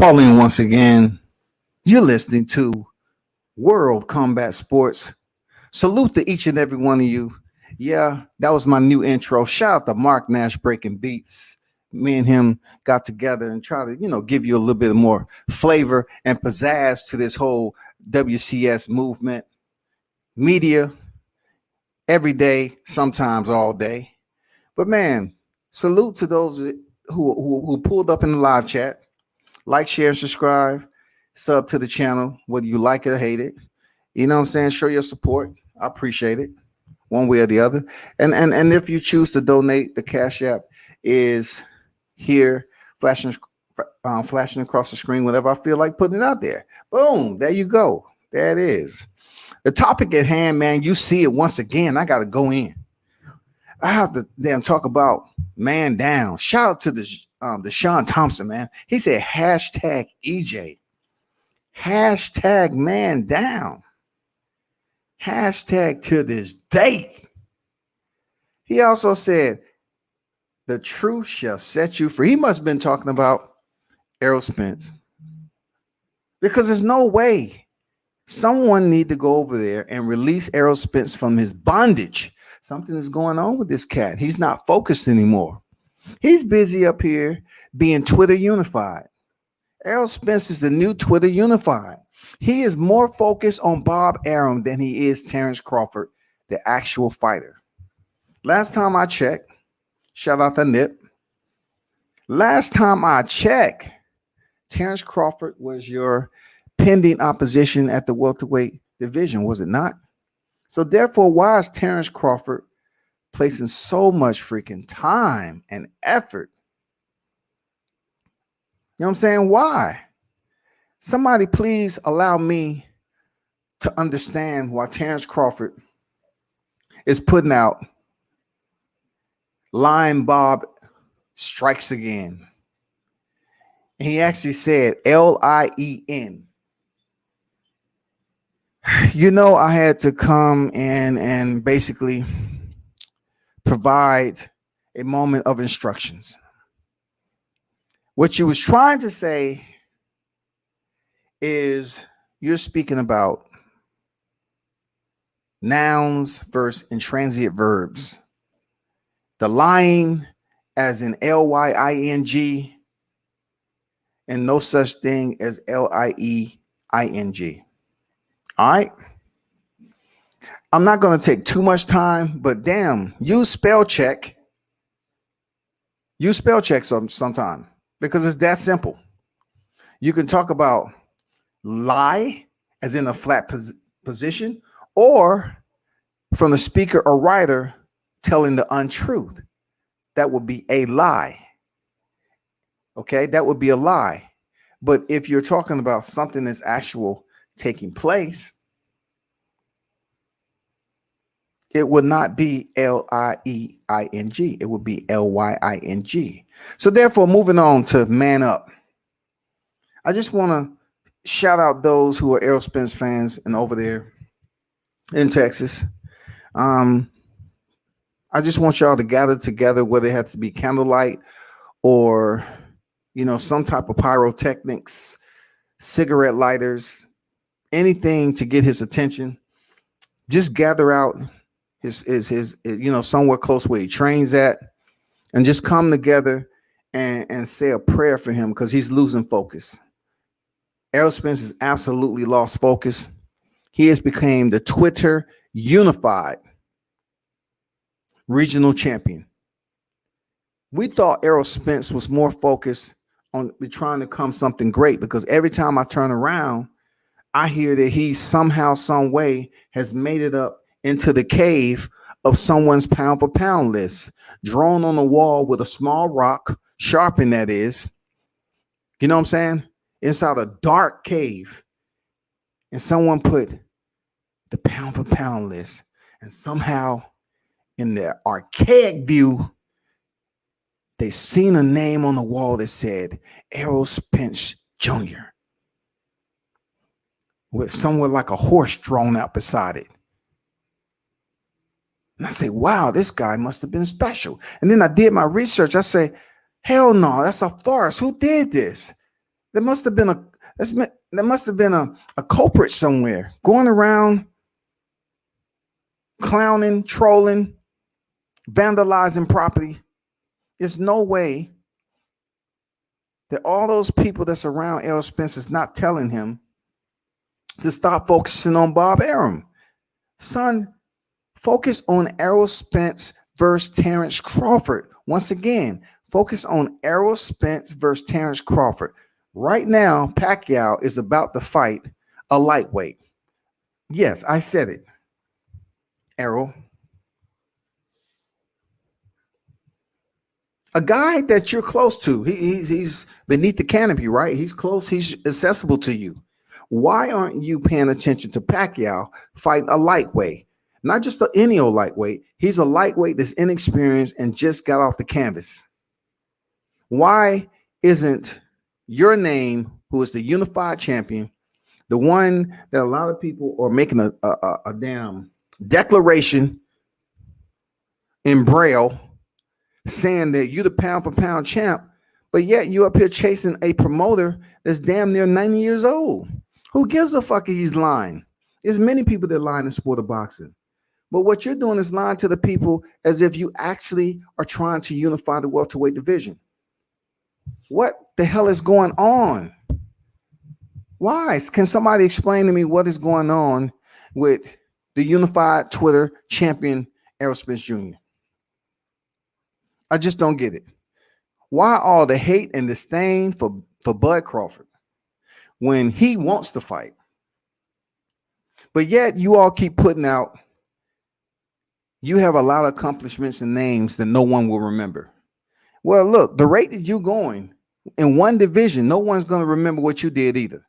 Falling once again, you're listening to World Combat Sports. Salute to each and every one of you. Yeah, that was my new intro. Shout out to Mark Nash Breaking Beats. Me and him got together and try to, give you a little bit more flavor and pizzazz to this whole WCS movement. Media, every day, sometimes all day. But man, salute to those who pulled up in the live chat. Like, share, subscribe, sub to the channel, whether you like it or hate it. You know what I'm saying? Show your support. I appreciate it, one way or the other. And if you choose to donate, the Cash App is here, flashing across the screen whenever I feel like putting it out there. Boom, there you go. There it is. The topic at hand, man, you see it once again. I got to go in. I have to then talk about man down. Shout out to the Sean Thompson, man. He said hashtag EJ. Hashtag man down. Hashtag to this date. He also said the truth shall set you free. He must have been talking about Errol Spence. Because there's no way someone need to go over there and release Errol Spence from his bondage. Something is going on with this cat. He's not focused anymore. He's busy up here being Twitter unified. Errol Spence is the new Twitter unified. He is more focused on Bob Arum than he is Terrence Crawford, the actual fighter. Last time I checked, shout out to Nip. Last time I checked, Terrence Crawford was your pending opposition at the welterweight division, was it not? So therefore, why is Terrence Crawford placing so much freaking time and effort? You know what I'm saying? Why? Somebody please allow me to understand why Terrence Crawford is putting out Lien Bob strikes again. And he actually said Lien. I had to come in and basically provide a moment of instructions. What you was trying to say is you're speaking about nouns versus intransient verbs. The lying as in Lying and no such thing as Lieng. All right. I'm not going to take too much time, but damn, use spell check. Use spell check sometime because it's that simple. You can talk about lie as in a flat position or from the speaker or writer telling the untruth. That would be a lie. Okay, that would be a lie. But if you're talking about something that's actual taking place, it would not be Lieng. It would be Lying. So therefore, moving on to man up. I just want to shout out those who are Errol Spence fans and over there in Texas. I just want y'all to gather together, whether it has to be candlelight or, some type of pyrotechnics, cigarette lighters, anything to get his attention. Just gather out his somewhere close where he trains at and just come together and say a prayer for him because he's losing focus. Errol Spence has absolutely lost focus. He has become the Twitter unified regional champion. We thought Errol Spence was more focused on trying to become something great because every time I turn around, I hear that he somehow, some way has made it up into the cave of someone's pound for pound list, drawn on the wall with a small rock, sharpened that is. You know what I'm saying? Inside a dark cave. And someone put the pound for pound list. And somehow in their archaic view, they seen a name on the wall that said Errol Spence Jr. with somewhere like a horse drawn out beside it. And I say, wow, this guy must have been special. And then I did my research. I say, hell no, that's a farce. Who did this? There must have been a culprit somewhere going around clowning, trolling, vandalizing property. There's no way that all those people that's around Errol Spence is not telling him to stop focusing on Bob Arum. Son, focus on Errol Spence versus Terrence Crawford. Once again, focus on Errol Spence versus Terrence Crawford. Right now, Pacquiao is about to fight a lightweight. Yes, I said it. Errol. A guy that you're close to. He's beneath the canopy, right? He's close. He's accessible to you. Why aren't you paying attention to Pacquiao fighting a lightweight? Not just any old lightweight. He's a lightweight that's inexperienced and just got off the canvas. Why isn't your name, who is the unified champion, the one that a lot of people are making a damn declaration in Braille saying that you're the pound for pound champ, but yet you up here chasing a promoter that's damn near 90 years old? Who gives a fuck if he's lying? There's many people that lie in the sport of boxing. But what you're doing is lying to the people as if you actually are trying to unify the welterweight division. What the hell is going on? Why? Can somebody explain to me what is going on with the unified Twitter champion Errol Spence Jr.? I just don't get it. Why all the hate and disdain for Bud Crawford when he wants to fight? But yet you all keep putting out, you have a lot of accomplishments and names that no one will remember. Well, look, the rate that you're going in one division, no one's going to remember what you did either.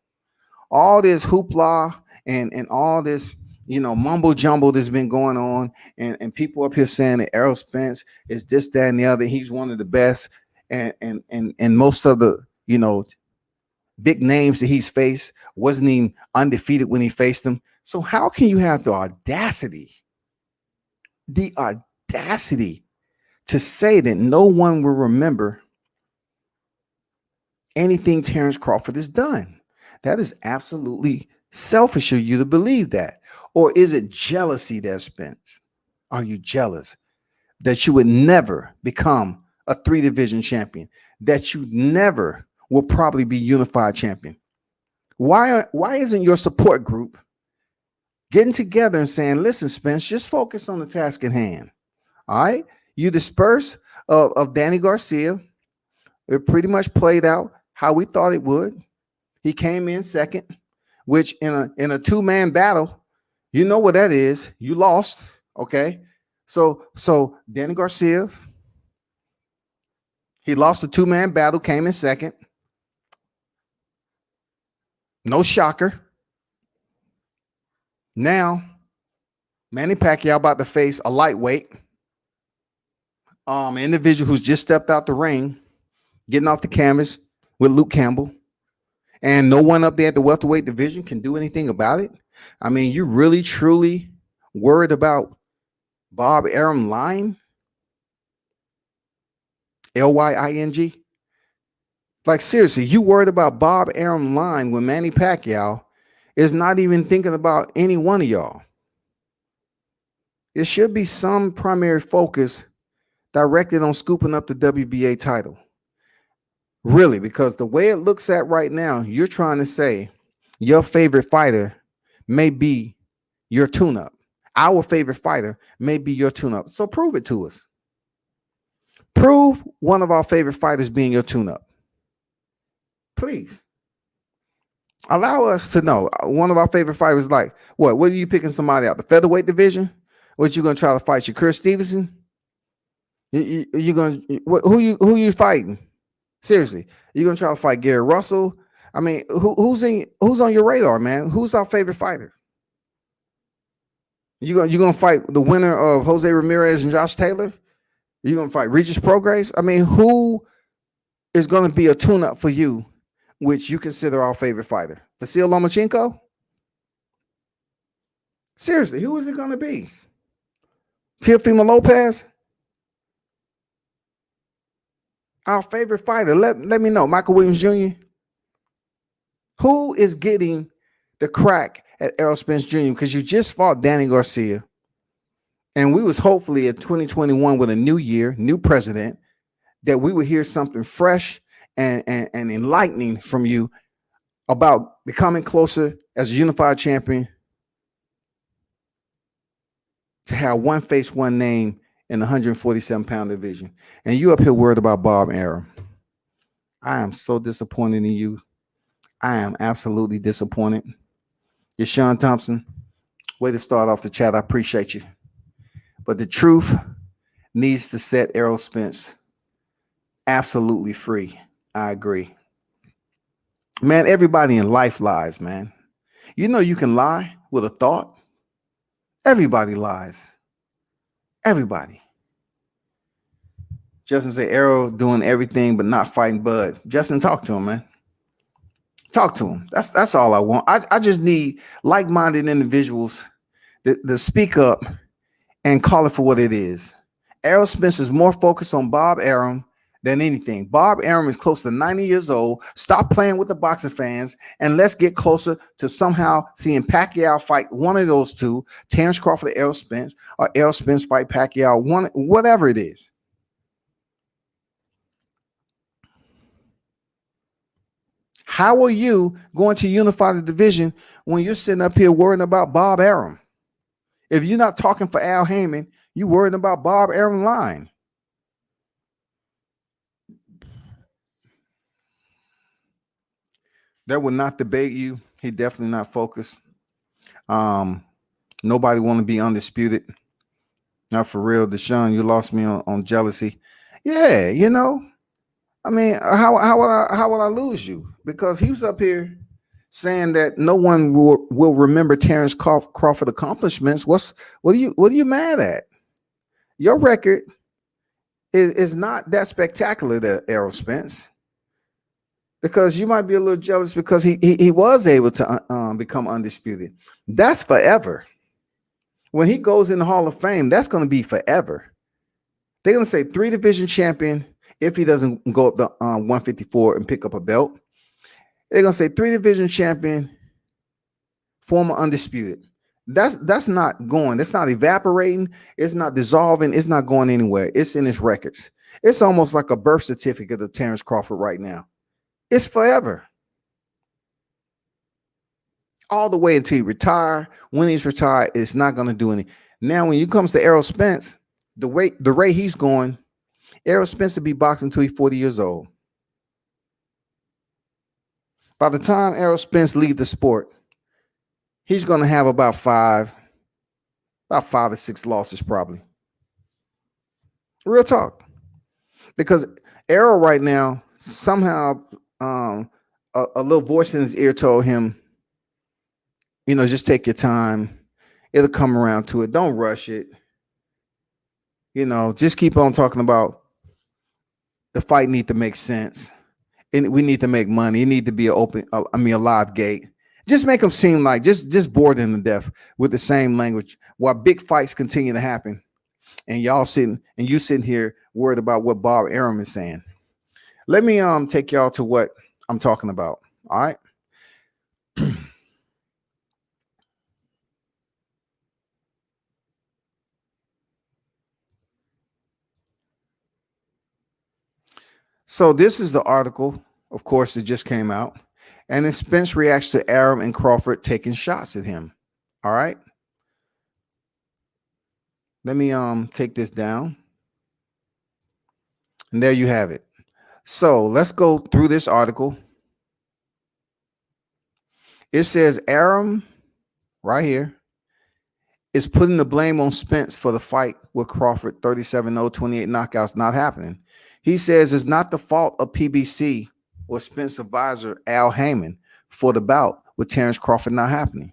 All this hoopla and all this, mumbo jumbo that's been going on, and people up here saying that Errol Spence is this, that, and the other. He's one of the best, and most of the big names that he's faced wasn't even undefeated when he faced them. So how can you have the audacity to say that no one will remember anything Terrence Crawford has done? That is absolutely selfish of you to believe that. Or is it jealousy there, Spence? Are you jealous that you would never become a 3-division champion, that you never will probably be unified champion? Why isn't your support group getting together and saying, listen, Spence, just focus on the task at hand? All right. You disperse of Danny Garcia. It pretty much played out how we thought it would. He came in second, which in a two-man battle, you know what that is. You lost. Okay. So Danny Garcia, he lost the two-man battle, came in second. No shocker. Now, Manny Pacquiao about to face a lightweight, individual who's just stepped out the ring, getting off the canvas with Luke Campbell, and no one up there at the welterweight division can do anything about it. I mean, you really, truly worried about Bob Arum lying? Lying? Like, seriously, you worried about Bob Arum lying when Manny Pacquiao is not even thinking about any one of y'all? There should be some primary focus directed on scooping up the WBA title. Really, because the way it looks at right now, you're trying to say your favorite fighter may be your tune-up. Our favorite fighter may be your tune-up. So prove it to us. Prove one of our favorite fighters being your tune-up. Please. Allow us to know one of our favorite fighters. Like what? What are you picking somebody out? The featherweight division? What you gonna try to fight? Shakur Stevenson? You gonna who you fighting? Seriously, you gonna try to fight Gary Russell? I mean, who's on your radar, man? Who's our favorite fighter? You gonna fight the winner of Jose Ramirez and Josh Taylor? You gonna fight Regis Prograis? I mean, who is gonna be a tune-up for you, which you consider our favorite fighter? Vasil Lomachenko? Seriously, who is it gonna be? Teofimo Lopez? Our favorite fighter. Let me know. Michael Williams Jr. Who is getting the crack at Errol Spence Jr.? Because you just fought Danny Garcia, and we was hopefully in 2021 with a new year, new president, that we would hear something fresh and enlightening from you about becoming closer as a unified champion to have one face, one name in the 147-pound division. And you up here worried about Bob Arum. I am so disappointed in you. I am absolutely disappointed. You're Sean Thompson. Way to start off the chat. I appreciate you. But the truth needs to set Errol Spence absolutely free. I agree. Man, everybody in life lies, man. You know you can lie with a thought. Everybody lies. Everybody. Justin say Errol doing everything but not fighting Bud. Justin, talk to him, man. Talk to him. That's all I want. I just need like-minded individuals to speak up and call it for what it is. Errol Spence is more focused on Bob Arum than anything. Bob Arum is close to 90 years old. Stop playing with the boxing fans and let's get closer to somehow seeing Pacquiao fight one of those two, Terrence Crawford or Errol Spence fight Pacquiao, whatever it is. How are you going to unify the division when you're sitting up here worrying about Bob Arum? If you're not talking for Al Heyman, you're worrying about Bob Arum Lien. That would not debate you. He definitely not focused. Nobody want to be undisputed. Not for real. Deshaun, you lost me on jealousy. Yeah, you know. I mean, how would I lose you? Because he was up here saying that no one will remember Terrence Crawford accomplishments. What are you mad at? Your record is not that spectacular, there, Errol Spence. Because you might be a little jealous because he was able to become undisputed. That's forever. When he goes in the Hall of Fame, that's going to be forever. They're going to say 3-division champion if he doesn't go up to 154 and pick up a belt. They're going to say 3-division champion, former undisputed. That's not going. That's not evaporating. It's not dissolving. It's not going anywhere. It's in his records. It's almost like a birth certificate of Terrence Crawford right now. It's forever. All the way until he retire. When he's retired, it's not going to do anything. Now, when it comes to Errol Spence, the rate he's going, Errol Spence will be boxing until he's 40 years old. By the time Errol Spence leaves the sport, he's going to have about 5 or 6 losses probably. Real talk. Because Errol right now, somehow a little voice in his ear told him, you know, just take your time. It'll come around to it. Don't rush it. You know, just keep on talking about the fight need to make sense. And we need to make money. It need to be a live gate. Just make them seem like just bored them to death with the same language while big fights continue to happen. And you sitting here worried about what Bob Arum is saying. Let me take y'all to what I'm talking about. All right. So this is the article, of course, it just came out. And then Spence reacts to Arum and Crawford taking shots at him. All right. Let me take this down. And there you have it. So let's go through this article. It says Arum, right here, is putting the blame on Spence for the fight with Crawford, 37-0, 28 knockouts not happening. He says it's not the fault of PBC or Spence advisor Al Heyman for the bout with Terrence Crawford not happening.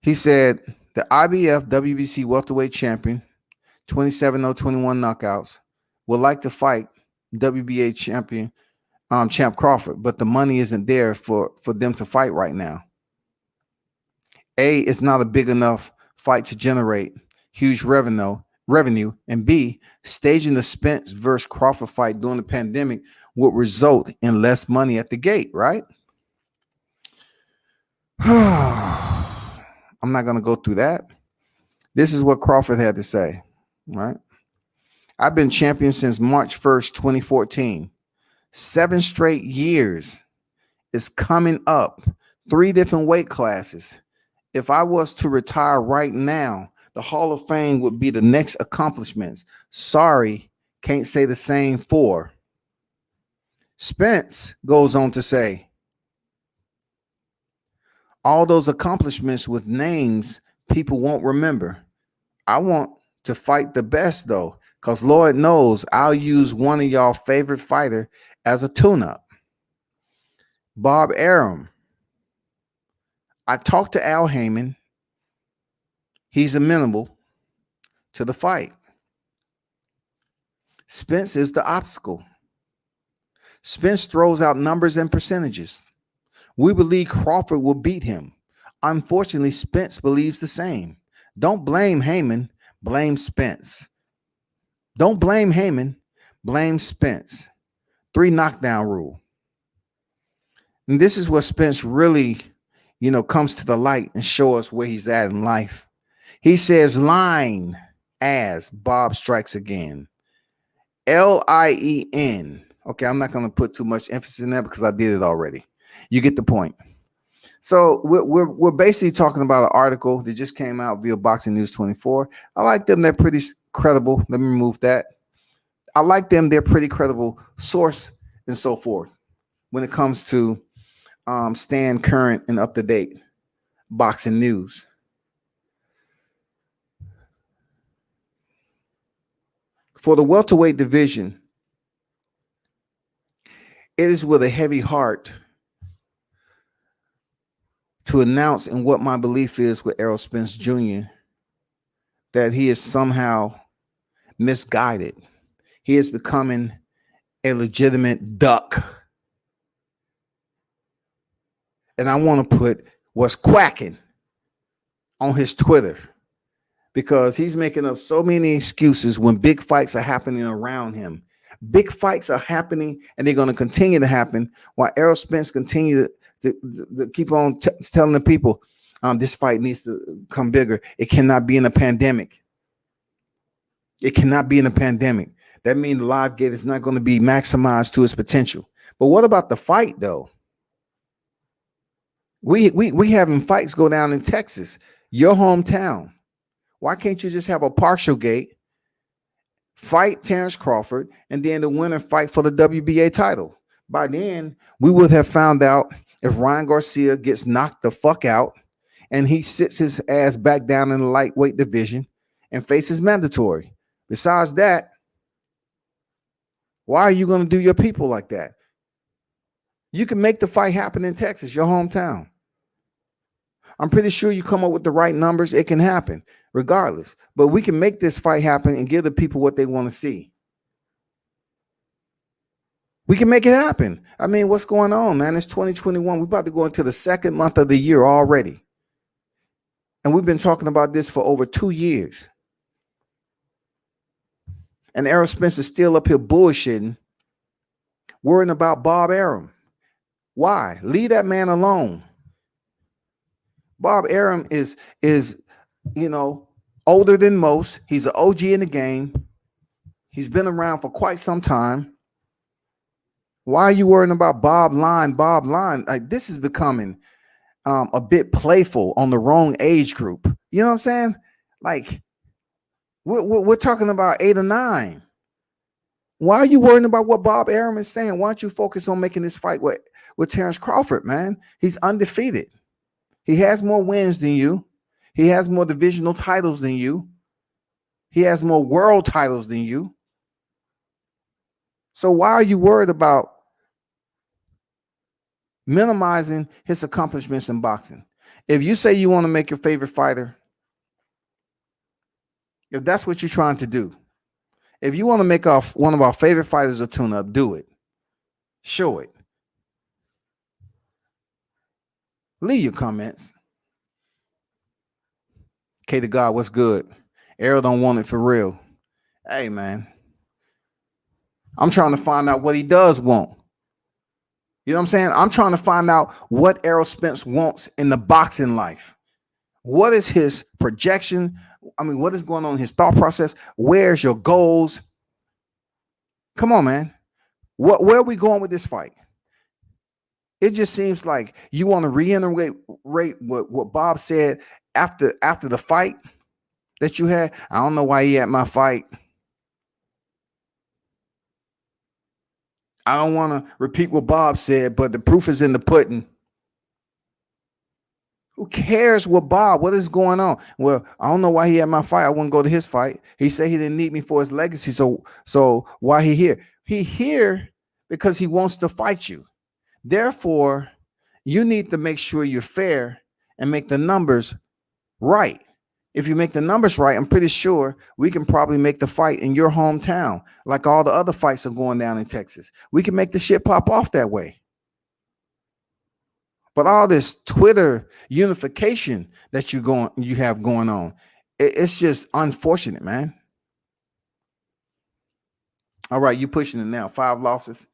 He said the IBF WBC welterweight champion, 27-0, 21 knockouts, would like to fight WBA champion Champ Crawford, but the money isn't there for them to fight right now. It's not a big enough fight to generate huge revenue revenue, and B, staging the Spence versus Crawford fight during the pandemic would result in less money at the gate, right? I'm not going to go through that. This is what Crawford had to say, right? I've been champion since March 1st, 2014. 7 straight years is coming up. 3 different weight classes. If I was to retire right now, the Hall of Fame would be the next accomplishments. Sorry, can't say the same for. Spence goes on to say, all those accomplishments with names people won't remember. I want to fight the best though, because Lord knows I'll use one of y'all favorite fighter as a tune-up. Bob Arum. I talked to Al Heyman. He's amenable to the fight. Spence is the obstacle. Spence throws out numbers and percentages. We believe Crawford will beat him. Unfortunately, Spence believes the same. Don't blame Heyman, blame Spence. Don't blame Heyman, blame Spence. 3 knockdown rule. And this is where Spence really, comes to the light and show us where he's at in life. He says, Lien as Bob strikes again. Lien. Okay, I'm not going to put too much emphasis in that because I did it already. You get the point. So we're basically talking about an article that just came out via Boxing News 24. I like them. They're pretty credible. Let me remove that. I like them. They're pretty credible source and so forth when it comes to staying current and up to date boxing news. For the welterweight division, it is with a heavy heart to announce, and what my belief is with Errol Spence Jr., that he is somehow misguided. He is becoming a legitimate duck. And I want to put what's quacking on his Twitter, because he's making up so many excuses when big fights are happening around him. Big fights are happening, and they're going to continue to happen while Errol Spence continue to keep on telling the people, this fight needs to come bigger. It cannot be in a pandemic. It cannot be in a pandemic. That means the live gate is not going to be maximized to its potential. But what about the fight, though? We having fights go down in Texas, your hometown. Why can't you just have a partial gate, fight Terrence Crawford, and then the winner fight for the WBA title? By then, we would have found out if Ryan Garcia gets knocked the fuck out and he sits his ass back down in the lightweight division and faces mandatory. Besides that, why are you going to do your people like that? You can make the fight happen in Texas, your hometown. I'm pretty sure you come up with the right numbers, it can happen regardless. But we can make this fight happen and give the people what they want to see. We can make it happen. I mean, what's going on, man? It's 2021. We're about to go into the 2nd month of the year already. And we've been talking about this for over 2 years. And Errol Spence is still up here bullshitting, worrying about Bob Arum. Why? Leave that man alone. Bob Arum is older than most. He's an OG in the game. He's been around for quite some time. Why are you worrying about Bob Lien? Like, this is becoming a bit playful on the wrong age group. You know what I'm saying? Like, we're talking about 8 or 9. Why are you worrying about what Bob Arum is saying? Why don't you focus on making this fight with Terrence Crawford, man? He's undefeated. He has more wins than you. He has more divisional titles than you. He has more world titles than you. So why are you worried about minimizing his accomplishments in boxing? If you say you want to make your favorite fighter, if that's what you're trying to do, if you want to make one of our favorite fighters a tune-up, do it. Show it. Leave your comments. K to God, what's good? Errol don't want it for real. Hey, man, I'm trying to find out what he does want. You know what I'm saying? I'm trying to find out what Errol Spence wants in the boxing life. What is his projection? I mean, what is going on in his thought process? Where's your goals? Come on, man. Where are we going with this fight? It just seems like you want to reiterate what Bob said after the fight that you had. I don't know why he had my fight. I don't want to repeat what Bob said, but the proof is in the pudding. Who cares what is going on? Well, I don't know why he had my fight. I wouldn't go to his fight. He said he didn't need me for his legacy. So why he here? He here because he wants to fight you. Therefore, you need to make sure you're fair and make the numbers right. If you make the numbers right, I'm pretty sure we can probably make the fight in your hometown, like all the other fights are going down in Texas. We can make the shit pop off that way. But all this Twitter unification that you have going on, it's just unfortunate, man. All right, you pushing it now. 5 losses.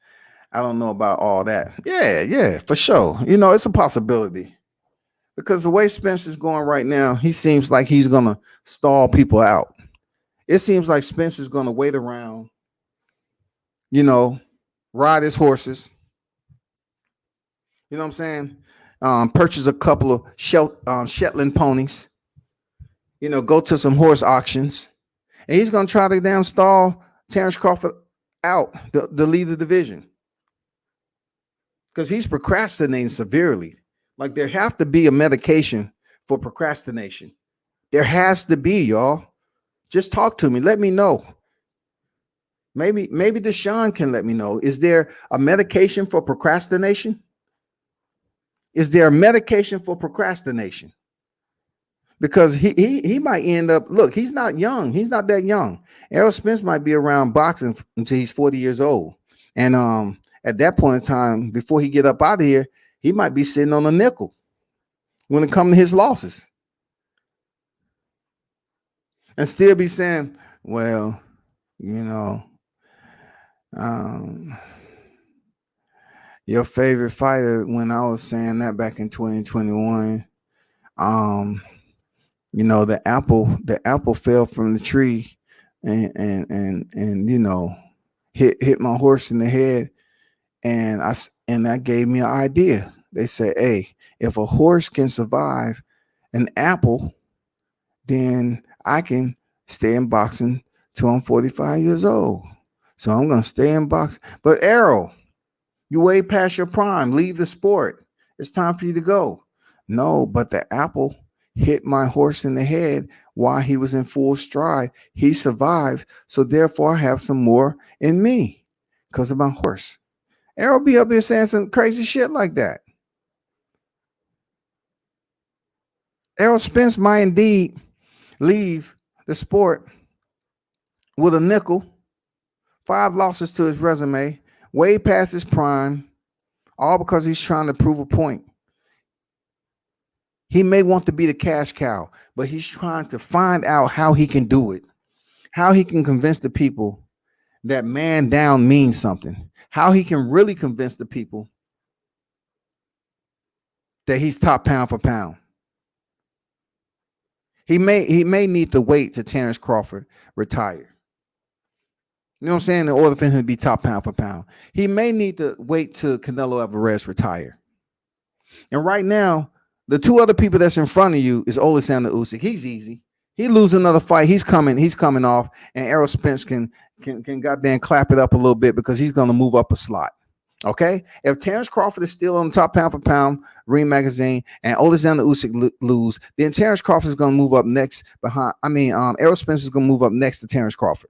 I don't know about all that. Yeah, for sure. You know, it's a possibility. Because the way Spence is going right now, he seems like he's going to stall people out. It seems like Spence is going to wait around, ride his horses. You know what I'm saying? Purchase a couple of Shetland ponies. Go to some horse auctions. And he's going to try to damn stall Terrence Crawford out, the lead of the division. Because he's procrastinating severely. Like, there have to be a medication for procrastination. There has to be, y'all. Just talk to me. Let me know. Maybe Deshaun can let me know. Is there a medication for procrastination? Is there a medication for procrastination? Because he might end up, look, he's not young. He's not that young. Errol Spence might be around boxing until he's 40 years old. And at that point in time, before he get up out of here, he might be sitting on a nickel when it comes to his losses. And still be saying, well, your favorite fighter, when I was saying that back in 2021, the apple fell from the tree and hit my horse in the head, and that gave me an idea. They said, hey, if a horse can survive an apple, then I can stay in boxing till I'm 45 years old. So I'm going to stay in boxing. But Errol, you way past your prime. Leave the sport. It's time for you to go. No, but the apple hit my horse in the head while he was in full stride. He survived. So therefore, I have some more in me because of my horse. Errol be up here saying some crazy shit like that. Errol Spence might indeed leave the sport with a nickel, 5 losses to his resume, way past his prime, all because he's trying to prove a point. He may want to be the cash cow, but he's trying to find out how he can do it, how he can convince the people that man down means something, how he can really convince the people that he's top pound for pound. He may need to wait till Terrence Crawford retire. You know what I'm saying? In order for him to be top pound for pound. He may need to wait till Canelo Alvarez retire. And right now, the 2 other people that's in front of you is Alexander Usyk. He's easy. He lose another fight. He's coming off, and Errol Spence can goddamn clap it up a little bit because he's going to move up a slot. Okay, if Terrence Crawford is still on the top pound for pound Ring Magazine and Alexander Usyk lose, then Terrence Crawford is going to move up next behind. Errol Spence is going to move up next to Terrence Crawford.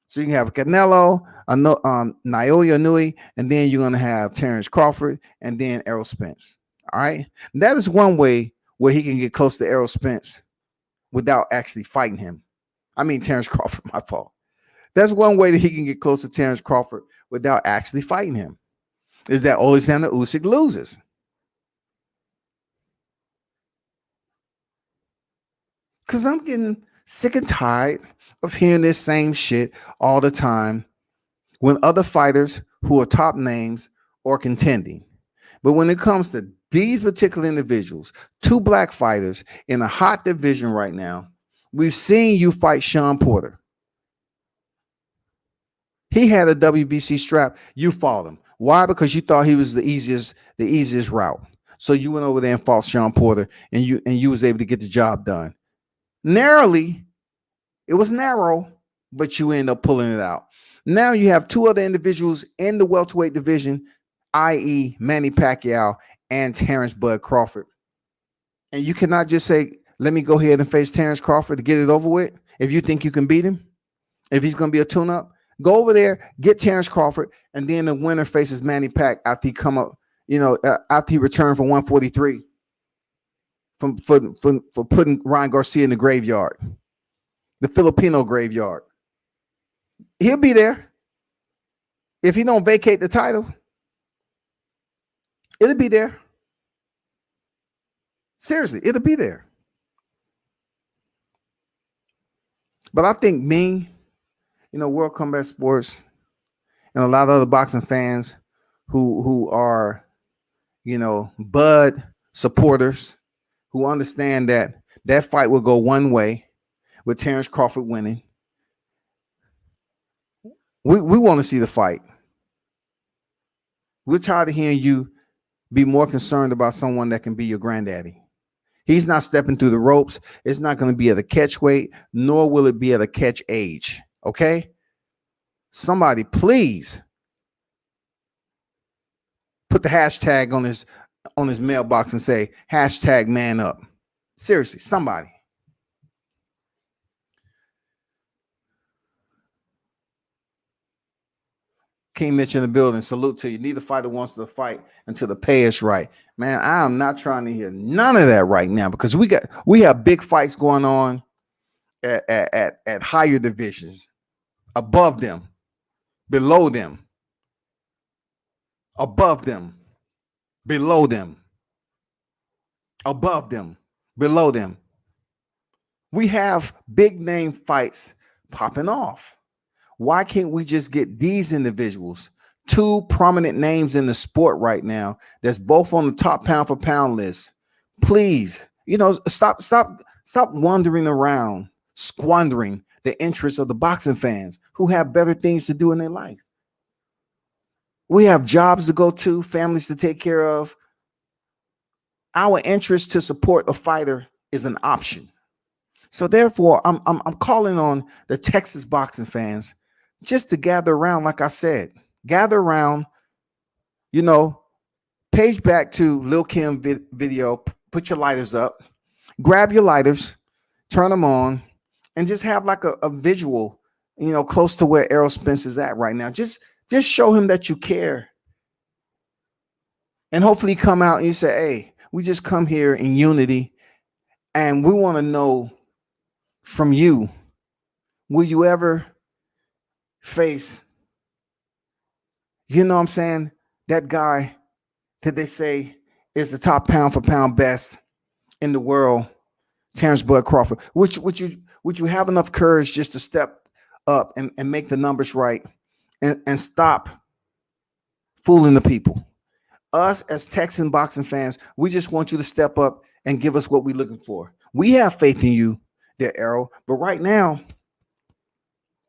So you can have Canelo, Naoya Inoue, and then you're going to have Terrence Crawford and then Errol Spence. All right, that is one way where he can get close to Errol Spence without actually fighting him. Terrence Crawford, my fault. That's one way that he can get close to Terrence Crawford without actually fighting him, is that Alexander Usyk loses. Because I'm getting Sick and tired of hearing this same shit all the time when other fighters who are top names are contending. But when it comes to these particular individuals, two black fighters in a hot division right now, we've seen you fight Sean Porter. He had a WBC strap. You fought him. Why? Because you thought he was the easiest route. So you went over there and fought Sean Porter, and you was able to get the job done. Narrowly, it was narrow, but you end up pulling it out. Now you have two other individuals in the welterweight division, i.e. Manny Pacquiao and Terrence Bud Crawford. And you cannot just say, let me go ahead and face Terrence Crawford to get it over with. If you think you can beat him, if he's going to be a tune-up, go over there, get Terrence Crawford, and then the winner faces Manny Pac after he come up, after he returned from 143 for putting Ryan Garcia in the graveyard, the Filipino graveyard. He'll be there. If he don't vacate the title, it'll be there. Seriously, it'll be there. But I think World Combat Sports and a lot of other boxing fans who are, Bud supporters who understand that fight will go one way with Terrence Crawford winning. We want to see the fight. We're tired of hearing you be more concerned about someone that can be your granddaddy. He's not stepping through the ropes. It's not going to be at a catch weight, nor will it be at a catch age. Okay? Somebody, please put the hashtag on his mailbox and say hashtag man up. Seriously, somebody. King Mitch in the building. Salute to you. Neither fighter wants to fight until the pay is right. Man, I am not trying to hear none of that right now because we have big fights going on at higher divisions, above them, below them, above them, below them, above them, below them. We have big name fights popping off. Why can't we just get these individuals, two prominent names in the sport right now, that's both on the top pound for pound list? Please, stop wandering around, squandering the interests of the boxing fans who have better things to do in their life. We have jobs to go to, families to take care of. Our interest to support a fighter is an option. So therefore, I'm calling on the Texas boxing fans just to gather around, like I said, gather around, page back to Lil Kim video, put your lighters up, grab your lighters, turn them on, and just have like a visual, close to where Errol Spence is at right now. Just show him that you care. And hopefully come out and you say, hey, we just come here in unity and we want to know from you, will you ever face, that guy that they say is the top pound for pound best in the world, Terrence Bud Crawford? Would you have enough courage just to step up and make the numbers right and stop fooling the people? Us as Texan boxing fans, we just want you to step up and give us what we're looking for. We have faith in you there, Errol, but right now,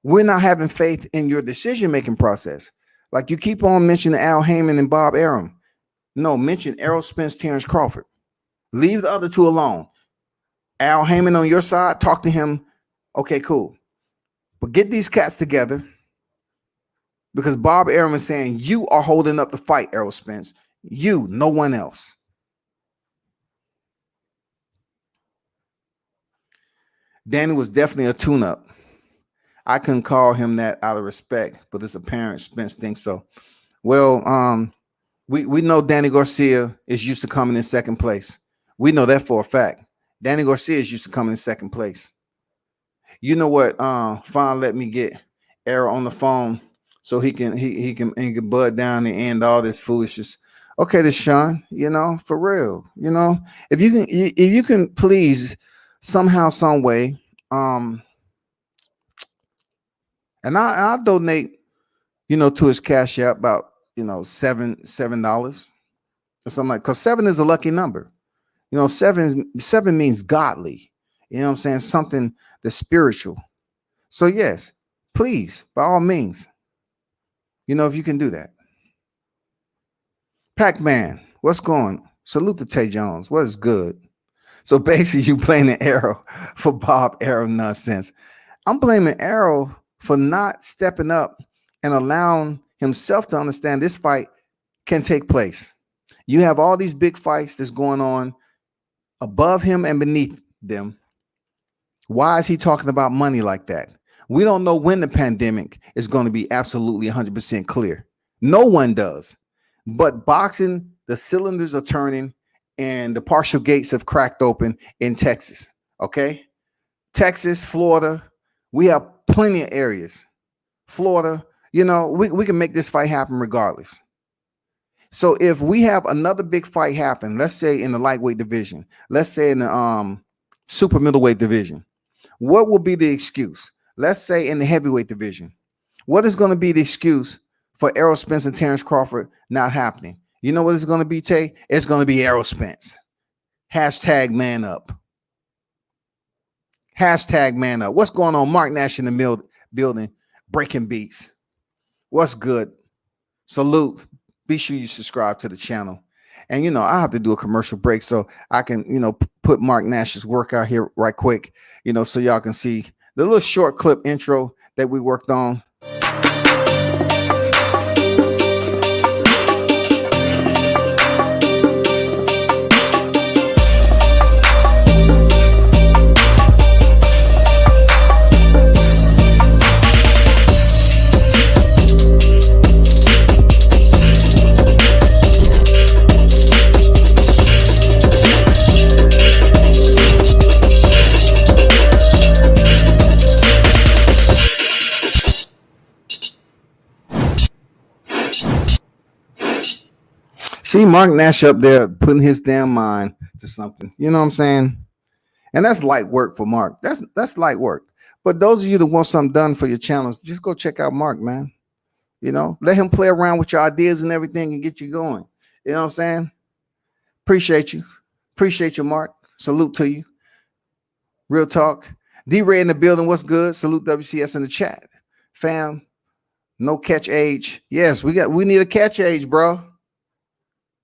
we're not having faith in your decision-making process. Like you keep on mentioning Al Heyman and Bob Arum. No, mention Errol Spence, Terrence Crawford. Leave the other two alone. Al Heyman on your side, talk to him. Okay, cool. But get these cats together because Bob Arum is saying you are holding up the fight, Errol Spence. You, no one else. Danny was definitely a tune-up. I couldn't call him that out of respect, but it's apparent Spence thinks so. Well, we know Danny Garcia is used to coming in second place. We know that for a fact. Danny Garcia is used to coming in second place. You know what? Fine, let me get Errol on the phone so he can bud down and end all this foolishness. Okay, Deshaun, for real, if you can please somehow, some way Um, and I'll donate, to his cash app about $7 or something like, because seven is a lucky number. Seven means godly. You know what I'm saying? Something that's spiritual. So yes, please, by all means, if you can do that. Pac-Man, what's going on? Salute to Tay Jones. What is good? So basically, you blaming Errol for Bob Arum nonsense. I'm blaming Errol for not stepping up and allowing himself to understand this fight can take place. You have all these big fights that's going on above him and beneath them. Why is he talking about money like that? We don't know when the pandemic is going to be absolutely 100% clear. No one does. But boxing, the cylinders are turning and the partial gates have cracked open in Texas. Okay? Texas, Florida, we have plenty of areas. Florida, we can make this fight happen regardless. So if we have another big fight happen, let's say in the lightweight division, let's say in the super middleweight division, what will be the excuse? Let's say in the heavyweight division, what is going to be the excuse for Errol Spence and Terrence Crawford not happening? You know what it's going to be, Tay? It's going to be Errol Spence. Hashtag man up. Hashtag man up. What's going on? Mark Nash in the building, breaking beats. What's good? Salute. Be sure you subscribe to the channel. And, I have to do a commercial break so I can, put Mark Nash's work out here right quick, so y'all can see the little short clip intro that we worked on. See Mark Nash up there putting his damn mind to something. You know what I'm saying? And that's light work for Mark. That's light work. But those of you that want something done for your channel, just go check out Mark, man. Let him play around with your ideas and everything and get you going. You know what I'm saying? Appreciate you. Appreciate you, Mark. Salute to you. Real talk. D-Ray in the building. What's good? Salute WCS in the chat. Fam, no catch age. Yes, we need a catch age, bro.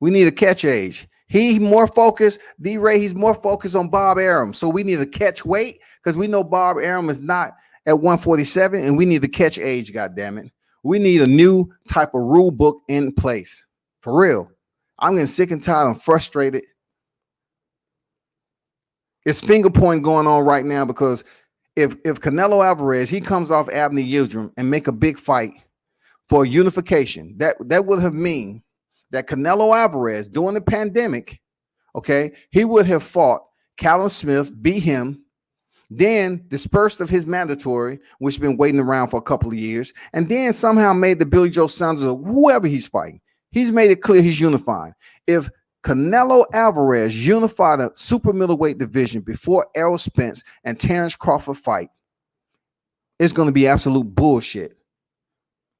We need a catch age. He more focused. D-Ray, he's more focused on Bob Arum. So we need a catch weight because we know Bob Arum is not at 147, and we need the catch age, goddammit. We need a new type of rule book in place. For real. I'm getting sick and tired. I'm frustrated. It's finger pointing going on right now because if Canelo Alvarez, he comes off Abner Yildirim and make a big fight for unification, that would have mean that Canelo Alvarez during the pandemic, okay, he would have fought Callum Smith, beat him, then dispersed of his mandatory, which has been waiting around for a couple of years, and then somehow made the Billy Joe Saunders of whoever he's fighting. He's made it clear he's unifying. If Canelo Alvarez unified the super middleweight division before Errol Spence and Terrence Crawford fight, it's going to be absolute bullshit.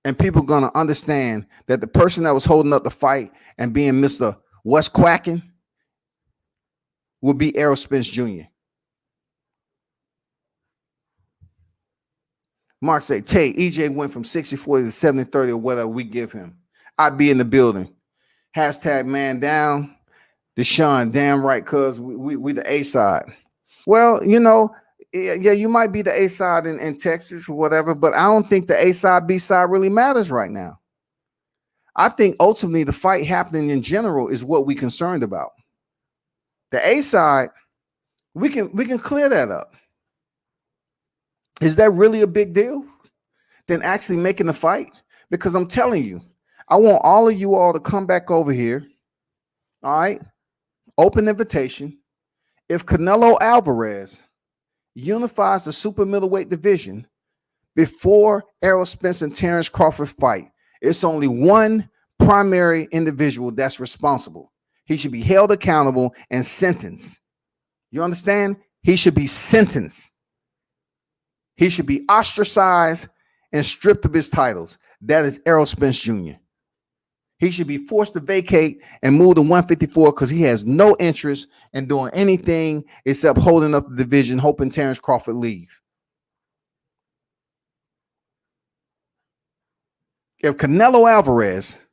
And people are going to understand that the person that was holding up the fight and being Mr. What's Quacking will be Errol Spence Jr. Mark say, Tay, EJ went from 60-40 to 70-30 or whatever we give him. I'd be in the building. Hashtag man down. Deshaun, damn right, cuz we the A side. Well, yeah, you might be the A side in Texas or whatever, but I don't think the A side, B side really matters right now. I think ultimately the fight happening in general is what we're concerned about. The A side, we can clear that up. Is that really a big deal than actually making the fight? Because I'm telling you, I want all of you all to come back over here. All right. Open invitation. If Canelo Alvarez unifies the super middleweight division before Errol Spence and Terrence Crawford fight, it's only one primary individual that's responsible. He should be held accountable and sentenced. You understand? He should be sentenced. He should be ostracized and stripped of his titles. That is Errol Spence Jr. He should be forced to vacate and move to 154 because he has no interest in doing anything except holding up the division, hoping Terrence Crawford leave. If Canelo Alvarez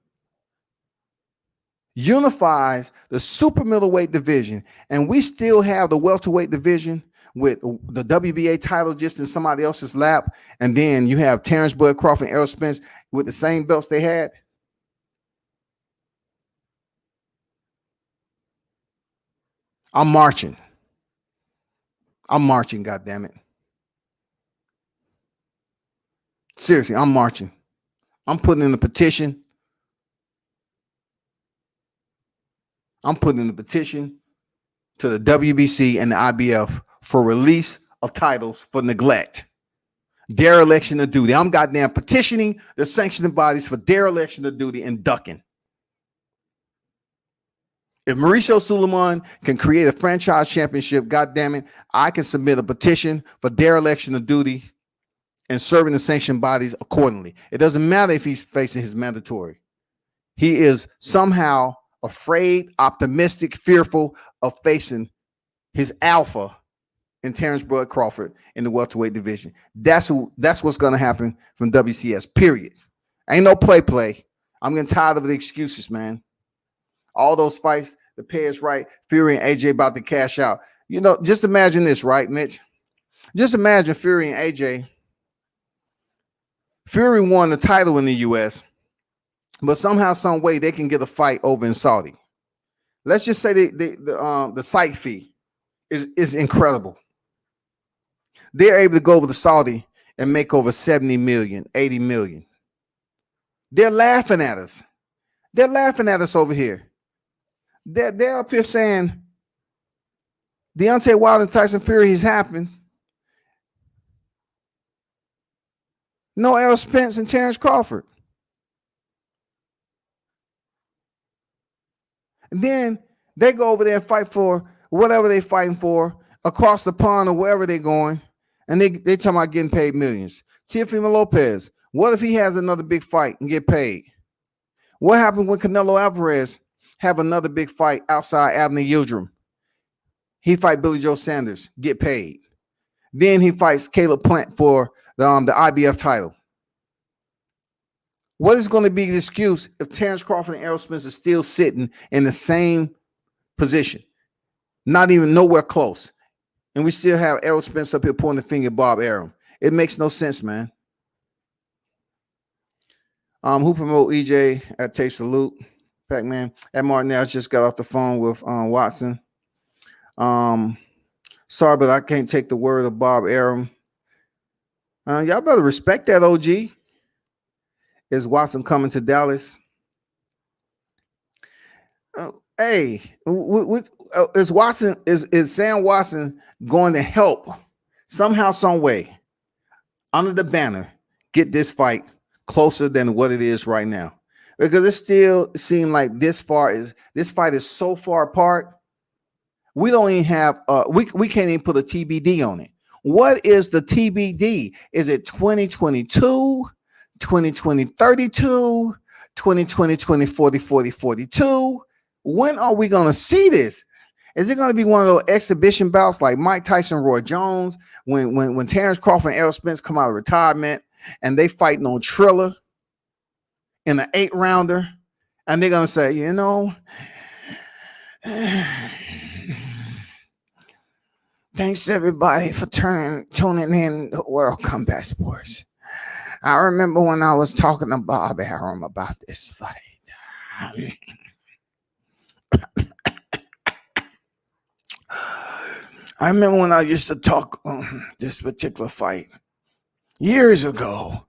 unifies the super middleweight division and we still have the welterweight division with the WBA title just in somebody else's lap, and then you have Terrence Bud Crawford and Errol Spence with the same belts they had, I'm marching. I'm marching, goddammit. Seriously, I'm marching. I'm putting in a petition. I'm putting in a petition to the WBC and the IBF for release of titles for neglect, dereliction of duty. I'm goddamn petitioning the sanctioning bodies for dereliction of duty and ducking. If Mauricio Suleiman can create a franchise championship, goddammit, I can submit a petition for dereliction of duty and serving the sanctioned bodies accordingly. It doesn't matter if he's facing his mandatory. He is somehow afraid, optimistic, fearful of facing his alpha in Terrence Bud Crawford in the welterweight division. That's what's going to happen from WCS, period. Ain't no play. I'm getting tired of the excuses, man. All those fights, the pay is right. Fury and AJ about to cash out. You know, just imagine this, right, Mitch? Just imagine Fury and AJ. Fury won the title in the U.S., but somehow, some way, they can get a fight over in Saudi. Let's just say the site fee is incredible. They're able to go over to Saudi and make over 70 million, 80 million. They're laughing at us. They're laughing at us over here. They're up here saying Deontay Wilder and Tyson Fury has happened. No Errol Spence and Terrence Crawford. And then they go over there and fight for whatever they're fighting for across the pond or wherever they're going. And they talking about getting paid millions. Teofimo Lopez, what if he has another big fight and get paid? What happened when Canelo Alvarez have another big fight outside Abner Yildirim? He fight Billy Joe Sanders, get paid. Then he fights Caleb Plant for the IBF title. What is going to be the excuse if Terrence Crawford and Errol Spence are still sitting in the same position, not even nowhere close, and we still have Errol Spence up here pointing the finger at Bob Arum? It makes no sense, man. Who promote EJ at Tay Salute? Pac-Man. Ed Martinez just got off the phone with Watson. Sorry, but I can't take the word of Bob Arum. Y'all better respect that, OG. Is Watson coming to Dallas? Hey, is Watson is Sam Watson going to help somehow, some way, under the banner, get this fight closer than what it is right now? Because it still seems like this fight is so far apart. We don't even have we can't even put a TBD on it. What is the TBD? Is it 2022, 2020, 32, 2020, 2040, 40, 42? When are we going to see this? Is it going to be one of those exhibition bouts like Mike Tyson, Roy Jones, when Terrence Crawford and Errol Spence come out of retirement and they fighting on Triller in an 8-rounder, and they're going to say, you know, thanks everybody for tuning in to World Combat Sports. I remember when I was talking to Bob Arum about this fight. I remember when I used to talk on this particular fight years ago,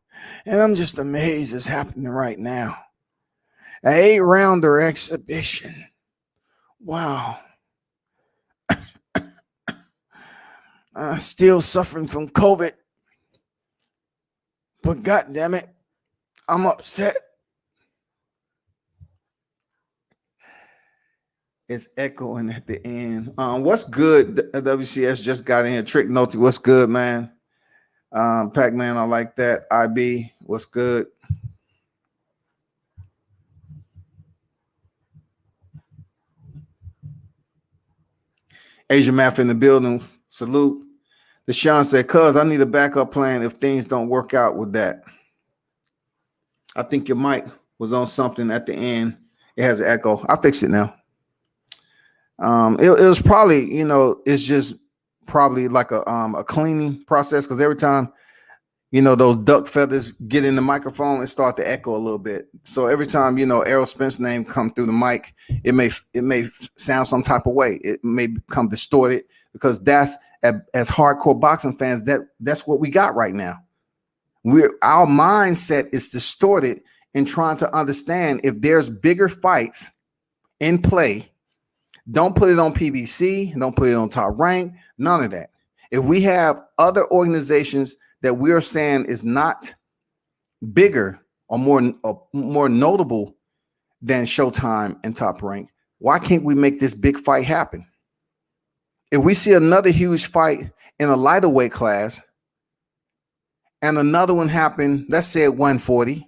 and I'm just amazed it's happening right now. An 8-rounder exhibition. Wow. Still suffering from COVID. But goddamn it, I'm upset. It's echoing at the end. What's good? WCS just got in here. Trick Note, what's good, man? Pac-Man, I like that. IB, what's good? Asian Math in the building. Salute. Deshaun said, cuz I need a backup plan if things don't work out with that. I think your mic was on something at the end. It has an echo. I fixed it now. It was probably, it's just probably like a cleaning process because every time, those duck feathers get in the microphone and start to echo a little bit. So every time, Errol Spence's name come through the mic, it may sound some type of way. It may become distorted because that's as hardcore boxing fans, that's what we got right now. Our mindset is distorted in trying to understand if there's bigger fights in play. Don't put it on PBC. Don't put it on Top Rank. None of that. If we have other organizations that we are saying is not bigger or more notable than Showtime and Top Rank, why can't we make this big fight happen? If we see another huge fight in a lighter weight class and another one happen, let's say at 140,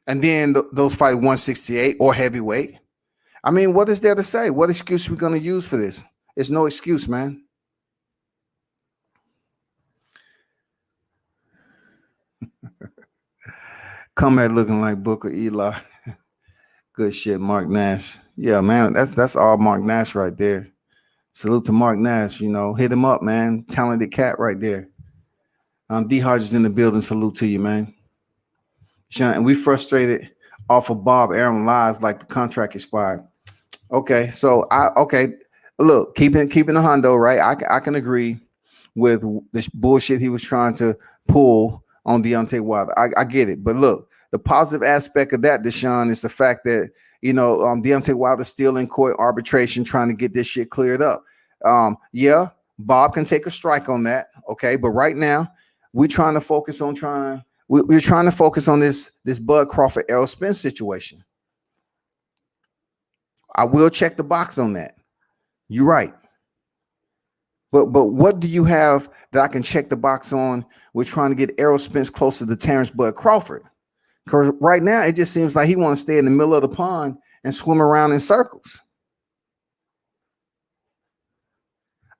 and then those fight 168 or heavyweight, I mean, what is there to say? What excuse are we going to use for this? It's no excuse, man. Come at looking like Booker Eli. Good shit, Mark Nash. Yeah, man, that's all Mark Nash right there. Salute to Mark Nash. Hit him up, man. Talented cat right there. D Hodges in the building. Salute to you, man. Sean, and we frustrated off of Bob Arum lies like the contract expired. Okay, so look, keeping the hundo, right? I can agree with this bullshit he was trying to pull on Deontay Wilder. I get it, but look, the positive aspect of that, Deshaun, is the fact that Deontay Wilder's still in court arbitration trying to get this shit cleared up. Yeah, Bob can take a strike on that, okay, but right now we're trying to focus on this Bud Crawford Errol Spence situation. I will check the box on that. You're right. But what do you have that I can check the box on? We're trying to get Errol Spence closer to Terrence Bud Crawford. Because right now it just seems like he wants to stay in the middle of the pond and swim around in circles.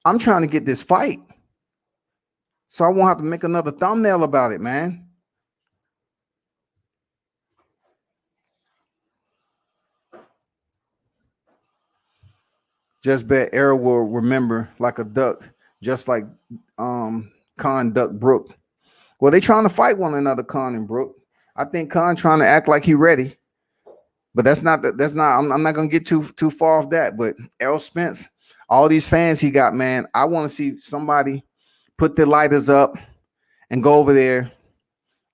I'm trying to get this fight, so I won't have to make another thumbnail about it, man. Just bet Errol will remember like a duck, just like Khan Duck Brook. Well, they trying to fight one another, Khan and Brook. I think Khan trying to act like he ready, but that's not. I'm not gonna get too far off that. But Errol Spence, all these fans he got, man. I want to see somebody put their lighters up and go over there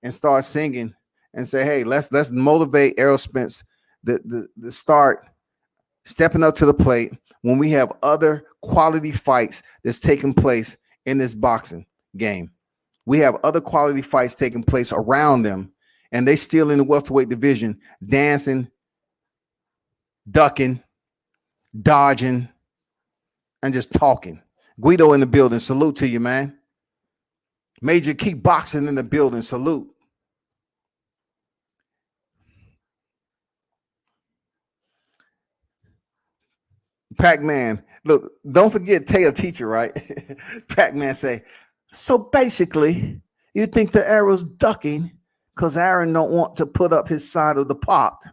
and start singing and say, "Hey, let's motivate Errol Spence the start stepping up to the plate when we have other quality fights that's taking place in this boxing game. We have other quality fights taking place around them, and they still in the welterweight division, dancing, ducking, dodging, and just talking." Guido in the building. Salute to you, man. Major Keep Boxing in the building. Salute. Pac-Man, look, don't forget Tay a teacher, right? Pac-Man say, so basically, you think the arrow's ducking because Aaron don't want to put up his side of the pot.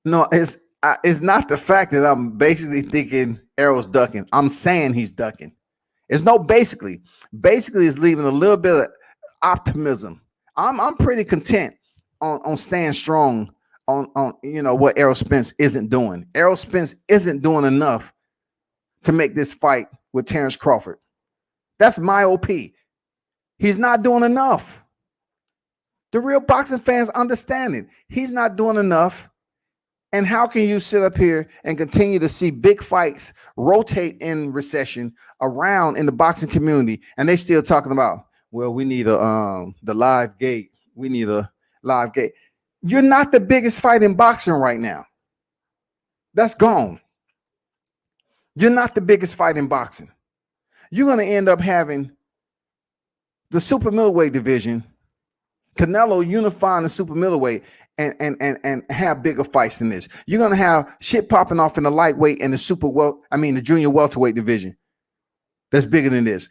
No, it's not the fact that I'm basically thinking Errol's ducking. I'm saying he's ducking. It's no basically. Basically, it's leaving a little bit of optimism. I'm pretty content on staying strong on what Errol Spence isn't doing. Errol Spence isn't doing enough to make this fight with Terrence Crawford. That's my OP. He's not doing enough. The real boxing fans understand it. He's not doing enough. And how can you sit up here and continue to see big fights rotate in recession around in the boxing community, and they still talking about, well, we need the live gate. We need a live gate. You're not the biggest fight in boxing right now. That's gone. You're not the biggest fight in boxing. You're going to end up having the super middleweight division, Canelo unifying the super middleweight and have bigger fights than this. You're gonna have shit popping off in the lightweight and the junior welterweight division that's bigger than this.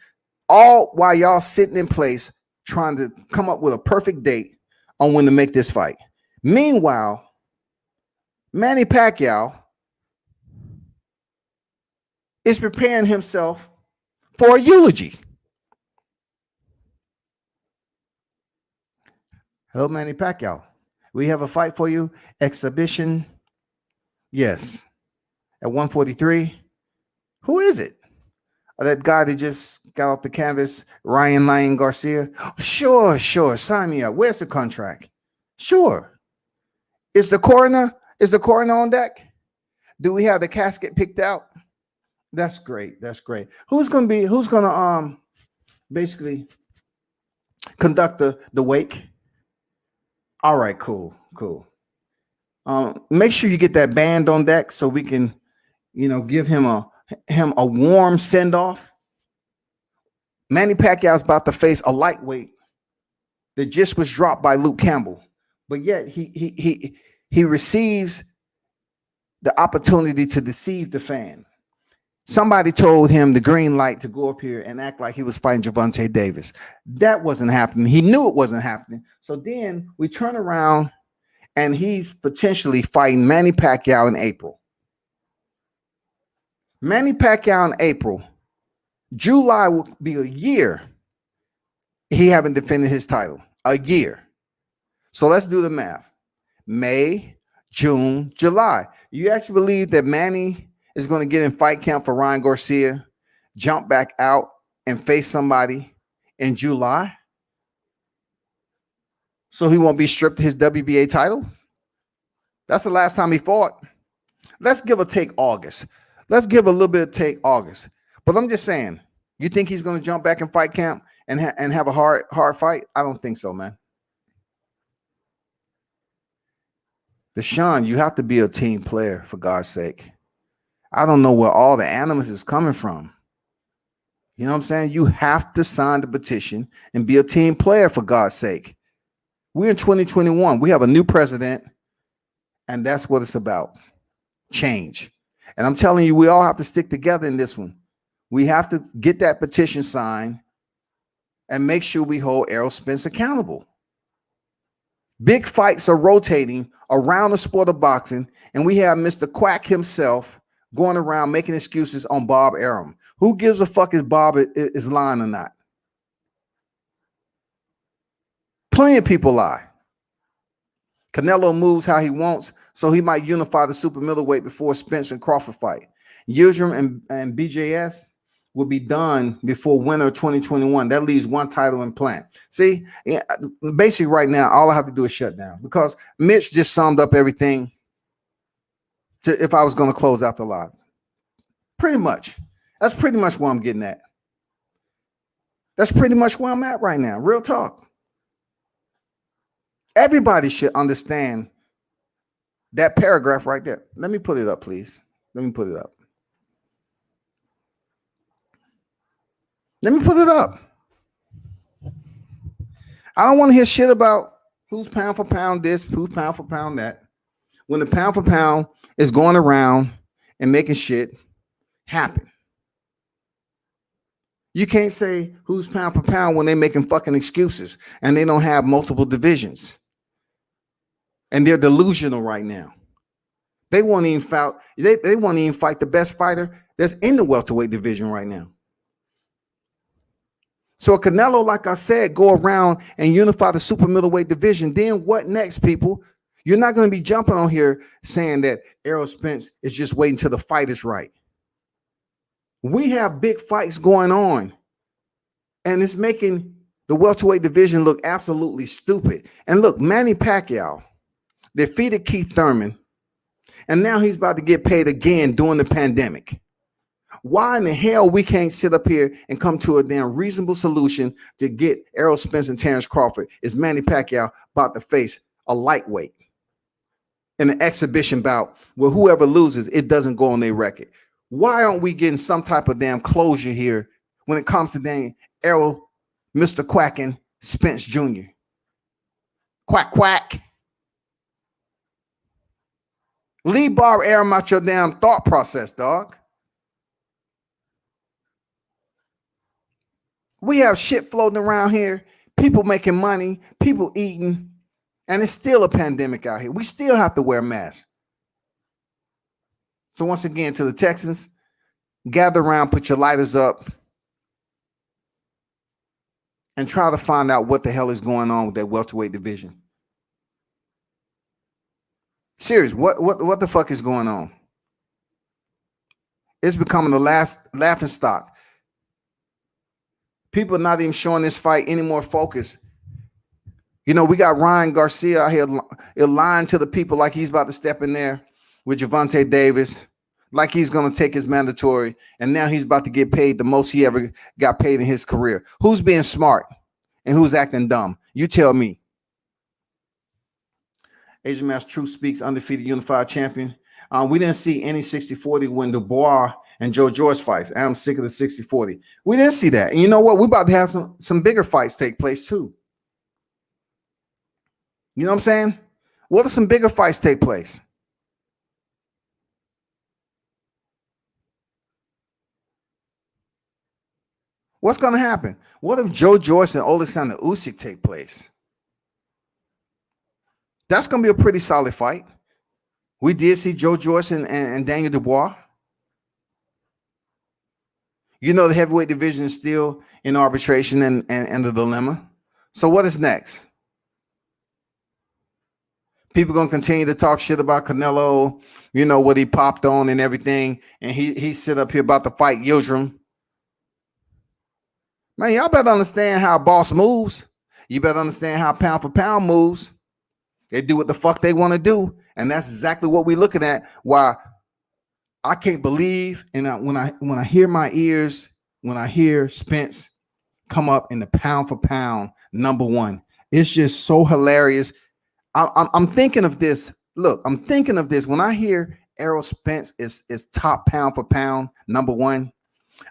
All while y'all sitting in place trying to come up with a perfect date on when to make this fight. Meanwhile, Manny Pacquiao is preparing himself for a eulogy. Hello, Manny Pacquiao. We have a fight for you. Exhibition. Yes. At 143. Who is it? That guy that just got off the canvas, Lien Garcia. Sure. Sign me up. Where's the contract? Sure. Is the coroner on deck? Do we have the casket picked out? That's great. Who's gonna basically conduct the wake? All right, cool. Make sure you get that band on deck so we can, give him a warm send off. Manny Pacquiao's about to face a lightweight that just was dropped by Luke Campbell, but yet he receives the opportunity to deceive the fan. Somebody told him the green light to go up here and act like he was fighting Gervonta Davis. That wasn't happening. He knew it wasn't happening. So then we turn around and he's potentially fighting Manny Pacquiao in April. Manny Pacquiao in April. July will be a year he haven't defended his title. A year. So let's do the math. May, June, July. You actually believe that Manny is going to get in fight camp for Ryan Garcia, jump back out and face somebody in July? So he won't be stripped his WBA title? That's the last time he fought. Let's give a take August. Let's give a little bit of take August. But I'm just saying, you think he's going to jump back in fight camp and have a hard fight? I don't think so, man. Deshaun, you have to be a team player, for God's sake. I don't know where all the animus is coming from. You know what I'm saying? You have to sign the petition and be a team player, for God's sake. We're in 2021. We have a new president, and that's what it's about. Change. And I'm telling you, we all have to stick together in this one. We have to get that petition signed and make sure we hold Errol Spence accountable. Big fights are rotating around the sport of boxing, and we have Mr. Quack himself going around making excuses on Bob Arum. Who gives a fuck if Bob is lying or not? Plenty of people lie. Canelo moves how he wants, so he might unify the super middleweight before Spence and Crawford fight. Yildirim and BJS will be done before winter 2021. That leaves one title in plan. See, basically right now, all I have to do is shut down because Mitch just summed up everything if I was going to close out the live. Pretty much. That's pretty much where I'm getting at. That's pretty much where I'm at right now. Real talk. Everybody should understand that paragraph right there. Let me put it up, please. Let me put it up. I don't want to hear shit about who's pound for pound this, who's pound for pound that. When the pound for pound is going around and making shit happen. You can't say who's pound for pound when they're making fucking excuses and they don't have multiple divisions. And they're delusional right now. They won't even fight. They won't even fight the best fighter that's in the welterweight division right now. So Canelo, like I said, go around and unify the super middleweight division. Then what next, people? You're not going to be jumping on here saying that Errol Spence is just waiting till the fight is right. We have big fights going on, and it's making the welterweight division look absolutely stupid. And look, Manny Pacquiao defeated Keith Thurman, and now he's about to get paid again during the pandemic. Why in the hell we can't sit up here and come to a damn reasonable solution to get Errol Spence and Terrence Crawford? Is Manny Pacquiao about to face a lightweight in an exhibition bout where whoever loses, it doesn't go on their record? Why aren't we getting some type of damn closure here when it comes to damn Errol Mr. Quacking Spence Jr. Quack, quack. Leave Bob Arum out your damn thought process, dog. We have shit floating around here, people making money, people eating, and it's still a pandemic out here. We still have to wear masks. So once again, to the Texans, gather around, put your lighters up, and try to find out what the hell is going on with that welterweight division. Serious, what the fuck is going on? It's becoming the last laughing stock. People are not even showing this fight any more focus. You know, we got Ryan Garcia out here lying to the people like he's about to step in there with Gervonta Davis, like he's going to take his mandatory, and now he's about to get paid the most he ever got paid in his career. Who's being smart and who's acting dumb? You tell me. Asian Mass Truth Speaks, undefeated unified champion. We didn't see any 60-40 when Dubois and Joe Joyce fights. I'm sick of the 60-40. We didn't see that. And you know what? We're about to have some bigger fights take place too. You know what I'm saying? What if some bigger fights take place? What's going to happen? What if Joe Joyce and Oleksandr Usyk take place? That's going to be a pretty solid fight. We did see Joe Joyce and Daniel Dubois. You know, the heavyweight division is still in arbitration and the dilemma. So what is next? People going to continue to talk shit about Canelo, you know, what he popped on and everything. And he sit up here about to fight Yildirim. Man, y'all better understand how boss moves. You better understand how pound for pound moves. They do what the fuck they want to do. And that's exactly what we're looking at. Why I can't believe, and when I hear my ears, when I hear Spence come up in the pound for pound #1, it's just so hilarious. I'm thinking of this. Look, I'm thinking of this. When I hear Errol Spence is top pound for pound #1,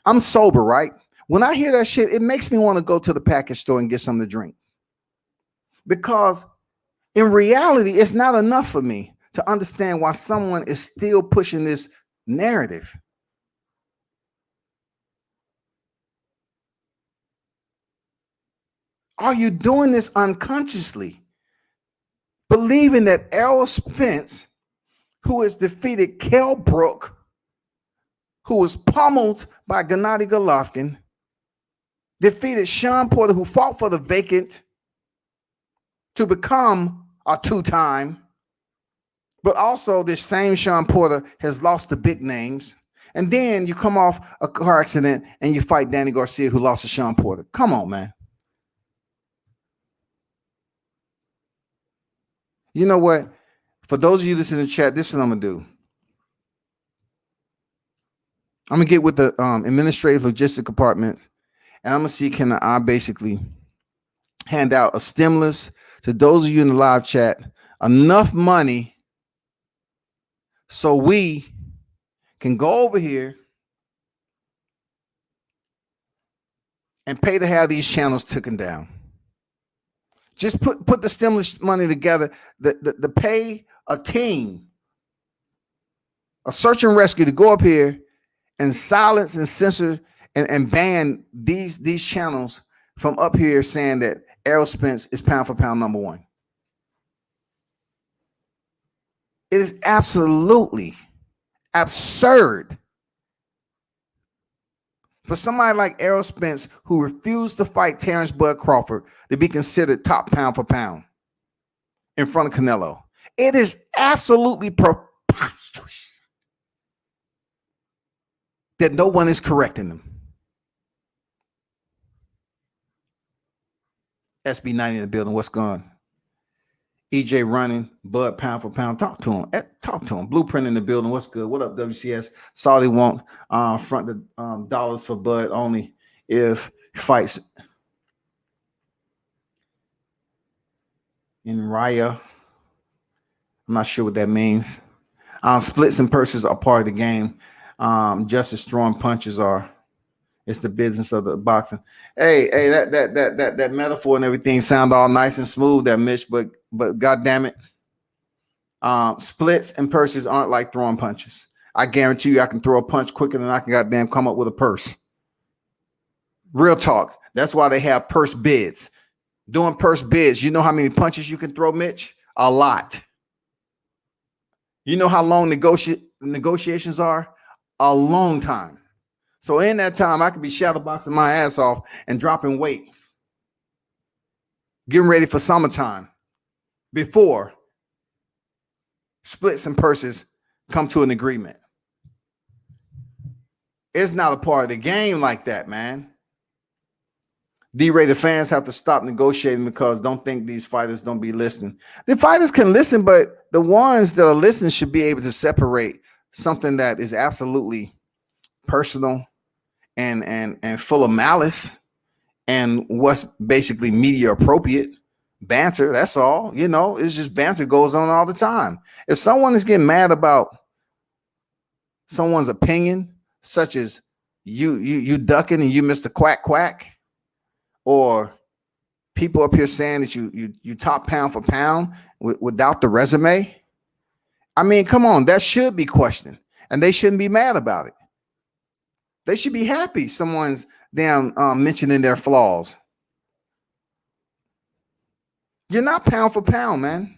I'm sober, right? When I hear that shit, it makes me want to go to the package store and get something to drink. Because in reality, it's not enough for me to understand why someone is still pushing this narrative. Are you doing this unconsciously? Believing that Errol Spence, who has defeated Kell Brook, who was pummeled by Gennady Golovkin, defeated Sean Porter, who fought for the vacant to become a two-time, but also this same Sean Porter has lost the big names. And then you come off a car accident and you fight Danny Garcia, who lost to Sean Porter. Come on, man. You know what? For those of you that's in the chat, this is what I'm going to do. I'm going to get with the administrative logistic department, and I'm going to see can I basically hand out a stimulus to those of you in the live chat, enough money so we can go over here and pay to have these channels taken down. Just put the stimulus money together, the pay a team, a search and rescue to go up here and silence and censor and ban these channels from up here saying that Errol Spence is pound for pound #1. It is absolutely absurd for somebody like Errol Spence, who refused to fight Terrence Bud Crawford, to be considered top pound for pound in front of Canelo. It is absolutely preposterous that no one is correcting them. SB90 in the building. What's going on? EJ running, Bud pound for pound. Talk to him. Talk to him. Blueprint in the building. What's good? What up, WCS? Saw they want front the dollars for Bud only if fights in Raya. I'm not sure what that means. Splits and purses are part of the game. Just as strong punches are It's the business of the boxing. Hey, that metaphor and everything sound all nice and smooth, that Mitch, but God damn it, splits and purses aren't like throwing punches. I guarantee you, I can throw a punch quicker than I can goddamn come up with a purse. Real talk. That's why they have purse bids. Doing purse bids, you know how many punches you can throw, Mitch? A lot. You know how long negotiations are? A long time. So in that time, I could be shadowboxing my ass off and dropping weight, getting ready for summertime before splits and purses come to an agreement. It's not a part of the game like that, man. D-Ray, the fans have to stop negotiating because don't think these fighters don't be listening. The fighters can listen, but the ones that are listening should be able to separate something that is absolutely personal and full of malice and what's basically media appropriate banter. That's all. You know, it's just banter goes on all the time. If someone is getting mad about someone's opinion, such as you ducking and you Mr. Quack Quack, or people up here saying that you top pound for pound without the resume, I mean, come on, that should be questioned, and they shouldn't be mad about it. They should be happy someone's damn mentioning their flaws. You're not pound for pound, man.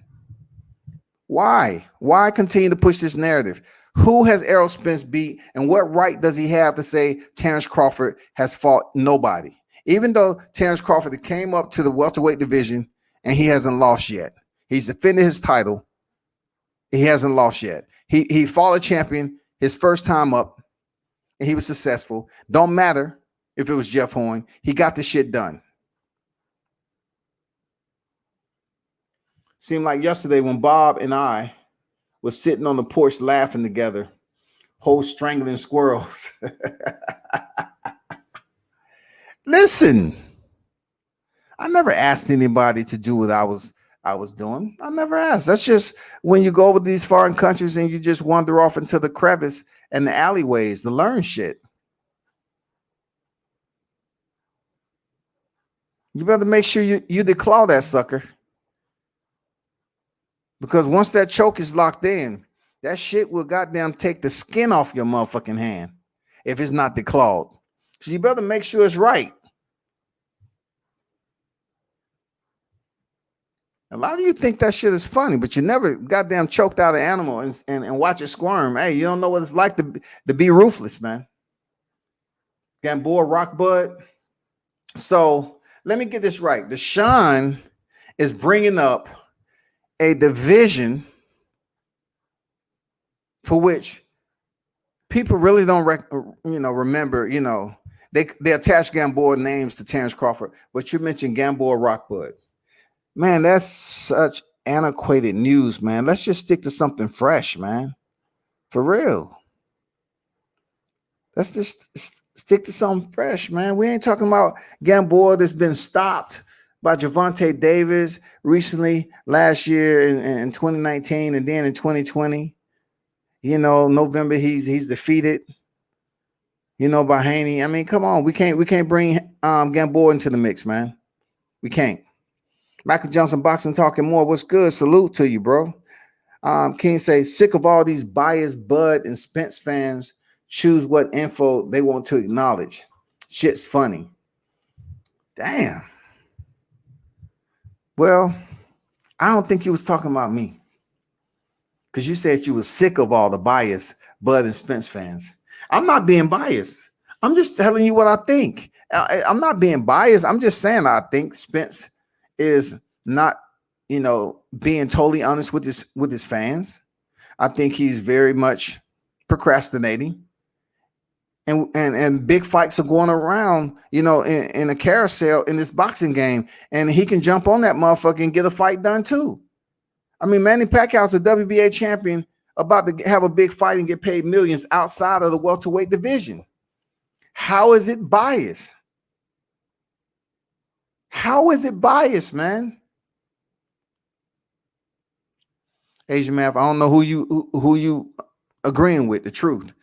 Why? Why continue to push this narrative? Who has Errol Spence beat, and what right does he have to say Terrence Crawford has fought nobody? Even though Terrence Crawford came up to the welterweight division and he hasn't lost yet. He's defended his title. He hasn't lost yet. He fought a champion his first time up, and he was successful. Don't matter if it was Jeff Horn. He got the shit done. Seemed like yesterday when Bob and I was sitting on the porch laughing together, whole strangling squirrels. Listen, I never asked anybody to do what I was doing. I never asked. That's just when you go over these foreign countries and you just wander off into the crevice and the alleyways to learn shit. You better make sure you declaw that sucker. Because once that choke is locked in, that shit will goddamn take the skin off your motherfucking hand if it's not declawed. So you better make sure it's right. A lot of you think that shit is funny, but you never goddamn choked out an animal and watch it squirm. Hey, you don't know what it's like to be ruthless, man. Gamboa rock bud. So let me get this right. Deshaun is bringing up a division for which people really don't remember. They attach Gamboa names to Terrence Crawford, but you mentioned Gamboa Rockbud. Man, that's such antiquated news, man. Let's just stick to something fresh, man. For real. Let's just stick to something fresh, man. We ain't talking about Gamboa that's been stopped by Gervonta Davis recently last year in 2019, and then in 2020. November he's defeated, by Haney. I mean, come on, we can't bring Gamboa into the mix, man. We can't. Michael Johnson Boxing Talking More. What's good? Salute to you, bro. King say, sick of all these biased Bud and Spence fans choose what info they want to acknowledge. Shit's funny. Damn. Well, I don't think you was talking about me, because you said you was sick of all the biased Bud and Spence fans. I'm not being biased. I'm just telling you what I think. I'm not being biased. I'm just saying I think Spence is not, being totally honest with his fans. I think he's very much procrastinating. And big fights are going around, in a carousel in this boxing game, and he can jump on that motherfucker and get a fight done too. I mean, Manny Pacquiao's a WBA champion about to have a big fight and get paid millions outside of the welterweight division. How is it biased? How is it biased, man? Asian Math, I don't know who you agreeing with, the truth.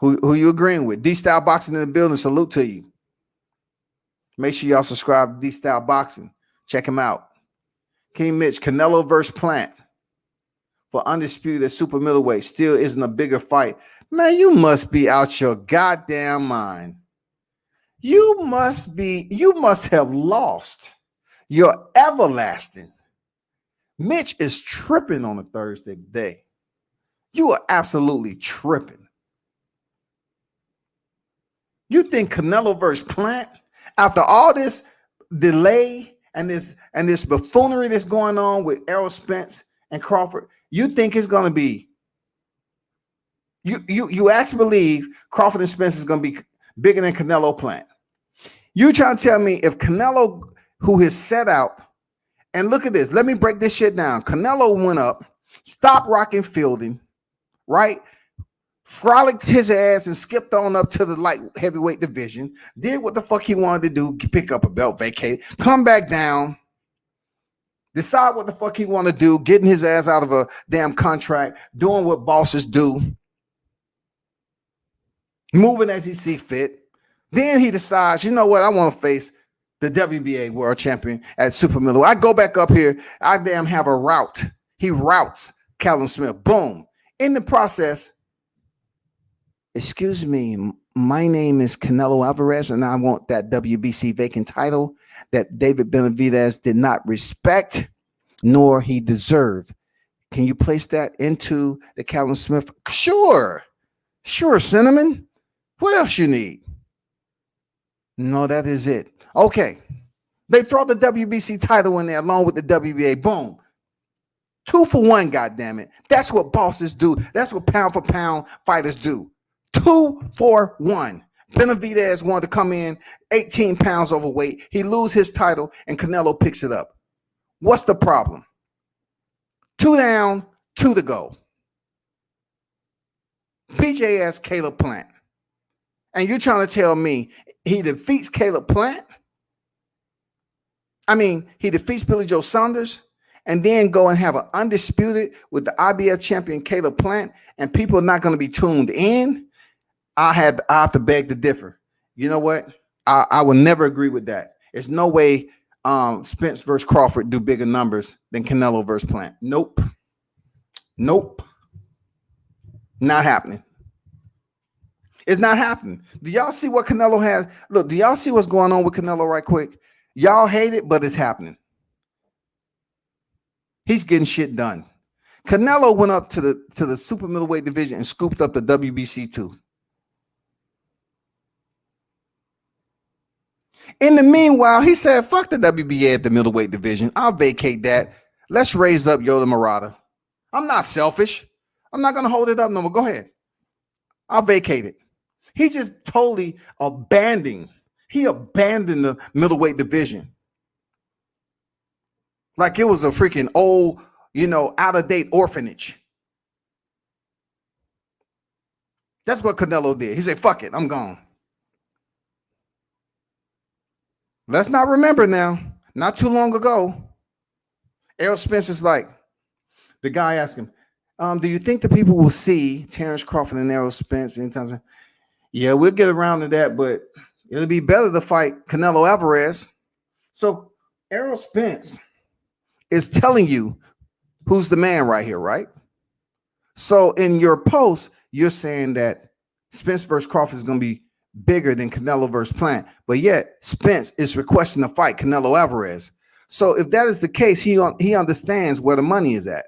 Who you agreeing with? D-Style Boxing in the building. Salute to you. Make sure y'all subscribe to D-Style Boxing. Check him out. King Mitch, Canelo versus Plant for undisputed super middleweight still isn't a bigger fight. Man, you must be out your goddamn mind. You must have lost your everlasting. Mitch is tripping on a Thursday day. You are absolutely tripping. You think Canelo versus Plant, after all this delay and this buffoonery that's going on with Errol Spence and Crawford, you think it's gonna be you actually believe Crawford and Spence is gonna be bigger than Canelo Plant? You trying to tell me if Canelo, who has set out, and look at this, let me break this shit down. Canelo went up, stopped rocking fielding, right? Frolicked his ass and skipped on up to the light heavyweight division, did what the fuck he wanted to do, pick up a belt, vacate, come back down, decide what the fuck he want to do, getting his ass out of a damn contract, doing what bosses do, moving as he see fit. Then he decides, you know what, I want to face the WBA world champion at super middleweight. I go back up here, I damn have a route. He routes Callum Smith. Boom. In the process, excuse me, my name is Canelo Alvarez, and I want that WBC vacant title that David Benavidez did not respect, nor he deserved. Can you place that into the Callum Smith? Sure, Cinnamon. What else you need? No, that is it. Okay. They throw the WBC title in there along with the WBA. Boom. 2 for 1, goddammit. That's what bosses do. That's what pound for pound fighters do. 2 for 1. Benavidez wanted to come in 18 pounds overweight. He loses his title and Canelo picks it up. What's the problem? 2 down, 2 to go. BJS Caleb Plant. And you're trying to tell me he defeats Caleb Plant? I mean, he defeats Billy Joe Saunders and then go and have an undisputed with the IBF champion Caleb Plant, and people are not going to be tuned in? I have to beg to differ. You know what? I will never agree with that. There's no way Spence versus Crawford do bigger numbers than Canelo versus Plant. Nope. Not happening. It's not happening. Do y'all see what Canelo has? Look, do y'all see what's going on with Canelo right quick? Y'all hate it, but it's happening. He's getting shit done. Canelo went up to the super middleweight division and scooped up the WBC too. In the meanwhile, he said, fuck the WBA at the middleweight division. I'll vacate that. Let's raise up Yoda Murata. I'm not selfish. I'm not going to hold it up no more. Go ahead. I'll vacate it. He just totally abandoned the middleweight division. Like it was a freaking old, out-of-date orphanage. That's what Canelo did. He said, fuck it, I'm gone. Let's not remember now, not too long ago, Errol Spence is like, the guy asked him, do you think the people will see Terrence Crawford and Errol Spence anytime? Yeah, we'll get around to that, but it'll be better to fight Canelo Alvarez. So Errol Spence is telling you who's the man right here, right? So in your post, you're saying that Spence versus Crawford is going to be bigger than Canelo versus Plant, but yet Spence is requesting to fight Canelo Alvarez. So if that is the case, he understands where the money is at.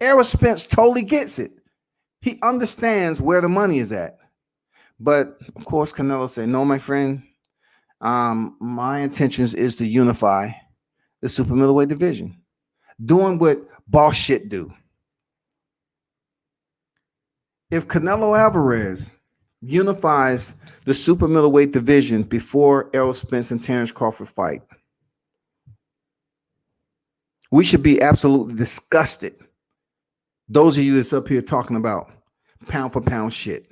Errol Spence totally gets it. He understands where the money is at. But of course, Canelo said, no, my friend, my intentions is to unify the super middleweight division, doing what boss shit do. If Canelo Alvarez unifies the super middleweight division before Errol Spence and Terrence Crawford fight, we should be absolutely disgusted. Those of you that's up here talking about pound for pound shit,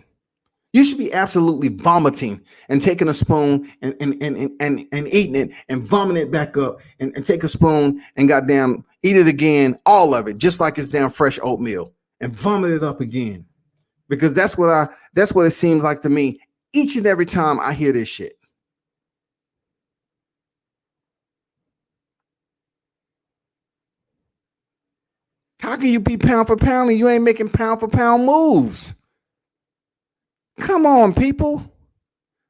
you should be absolutely vomiting and taking a spoon and eating it and vomiting it back up and take a spoon and goddamn eat it again, all of it, just like it's damn fresh oatmeal, and vomit it up again. Because that's what it seems like to me each and every time I hear this shit. How can you be pound for pound and you ain't making pound for pound moves? Come on, people.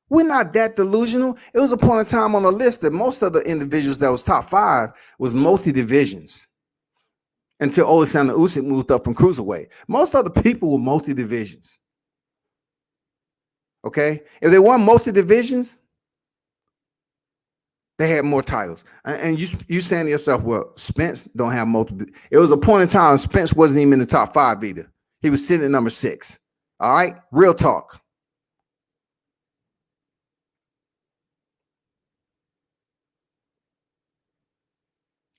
We're not that delusional. It was a point in time on the list that most of the individuals that was top 5 was multi-divisions until Alexander Usyk moved up from cruiserweight. Most other people were multi-divisions. Okay? If they won multi-divisions, they had more titles. And you saying to yourself, well, Spence don't have multiple. It was a point in time Spence wasn't even in the top 5 either. He was sitting at number 6. All right? Real talk.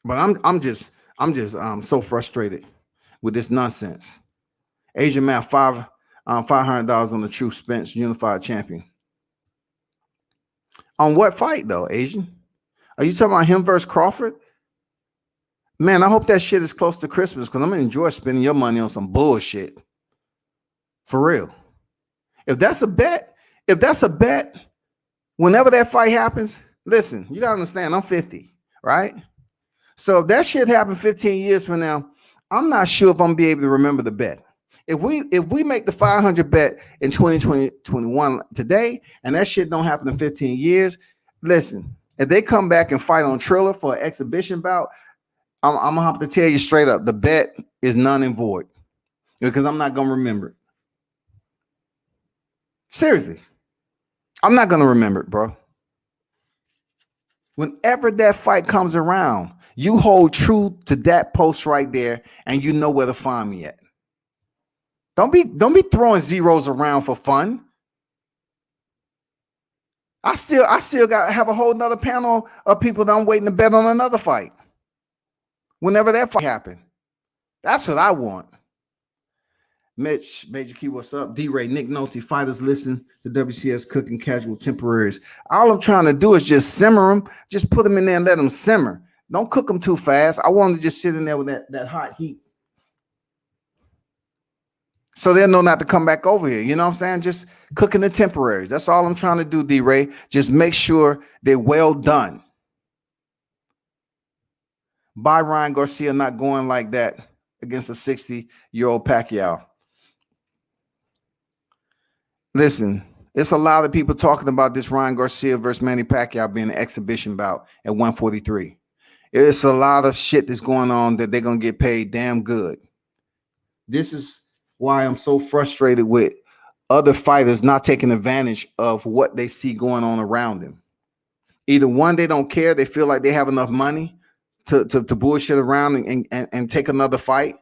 But I'm just so frustrated with this nonsense. Asian Math $500 on the True Spence Unified Champion. On what fight though, Asian? Are you talking about him versus Crawford? Man, I hope that shit is close to Christmas because I'm gonna enjoy spending your money on some bullshit. For real. If that's a bet, whenever that fight happens, listen, you gotta understand, I'm 50, right? So if that shit happened 15 years from now, I'm not sure if I'm gonna be able to remember the bet. If we make the 500 bet in 2021 today, and that shit don't happen in 15 years, listen, if they come back and fight on Triller for an exhibition bout, I'm gonna have to tell you straight up, the bet is none and void because I'm not gonna remember it. Seriously, I'm not gonna remember it, bro. Whenever that fight comes around, you hold true to that post right there, and you know where to find me at. Don't be throwing zeros around for fun. I still have a whole nother panel of people that I'm waiting to bet on another fight. Whenever that fight happens, that's what I want. Mitch, Major Key, what's up? D-Ray, Nick Nolte, fighters listen to WCS cooking casual temporaries. All I'm trying to do is just simmer them. Just put them in there and let them simmer. Don't cook them too fast. I want them to just sit in there with that hot heat. So they'll know not to come back over here. You know what I'm saying? Just cooking the temporaries. That's all I'm trying to do, D-Ray. Just make sure they're well done. By Ryan Garcia not going like that against a 60-year-old Pacquiao. Listen, it's a lot of people talking about this Ryan Garcia versus Manny Pacquiao being an exhibition bout at 143. It's a lot of shit that's going on that they're going to get paid damn good. This is why I'm so frustrated with other fighters not taking advantage of what they see going on around them. Either one, they don't care. They feel like they have enough money to bullshit around and take another fight.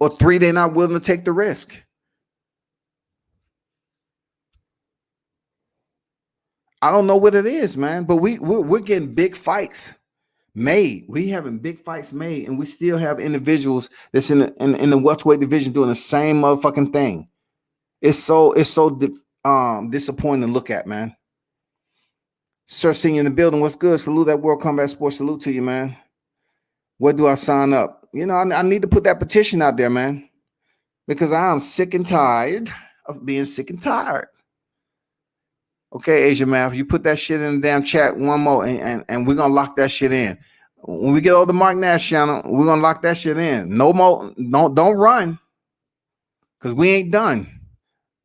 Or 3, they're not willing to take the risk. I don't know what it is, man, but we're getting big fights made. We having big fights made, and we still have individuals that's in the welterweight division doing the same motherfucking thing. It's so disappointing to look at, man. Sir Senior in the building, what's good? Salute that World Combat Sports. Salute to you, man. Where do I sign up? You know, I need to put that petition out there, man, because I'm sick and tired of being sick and tired. Okay, Asia Math, you put that shit in the damn chat one more, and we're gonna lock that shit in. When we get over the Mark Nash channel, we're gonna lock that shit in. No more, don't run, because we ain't done.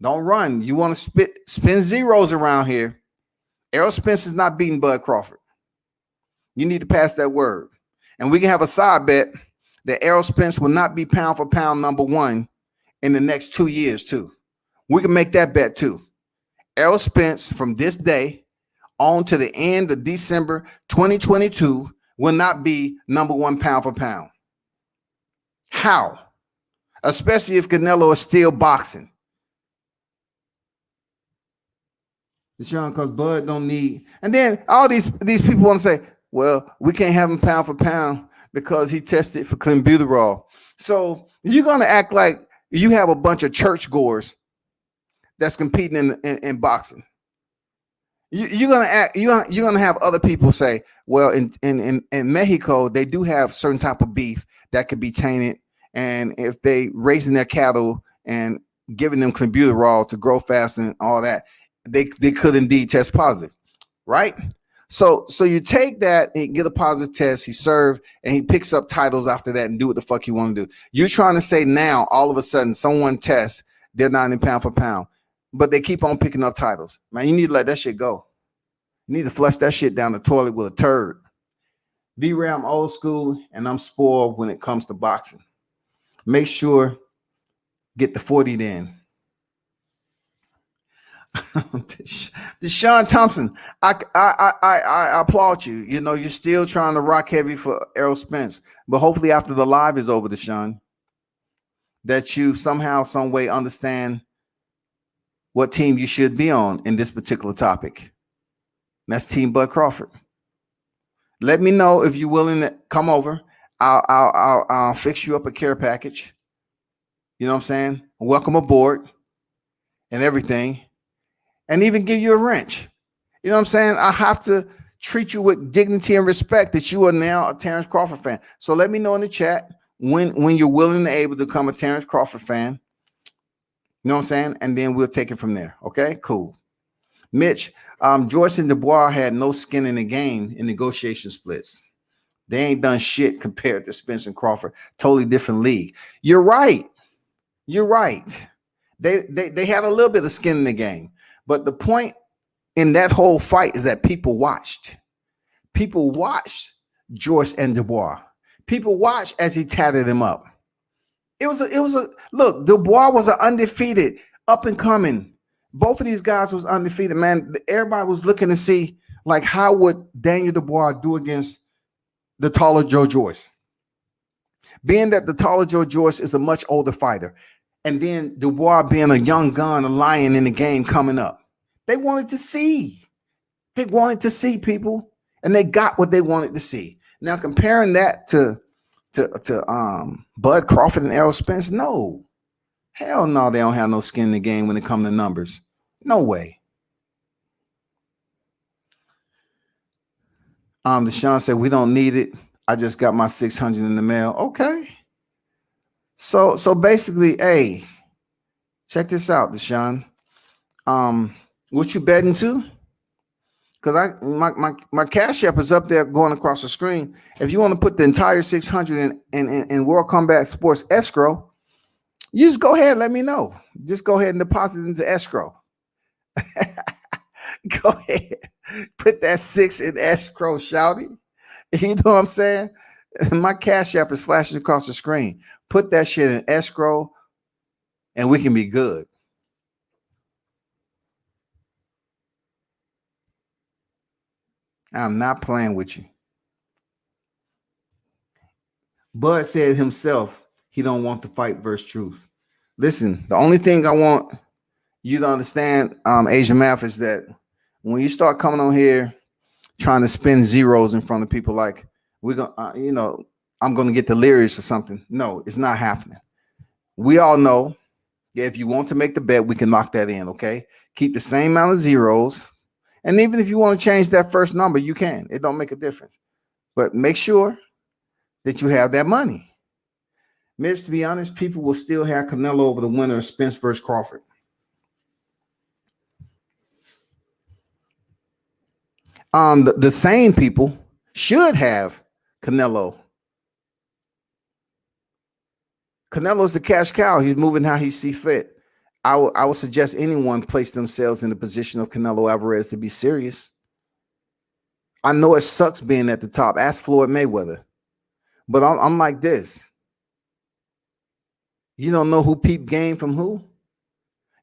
Don't run. You want to spin zeros around here. Errol Spence is not beating Bud Crawford. You need to pass that word. And we can have a side bet that Errol Spence will not be pound for pound number 1 in the next 2 years, too. We can make that bet, too. Errol Spence, from this day on to the end of December 2022, will not be number 1 pound for pound. How? Especially if Canelo is still boxing. Deshaun, because Bud don't need. And then all these people want to say, well, we can't have him pound for pound because he tested for clenbuterol. So you're going to act like you have a bunch of churchgoers that's competing in boxing. You're gonna have other people say, well, in Mexico, they do have certain type of beef that could be tainted And if they raising their cattle and giving them clenbuterol to grow fast and all that, they could indeed test positive, right? So you take that and get a positive test. He served and he picks up titles after that and do what the fuck you want to do. You're trying to say now all of a sudden someone tests, they're not in pound for pound, but they keep on picking up titles. Man, you need to let that shit go. You need to flush that shit down the toilet with a turd. D-Ray, I'm old school and I'm spoiled when it comes to boxing. Make sure get the 40 then. Deshaun Thompson, I applaud you. You know, you're still trying to rock heavy for Errol Spence, but hopefully after the live is over, Deshaun, that you somehow, some way understand what team you should be on in this particular topic. And that's Team Bud Crawford. Let me know if you're willing to come over. I'll fix you up a care package. You know what I'm saying? Welcome aboard and everything. And even give you a wrench. You know what I'm saying? I have to treat you with dignity and respect that you are now a Terrence Crawford fan. So let me know in the chat when you're willing and able to become a Terrence Crawford fan. You know what I'm saying? And then we'll take it from there. Okay, cool. Mitch, Joyce and Dubois had no skin in the game in negotiation splits. They ain't done shit compared to Spence and Crawford. Totally different league. You're right. You're right. They had a little bit of skin in the game. But the point in that whole fight is that people watched. People watched Joyce and Dubois. People watched as he tatted him up. It was a look. Dubois was an undefeated, up and coming. Both of these guys was undefeated, man. Everybody was looking to see like how would Daniel Dubois do against the taller Joe Joyce. Being that the taller Joe Joyce is a much older fighter, and then Dubois being a young gun, a lion in the game coming up. They wanted to see. They wanted to see, people, and they got what they wanted to see. Now comparing that to Bud Crawford and Errol Spence, no. Hell no, they don't have no skin in the game when it comes to numbers. No way. Deshaun said, we don't need it. I just got my 600 in the mail. Okay. So basically, hey, check this out, Deshaun. What you betting to? Because my Cash App is up there going across the screen. If you want to put the entire 600 in World Combat Sports escrow, you just go ahead and let me know. Just go ahead and deposit into escrow. Go ahead. Put that 6 in escrow, shouty. You know what I'm saying? My Cash App is flashing across the screen. Put that shit in escrow and we can be good. I'm not playing with you. Bud said himself he don't want to fight versus truth. Listen, the only thing I want you to understand, Asian Math, is that when you start coming on here trying to spin zeros in front of people like we're gonna, I'm gonna get delirious or something. No, it's not happening. We all know that if you want to make the bet, we can lock that in. Okay, keep the same amount of zeros. And even if you want to change that first number, you can. It don't make a difference. But make sure that you have that money. Mitch, to be honest, people will still have Canelo over the winner of Spence versus Crawford. The sane people should have Canelo. Canelo's the cash cow. He's moving how he see fit. I would suggest anyone place themselves in the position of Canelo Alvarez to be serious. I know it sucks being at the top. Ask Floyd Mayweather. But I'm like this. You don't know who peep game from who?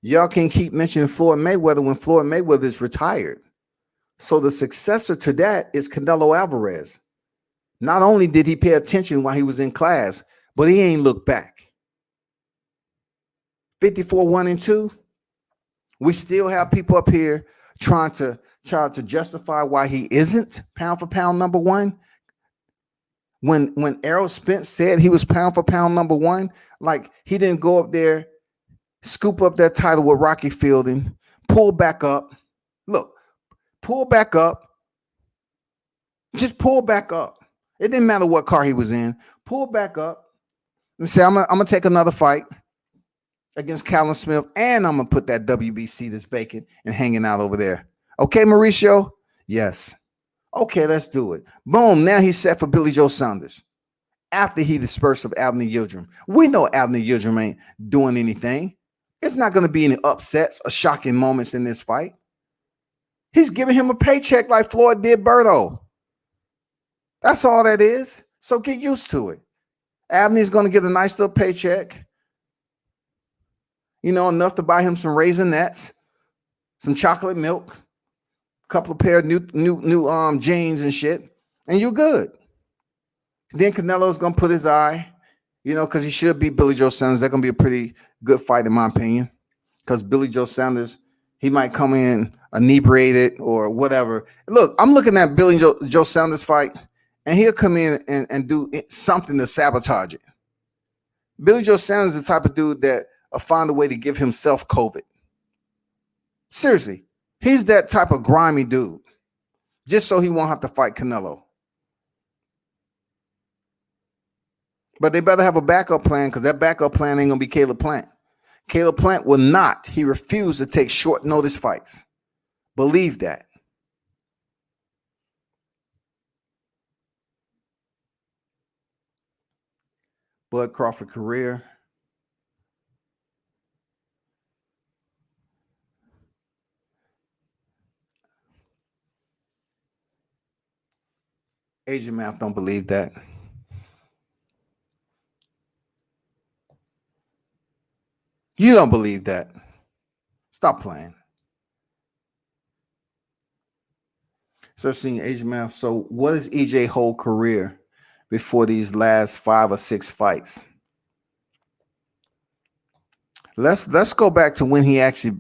Y'all can keep mentioning Floyd Mayweather when Floyd Mayweather is retired. So the successor to that is Canelo Alvarez. Not only did he pay attention while he was in class, but he ain't looked back. 54-1-2. We still have people up here trying to justify why he isn't pound for pound number one. When Errol Spence said he was pound for pound number one, like he didn't go up there, scoop up that title with Rocky Fielding, pull back up. Look, pull back up. Just pull back up. It didn't matter what car he was in. Pull back up Let me say I'm gonna take another fight against Callum Smith, and I'm gonna put that WBC that's vacant and hanging out over there. Okay, Mauricio? Yes. Okay, let's do it. Boom. Now he's set for Billy Joe Saunders after he dispersed of Abner Yildirim. We know Abner Yildirim ain't doing anything. It's not going to be any upsets or shocking moments in this fight. He's giving him a paycheck like Floyd did Berto. That's all that is. So get used to it. Abner's going to get a nice little paycheck. You know, enough to buy him some Raisinets, some chocolate milk, a couple of pair of new jeans and shit, and you're good. Then Canelo's going to put his eye, you know, because he should beat Billy Joe Saunders. That's going to be a pretty good fight, in my opinion, because Billy Joe Saunders, he might come in inebriated or whatever. Look, I'm looking at Billy Joe Saunders fight, and he'll come in and do something to sabotage it. Billy Joe Saunders is the type of dude that will find a way to give himself COVID. Seriously, he's that type of grimy dude, just so he won't have to fight Canelo. But they better have a backup plan, because that backup plan ain't going to be Caleb Plant. Caleb Plant will not. He refused to take short notice fights. Believe that. Bud Crawford career. Asian Math don't believe that. You don't believe that. Stop playing. So seeing Asian Math. So what is EJ whole career before these last 5 or 6 fights? Let's go back to when he actually.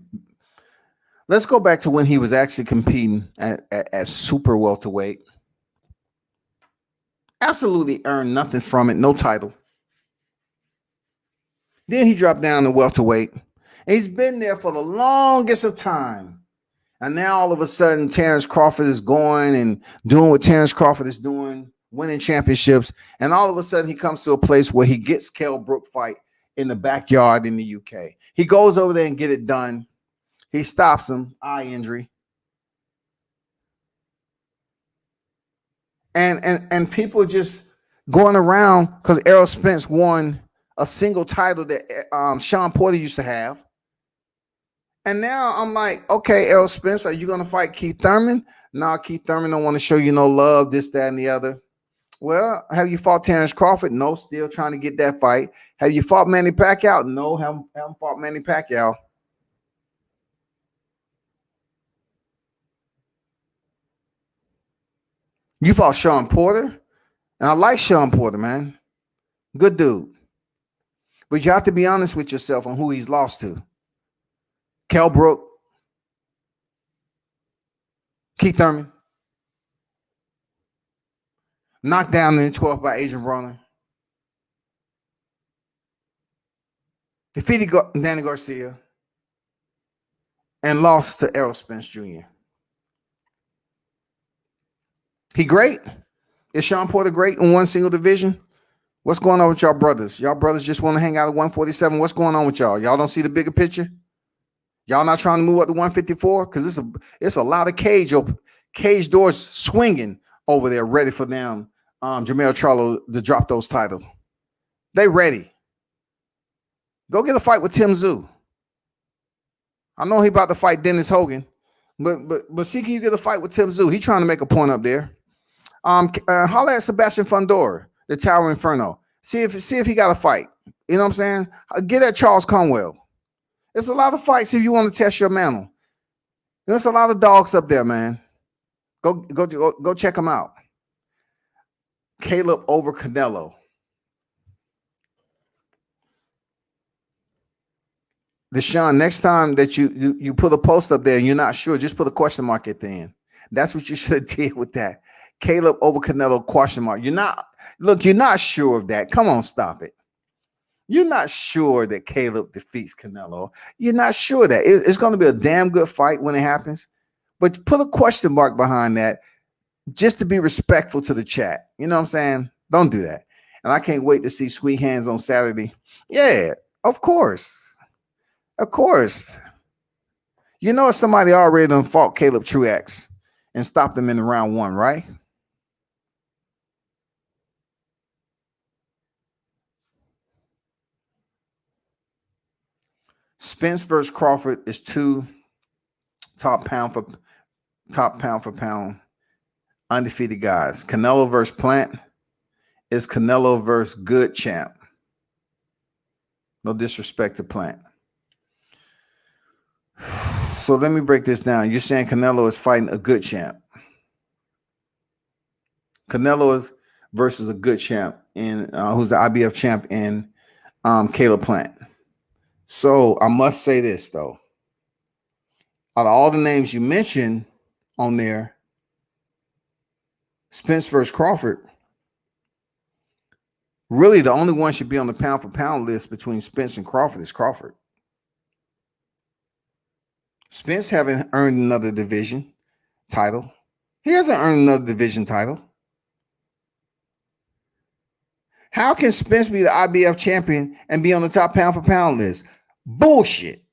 Let's go back to when he was actually competing at super welterweight. Absolutely earned nothing from it, no title. Then he dropped down to welterweight. And he's been there for the longest of time. And now all of a sudden, Terrence Crawford is going and doing what Terrence Crawford is doing, winning championships. And all of a sudden, he comes to a place where he gets Kell Brook fight in the backyard in the UK. He goes over there and get it done. He stops him, eye injury. And people just going around because Errol Spence won a single title that Sean Porter used to have. And now I'm like, okay, Errol Spence, are you going to fight Keith Thurman? No, Keith Thurman don't want to show you no love, this, that, and the other. Well, have you fought Terrence Crawford? No, still trying to get that fight. Have you fought Manny Pacquiao? No, haven't fought Manny Pacquiao. You fought Sean Porter? And I like Sean Porter, man. Good dude. But you have to be honest with yourself on who he's lost to. Kell Brook, Keith Thurman, knocked down in the 12th by Adrian Broner, defeated Danny Garcia, and lost to Errol Spence Jr. He great? Is Sean Porter great in one single division? What's going on with y'all brothers? Y'all brothers just want to hang out at 147. What's going on with y'all? Y'all don't see the bigger picture? Y'all not trying to move up to 154? Because it's a lot of cage doors swinging over there, ready for them, Jermell Charlo to drop those titles. They ready. Go get a fight with Tim Tszyu. I know he about to fight Dennis Hogan, but see, can you get a fight with Tim Tszyu? He trying to make a point up there. Holler at Sebastian Fundora, the Tower Inferno. See if he got a fight. You know what I'm saying? Get at Charles Conwell. There's a lot of fights if you want to test your mantle. There's a lot of dogs up there, man. Go check them out. Caleb over Canelo. Deshaun, next time that you put a post up there and you're not sure, just put a question mark at the end. That's what you should have did with that. Caleb over Canelo question mark. You're not sure of that. Come on, stop it. You're not sure that Caleb defeats Canelo. You're not sure that. It's going to be a damn good fight when it happens. But put a question mark behind that just to be respectful to the chat. You know what I'm saying? Don't do that. And I can't wait to see Sweet Hands on Saturday. Yeah, of course. Of course. You know somebody already done fought Caleb Truax and stopped him in the round 1, right? Spence versus Crawford is 2 top pound for pound undefeated guys. Canelo versus Plant is Canelo versus good champ. No disrespect to Plant. So let me break this down. You're saying Canelo is fighting a good champ. Canelo is versus a good champ, and who's the IBF champ in Caleb Plant. So I must say this though. Out of all the names you mentioned on there, Spence versus Crawford, really the only one should be on the pound for pound list between Spence and Crawford is Crawford. Spence haven't earned another division title. He hasn't earned another division title. How can Spence be the IBF champion and be on the top pound for pound list? Bullshit.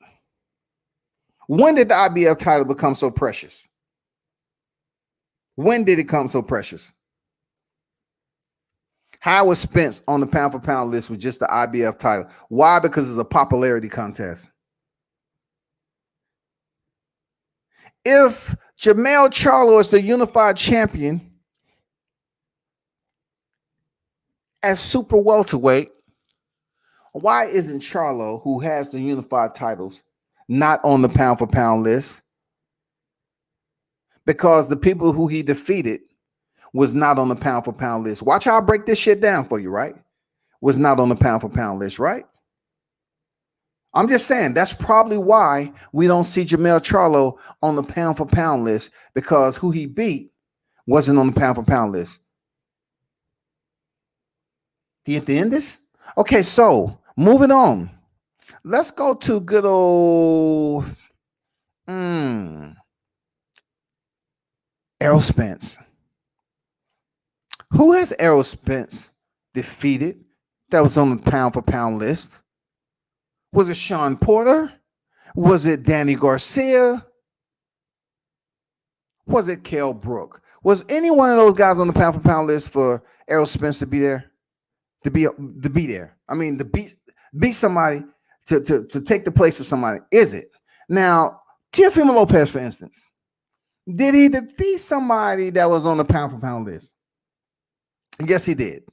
When did the IBF title become so precious? When did it come so precious? How was Spence on the pound for pound list with just the IBF title? Why? Because it's a popularity contest. If Jermell Charlo is the unified champion as super welterweight, why isn't Charlo, who has the unified titles, not on the pound for pound list? Because the people who he defeated was not on the pound for pound list. Watch how I break this shit down for you, right? Was not on the pound for pound list, right? I'm just saying that's probably why we don't see Jermell Charlo on the pound for pound list, because who he beat wasn't on the pound for pound list. Do you end this? Okay, so moving on. Let's go to good old Errol Spence. Who has Errol Spence defeated that was on the pound for pound list? Was it Sean Porter? Was it Danny Garcia? Was it Kell Brook? Was any one of those guys on the pound for pound list for Errol Spence to be there? To be there. I mean, to beat somebody, to take the place of somebody. Is it? Now, Teofimo Lopez, for instance, did he defeat somebody that was on the pound for pound list? Yes, he did.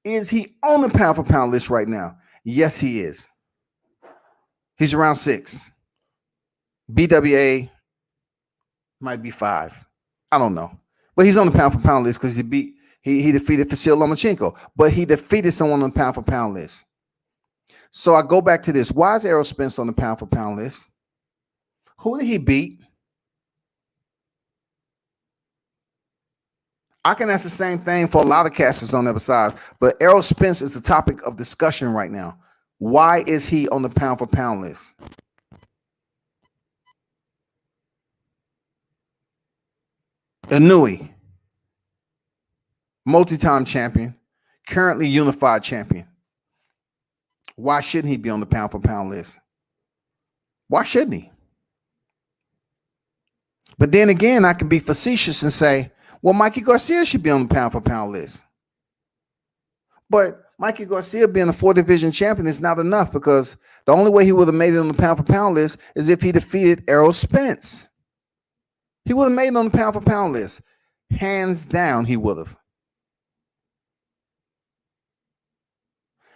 Is he on the pound for pound list right now? Yes, he is. He's around 6. BWA might be 5. I don't know. But he's on the pound for pound list because he defeated Vasyl Lomachenko, but he defeated someone on the pound for pound list. So I go back to this. Why is Errol Spence on the pound for pound list? Who did he beat? I can ask the same thing for a lot of casters on the other sides, but Errol Spence is the topic of discussion right now. Why is he on the pound for pound list? Inouye, multi-time champion, currently unified champion. Why shouldn't he be on the pound for pound list? Why shouldn't he? But then again, I can be facetious and say, well, Mikey Garcia should be on the pound for pound list. But Mikey Garcia being a 4-division champion is not enough, because the only way he would have made it on the pound for pound list is if he defeated Errol Spence. He would have made it on the pound for pound list. Hands down, he would have.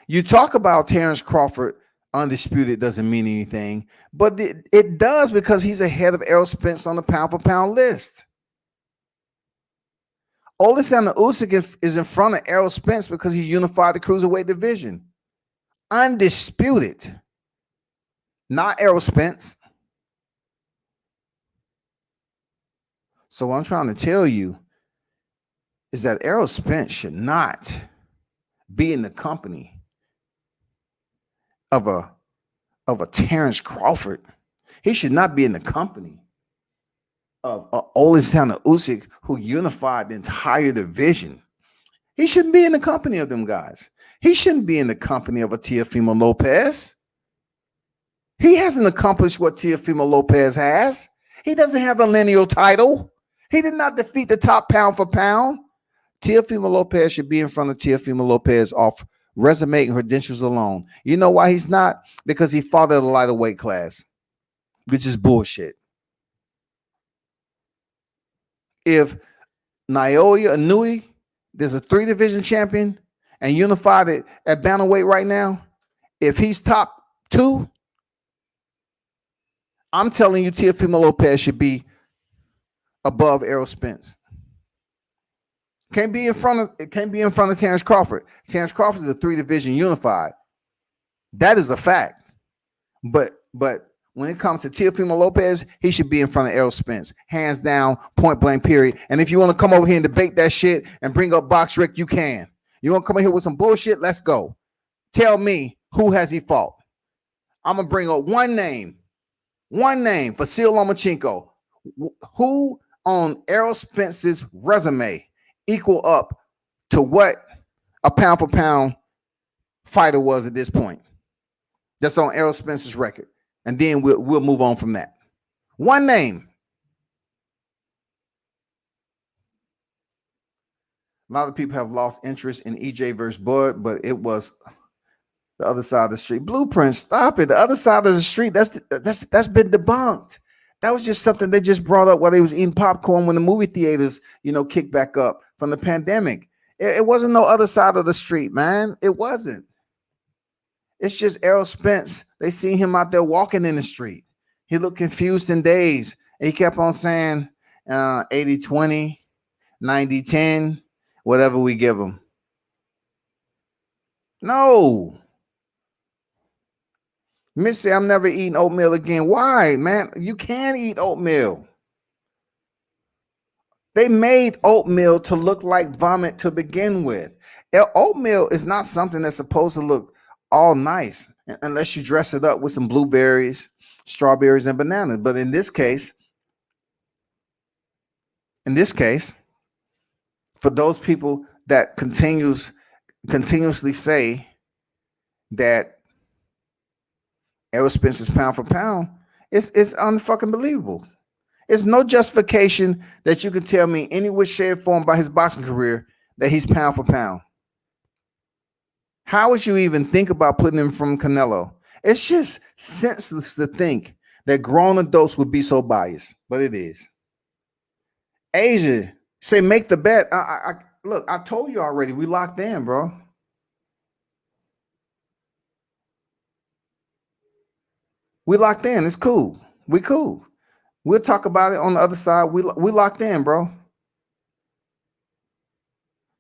You talk about Terrence Crawford undisputed doesn't mean anything, but it does, because he's ahead of Errol Spence on the pound for pound list. Oleksandr Usyk is in front of Errol Spence because he unified the cruiserweight division. Undisputed. Not Errol Spence. So what I'm trying to tell you is that Errol Spence should not be in the company of a Terrence Crawford. He should not be in the company of Oleksandr Usyk, who unified the entire division. He shouldn't be in the company of them guys. He shouldn't be in the company of a Teofimo Lopez. He hasn't accomplished what Teofimo Lopez has. He doesn't have the lineal title. He did not defeat the top pound for pound. Teofimo Lopez should be in front of Teofimo Lopez off resume and credentials alone. You know why he's not? Because he fought at a lighter weight class, which is bullshit. If Naoya Inoue, there's a 3-division champion and unified at bantamweight right now, if he's top 2, I'm telling you Teofimo Lopez should be above Errol Spence. Can't be in front of Terrence Crawford. Terrence Crawford is a 3-division unified. That is a fact. But when it comes to Teofimo Lopez, he should be in front of Errol Spence. Hands down, point blank, period. And if you want to come over here and debate that shit and bring up Box Rick, you can. You want to come in here with some bullshit? Let's go. Tell me, who has he fought? I'm going to bring up one name. One name, Vasil Lomachenko. Who on Errol Spence's resume equal up to what a pound for pound fighter was at this point? That's on Errol Spence's record. And then we'll move on from that. One name. A lot of people have lost interest in EJ versus Bud, but it was the other side of the street. Blueprint, stop it. The other side of the street, that's been debunked. That was just something they just brought up while they was eating popcorn when the movie theaters, kicked back up from the pandemic. It wasn't no other side of the street, man. It wasn't. It's just Errol Spence. They seen him out there walking in the street. He looked confused in days. And he kept on saying 80-20, 90-10, whatever we give him. No. Mitch said, I'm never eating oatmeal again. Why, man? You can eat oatmeal. They made oatmeal to look like vomit to begin with. Oatmeal is not something that's supposed to look all nice unless you dress it up with some blueberries, strawberries, and bananas. But in this case, for those people that continuously say that Errol Spence's pound for pound, it's unfucking believable. It's no justification that you can tell me any which shape or form by his boxing career that he's pound for pound. How would you even think about putting him from Canelo? It's just senseless to think that grown adults would be so biased, but it is. Asia, say make the bet. Look, I told you already, we locked in, bro. We locked in. It's cool. We cool. We'll talk about it on the other side. We locked in, bro.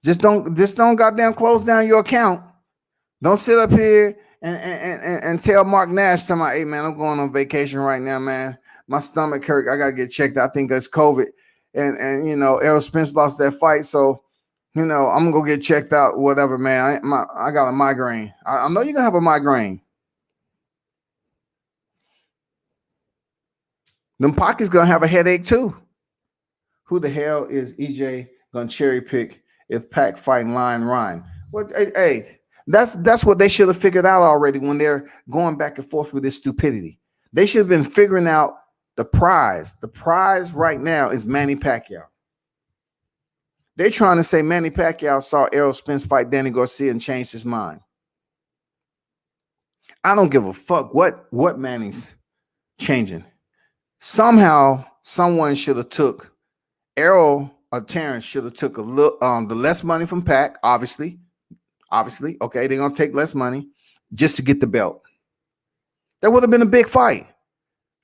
Just don't goddamn close down your account. Don't sit up here and tell Mark Nash, tell my, hey man, I'm going on vacation right now, man. My stomach hurt. I gotta get checked. I think that's COVID. And Errol Spence lost that fight, so I'm gonna go get checked out. Whatever, man. I got a migraine. I know you're gonna have a migraine. Them pockets gonna have a headache too. Who the hell is EJ gonna cherry pick if Pac fighting Lien Ryan? What? Hey, that's what they should have figured out already when they're going back and forth with this stupidity. They should have been figuring out the prize. The prize right now is Manny Pacquiao. They're trying to say Manny Pacquiao saw Errol Spence fight Danny Garcia and changed his mind. I don't give a fuck what Manny's changing. Somehow, someone should have took Errol or Terrence should have took a little the less money from Pac, obviously. Okay, they're gonna take less money just to get the belt. That would have been a big fight.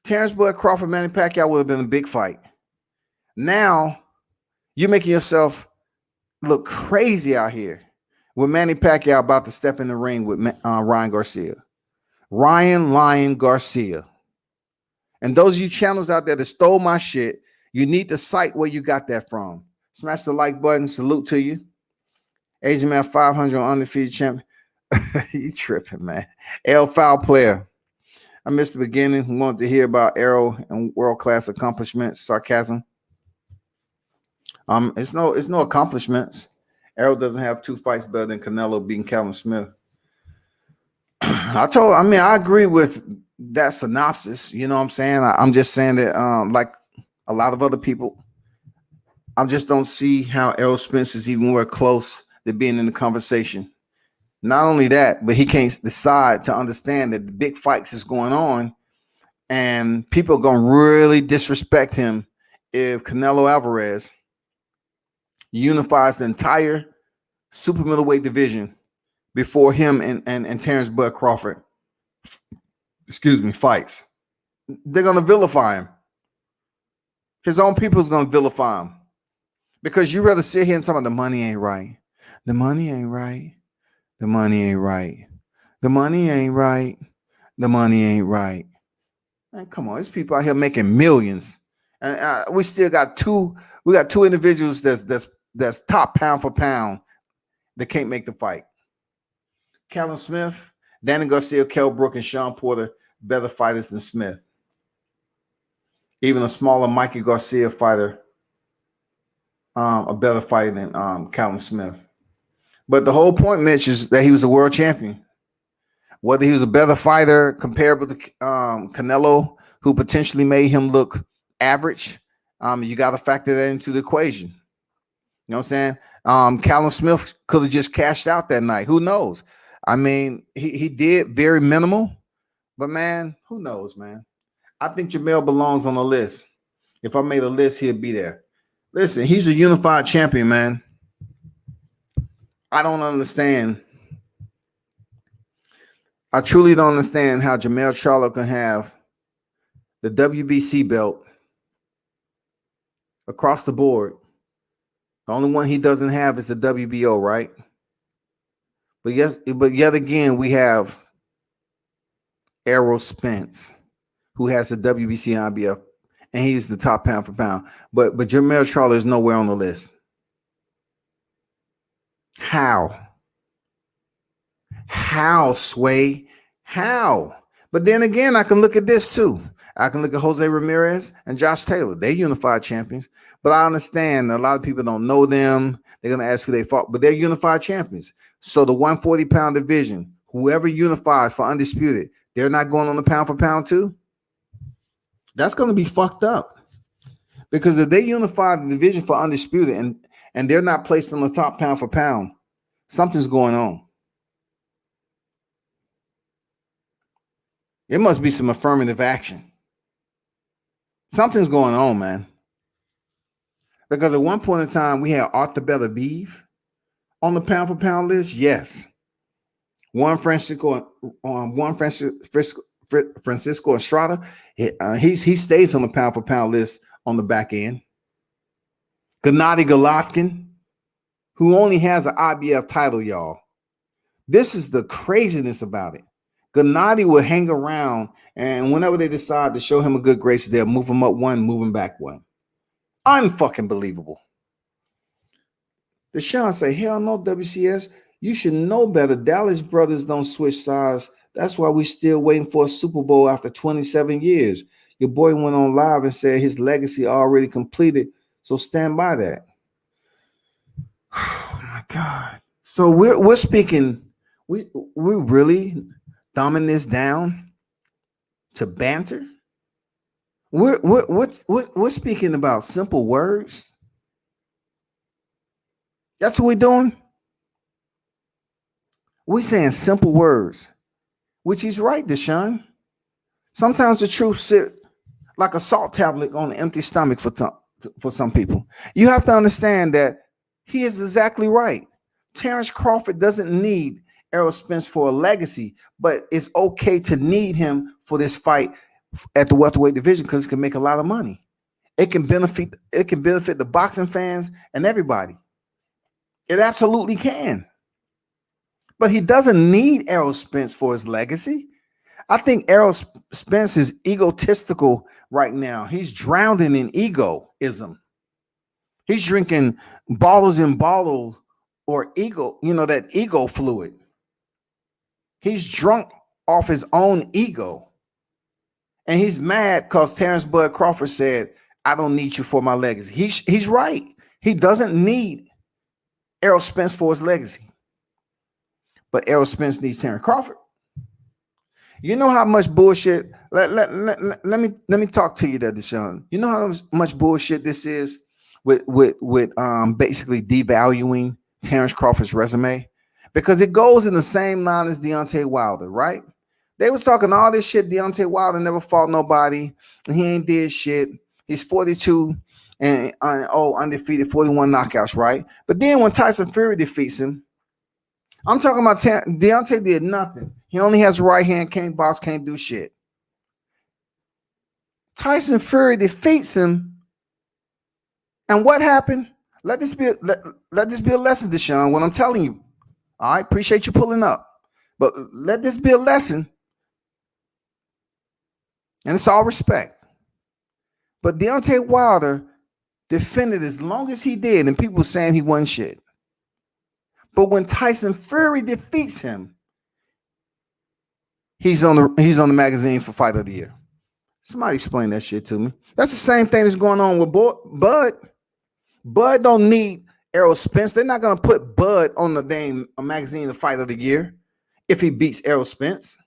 Terrence Bud Crawford, Manny Pacquiao would have been a big fight. Now you're making yourself look crazy out here with Manny Pacquiao about to step in the ring with Ryan Garcia. Ryan Lien Garcia. And those of you channels out there that stole my shit, you need to cite where you got that from. Smash the like button. Salute to you. Asian Man 500 on undefeated champion. You tripping, man. L foul player. I missed the beginning. We wanted to hear about Errol and world-class accomplishments. Sarcasm. It's no accomplishments. Errol doesn't have 2 fights better than Canelo beating Callum Smith. I agree with that synopsis. You know what I'm saying? I'm just saying that, like a lot of other people, I just don't see how Errol Spence is even more close to being in the conversation. Not only that, but he can't decide to understand that the big fights is going on, and people are gonna really disrespect him if Canelo Alvarez unifies the entire super middleweight division before him and Terrence Bud Crawford, fights. They're gonna vilify him. His own people's gonna vilify him because you rather sit here and talk about the money ain't right. The money ain't right. The money ain't right. The money ain't right. The money ain't right. Man, come on, there's people out here making millions, and we still got two. We got two individuals that's top pound for pound that can't make the fight. Callum Smith, Danny Garcia, Kell Brook, and Sean Porter, better fighters than Smith. Even a smaller Mikey Garcia fighter, a better fighter than Callum Smith. But the whole point, Mitch, is that he was a world champion. Whether he was a better fighter comparable to Canelo, who potentially made him look average, you got to factor that into the equation. You know what I'm saying? Callum Smith could have just cashed out that night. Who knows? I mean, he did very minimal, but man, who knows, man? I think Jamel belongs on the list. If I made a list, he'd be there. Listen, he's a unified champion, man. I don't understand. I truly don't understand how Jamel Charlo can have the WBC belt across the board. The only one he doesn't have is the WBO, right? But yet again, we have Errol Spence, who has the WBC and IBF, and he's the top pound for pound. But Jamel Charlo is nowhere on the list. How? How, Sway? How? But then again, I can look at this too. I can look at Jose Ramirez and Josh Taylor. They're unified champions. But I understand a lot of people don't know them. They're going to ask who they fought, but they're unified champions. So the 140-pound division, whoever unifies for undisputed, they're not going on the pound for pound too? That's going to be fucked up. Because if they unify the division for undisputed and they're not placed on the top pound for pound, something's going on. It must be some affirmative action. Something's going on, man. Because at one point in time, we had Arthur Beterbiev on the pound for pound list. Yes. Francisco Estrada, he stays on the pound for pound list on the back end. Gennady Golovkin, who only has an IBF title, y'all. This is the craziness about it. Gennady will hang around, and whenever they decide to show him a good grace, they'll move him up one, move him back one. Unfucking believable. Deshaun say, hell no, WCS. You should know better. Dallas brothers don't switch sides. That's why we still waiting for a Super Bowl after 27 years. Your boy went on live and said his legacy already completed. So stand by that. Oh my God. So we're speaking, we really dumbing this down to banter. We're speaking about simple words. That's what we're doing. We're saying simple words, which he's right, Deshaun. Sometimes the truth sit like a salt tablet on an empty stomach for some people. You have to understand that he is exactly right. Terrence Crawford doesn't need Errol Spence for a legacy, but it's okay to need him for this fight at the welterweight division because it can make a lot of money. It can benefit the boxing fans and everybody. It absolutely can. But he doesn't need Errol Spence for his legacy. I think Errol Spence is egotistical right now. He's drowning in egoism. He's drinking bottles and bottles or ego, that ego fluid. He's drunk off his own ego. And he's mad because Terrence Bud Crawford said, I don't need you for my legacy. He's right. He doesn't need Errol Spence for his legacy. But Errol Spence needs Terrence Crawford. You know how much bullshit. Let me talk to you there, Deshaun. You know how much bullshit this is with basically devaluing Terrence Crawford's resume, because it goes in the same line as Deontay Wilder, right? They was talking all this shit. Deontay Wilder never fought nobody, and he ain't did shit. He's 42 and undefeated, 41 knockouts, right? But then when Tyson Fury defeats him, I'm talking about Deontay did nothing. He only has a right hand, can't box, can't do shit. Tyson Fury defeats him, and what happened? Let this be a lesson, Deshaun. What I'm telling you. All right, appreciate you pulling up, but let this be a lesson, and it's all respect. But Deontay Wilder defended as long as he did, and people were saying he wasn't shit. But when Tyson Fury defeats him, he's on the magazine for Fight of the Year. Somebody explain that shit to me. That's the same thing that's going on with Bud. Bud don't need Errol Spence. They're not going to put Bud on the damn magazine the Fight of the Year if he beats Errol Spence.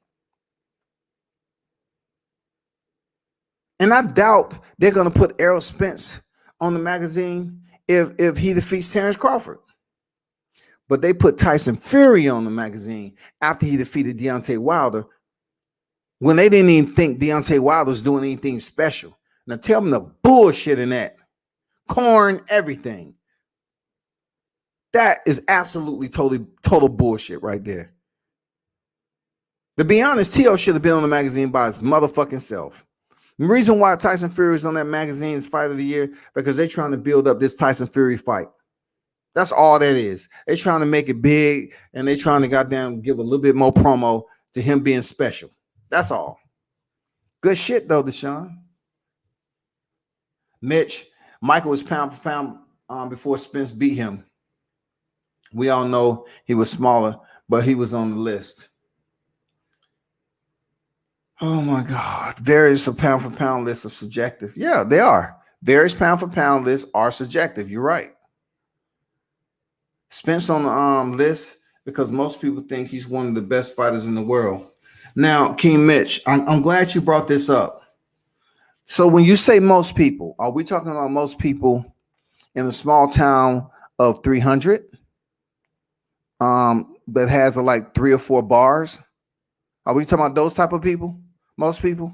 And I doubt they're going to put Errol Spence on the magazine if he defeats Terrence Crawford. But they put Tyson Fury on the magazine after he defeated Deontay Wilder, when they didn't even think Deontay Wilder was doing anything special. Now tell them the bullshit in that. Corn, everything. That is absolutely total bullshit right there. To be honest, T.O. should have been on the magazine by his motherfucking self. The reason why Tyson Fury is on that magazine is Fight of the Year, because they're trying to build up this Tyson Fury fight. That's all that is. They're trying to make it big, and they're trying to goddamn give a little bit more promo to him being special. That's all. Good shit, though, Deshaun. Michael was pound for pound before Spence beat him. We all know he was smaller, but he was on the list. Oh, my God. Various pound for pound lists are subjective. Yeah, they are. Various pound for pound lists are subjective. You're right. Spence on the list because most people think he's one of the best fighters in the world. Now, King Mitch, I'm glad you brought this up. So when you say most people, are we talking about most people in a small town of 300 that has like 3 or 4 bars? Are we talking about those type of people? Most people?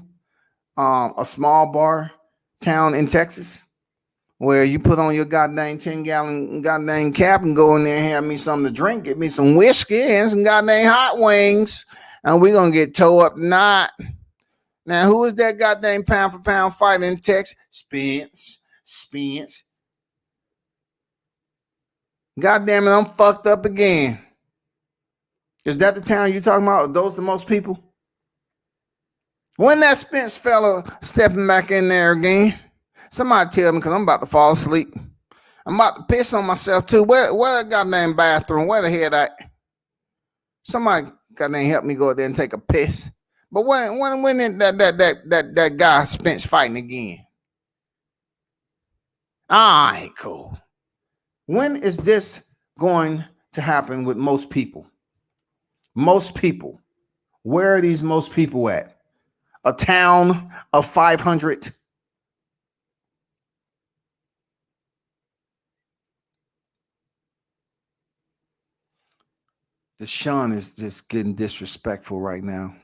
A small bar town in Texas where you put on your goddamn 10-gallon goddamn cap and go in there and have me something to drink, get me some whiskey and some goddamn hot wings, and we're going to get toe up tonight. Now, who is that goddamn pound for pound fighter in Texas? Spence. Goddamn it, I'm fucked up again. Is that the town you're talking about? Are those the most people? When that Spence fella stepping back in there again? Somebody tell me, because I'm about to fall asleep. I'm about to piss on myself too. Where the goddamn bathroom? Where the hell at? Somebody goddamn help me go out there and take a piss. But when that guy Spence fighting again? All right, cool. When is this going to happen with most people? Most people. Where are these most people at? A town of 500? Deshaun is just getting disrespectful right now.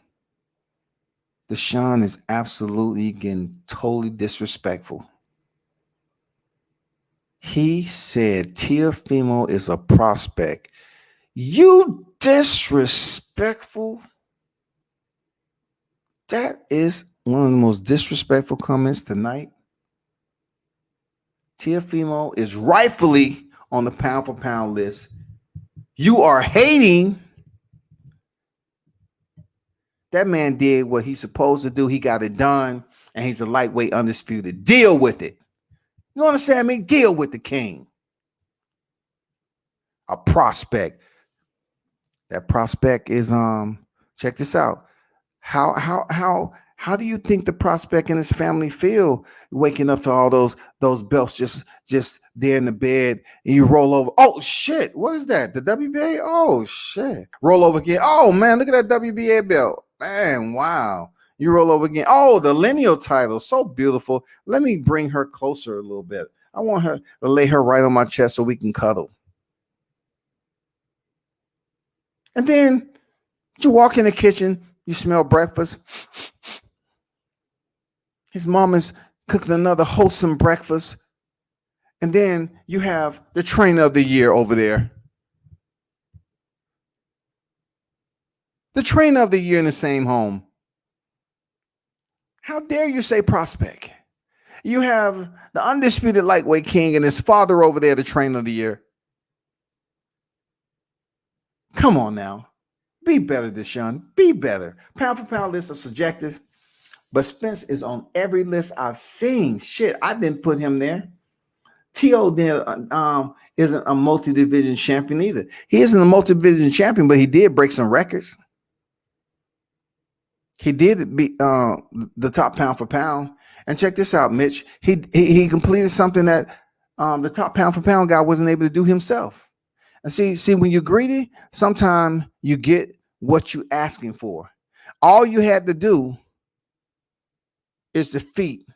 Deshaun is absolutely getting totally disrespectful. He said Teofimo is a prospect. You disrespectful. That is one of the most disrespectful comments tonight. Teofimo is rightfully on the pound for pound list. You are hating. That man did what he's supposed to do. He got it done, and he's a lightweight undisputed. Deal with it. You understand me? Deal with the king. A prospect. That prospect is check this out. How How do you think the prospect and his family feel waking up to all those belts just there in the bed and you roll over? Oh shit! What is that? The WBA? Oh shit! Roll over again. Oh man, look at that WBA belt. Man, wow. You roll over again. Oh, the lineal title, so beautiful. Let me bring her closer a little bit. I want her to lay her right on my chest so we can cuddle. And then you walk in the kitchen, you smell breakfast. His mom is cooking another wholesome breakfast. And then you have the trainer of the year over there. The trainer of the year in the same home. How dare you say prospect? You have the undisputed lightweight king and his father over there, the trainer of the year. Come on now. Be better, Deshaun. Be better. Pound for pound lists are subjective, but Spence is on every list I've seen. Shit, I didn't put him there. T.O. Isn't a multi-division champion either. He isn't a multi-division champion, but he did break some records. He did be the top pound for pound. And check this out, Mitch. He completed something that the top pound for pound guy wasn't able to do himself. And see, when you're greedy, sometimes you get what you're asking for. All you had to do is defeat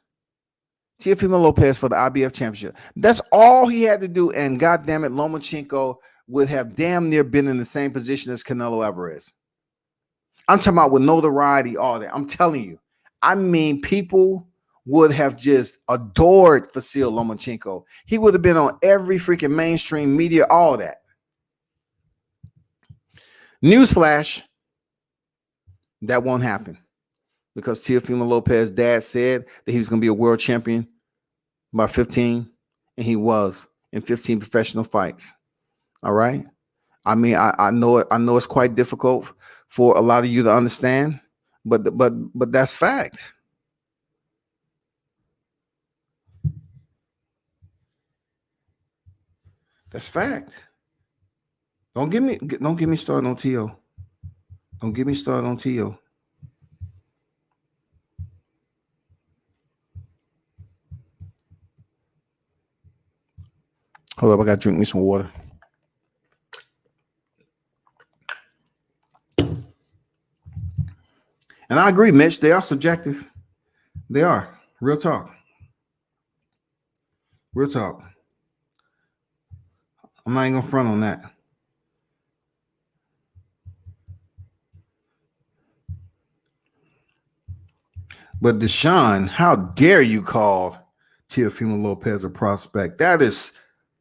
Teofimo Lopez for the IBF championship. That's all he had to do. And God damn it, Lomachenko would have damn near been in the same position as Canelo Alvarez. I'm talking about with notoriety, all that. I'm telling you. I mean, people would have just adored Vasil Lomachenko. He would have been on every freaking mainstream media, all that. Newsflash, that won't happen because Teofimo Lopez's dad said that he was going to be a world champion by 15, and he was in 15 professional fights. All right. I mean, I know it. I know it's quite difficult for a lot of you to understand, but that's fact. That's fact. Don't get me started on T.O. Don't get me started on T.O. Hold up, I gotta drink me some water. And I agree, Mitch. They are subjective. They are. Real talk. Real talk. I'm not even gonna front on that. But Deshaun, how dare you call Teofimo Lopez a prospect? That is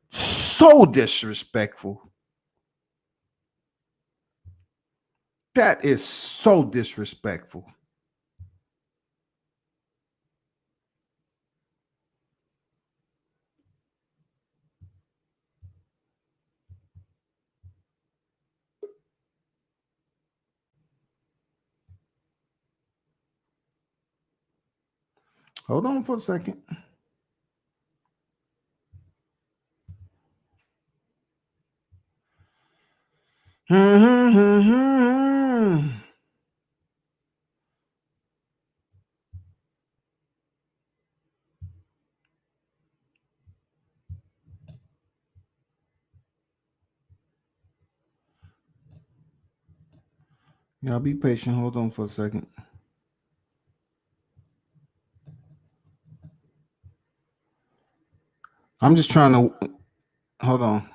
so disrespectful. That is so disrespectful. Hold on for a second. Y'all be patient. Hold on for a second. I'm just trying to hold on.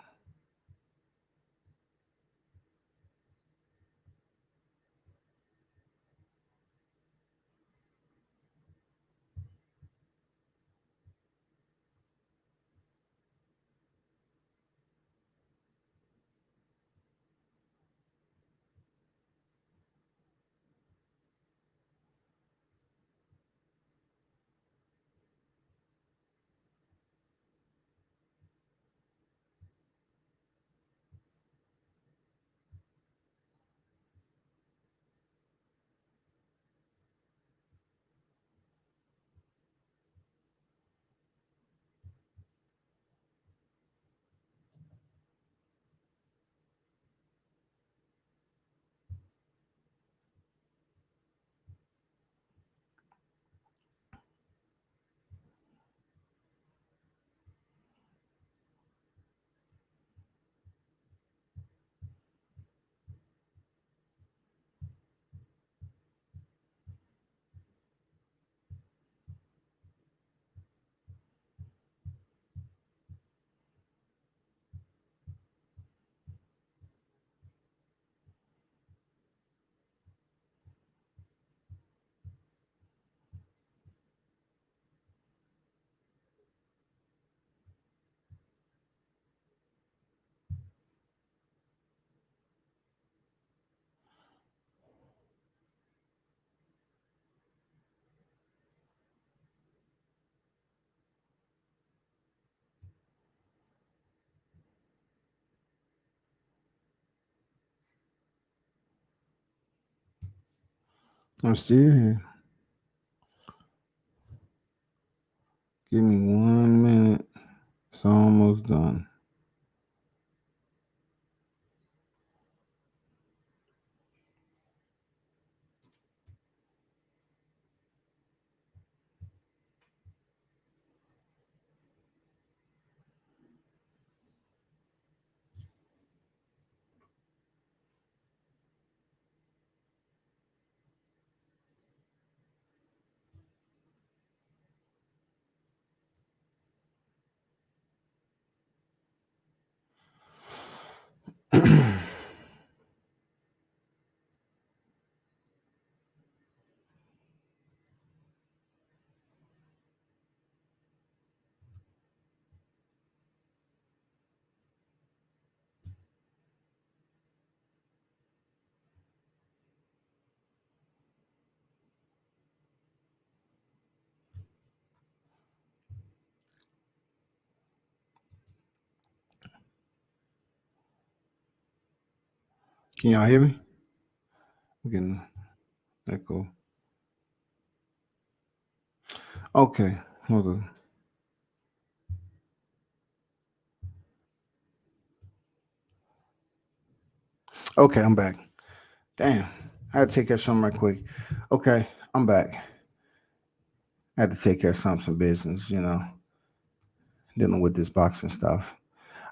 I'm still here. Give me 1 minute. It's almost done. Can y'all hear me? I'm getting echo. Okay, hold on. Okay, I'm back. Damn, I had to take care of something right quick. Okay, I'm back. I had to take care of some business, dealing with this boxing stuff.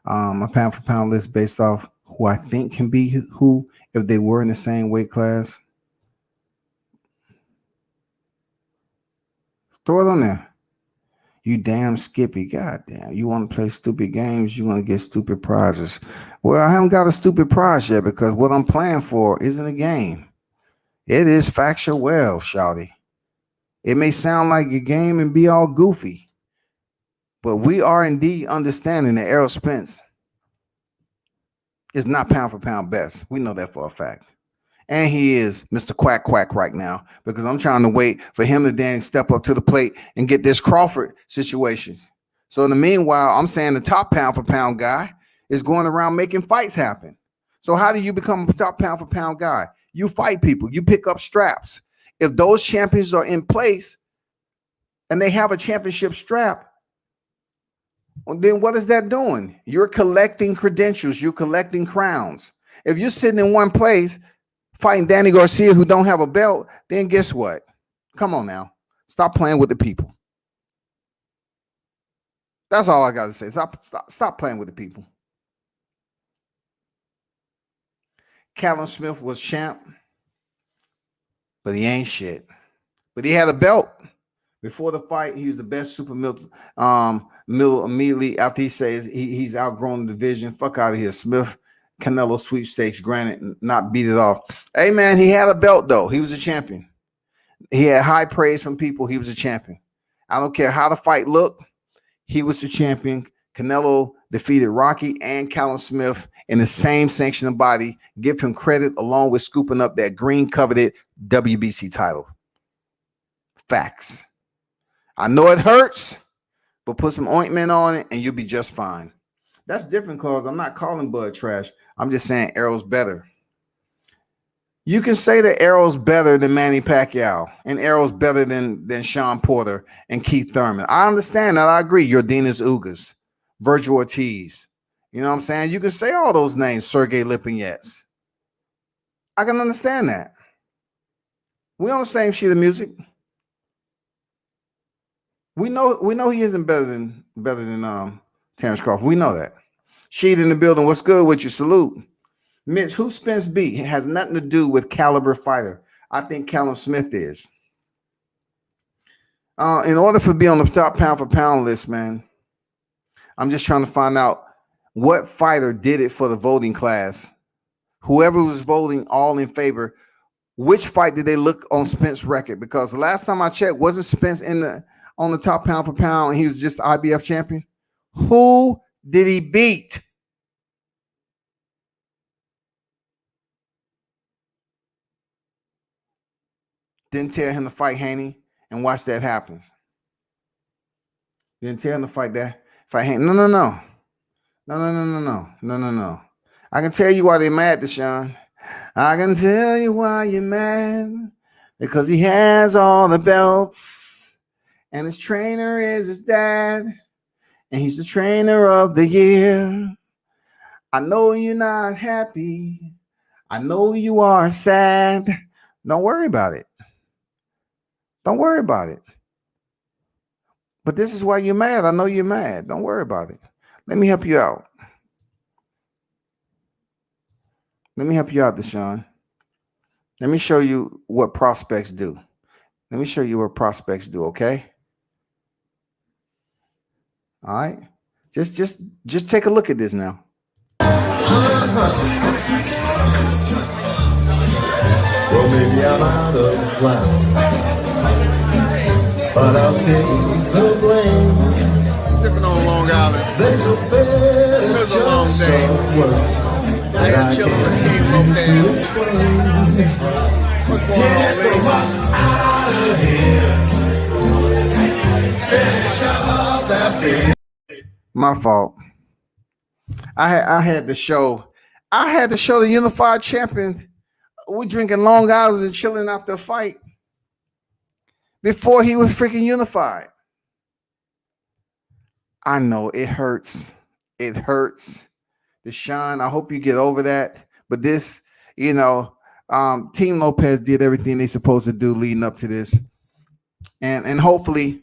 My pound for pound list based off who I think can be who if they were in the same weight class. Throw it on there. You damn Skippy. God damn. You want to play stupid games, you want to get stupid prizes. Well, I haven't got a stupid prize yet because what I'm playing for isn't a game. It is factual well, shouty. It may sound like a game and be all goofy, but we are indeed understanding that Errol Spence is not pound for pound best. We know that for a fact. And he is Mr. Quack Quack right now because I'm trying to wait for him to then step up to the plate and get this Crawford situation. So in the meanwhile, I'm saying the top pound for pound guy is going around making fights happen. So how do you become a top pound for pound guy? You fight people. You pick up straps. If those champions are in place and they have a championship strap, well, then what is that doing? You're collecting credentials. You're collecting crowns. If you're sitting in one place fighting Danny Garcia who don't have a belt, then guess what? Come on now. Stop playing with the people. That's all I got to say. Stop playing with the people. Callum Smith was champ, but he ain't shit. But he had a belt. Before the fight, he was the best super middle immediately after he says he's outgrown the division. Fuck out of here. Smith Canelo sweepstakes, granted, not beat it off. Hey man, he had a belt though. He was a champion. He had high praise from people. He was a champion. I don't care how the fight looked. He was the champion. Canelo defeated Rocky and Callum Smith in the same sanctioning body. Give him credit along with scooping up that green coveted WBC title. Facts. I know it hurts, but put some ointment on it and you'll be just fine. That's different because I'm not calling Bud trash. I'm just saying Errol's better. You can say that Errol's better than Manny Pacquiao and Errol's better than Sean Porter and Keith Thurman. I understand that. I agree. Yordenis Ugas, Virgil Ortiz. You know what I'm saying? You can say all those names, Sergey Lipinets. I can understand that. We on the same sheet of music. We know he isn't better than Terrence Crawford. We know that. Sheet in the building. What's good with you? Salute. Mitch, who Spence beat? It has nothing to do with caliber fighter. I think Callum Smith is. In order for be on the top pound for pound list, man, I'm just trying to find out what fighter did it for the voting class. Whoever was voting all in favor, which fight did they look on Spence's record? Because the last time I checked, wasn't Spence on the top pound for pound and he was just IBF champion? Who did he beat? Didn't tell him to fight Haney and watch that happens. Didn't tell him to fight Haney. No. I can tell you why they're mad, Deshaun. I can tell you why you're mad. because he has all the belts, and his trainer is his dad, and he's the trainer of the year. I know you're not happy. I know you are sad. Don't worry about it. Don't worry about it. But this is why you're mad. I know you're mad. Don't worry about it. Let me help you out. Let me help you out, Deshaun. Let me show you what prospects do. Let me show you what prospects do, okay? All right. Just take a look at this now. Well, maybe I'm out of line, but I'll take the blame. Sipping on Long Island. There's a better It's a long day. I am chilling with Team Lopez. What's going on, ladies? Out of here. Finish up that beer. My fault. I had to show the unified champion. We're drinking Long Island and chilling after a fight before he was freaking unified. I know it hurts. It hurts. Deshaun, I hope you get over that. But this, Team Lopez did everything they're supposed to do leading up to this. And hopefully,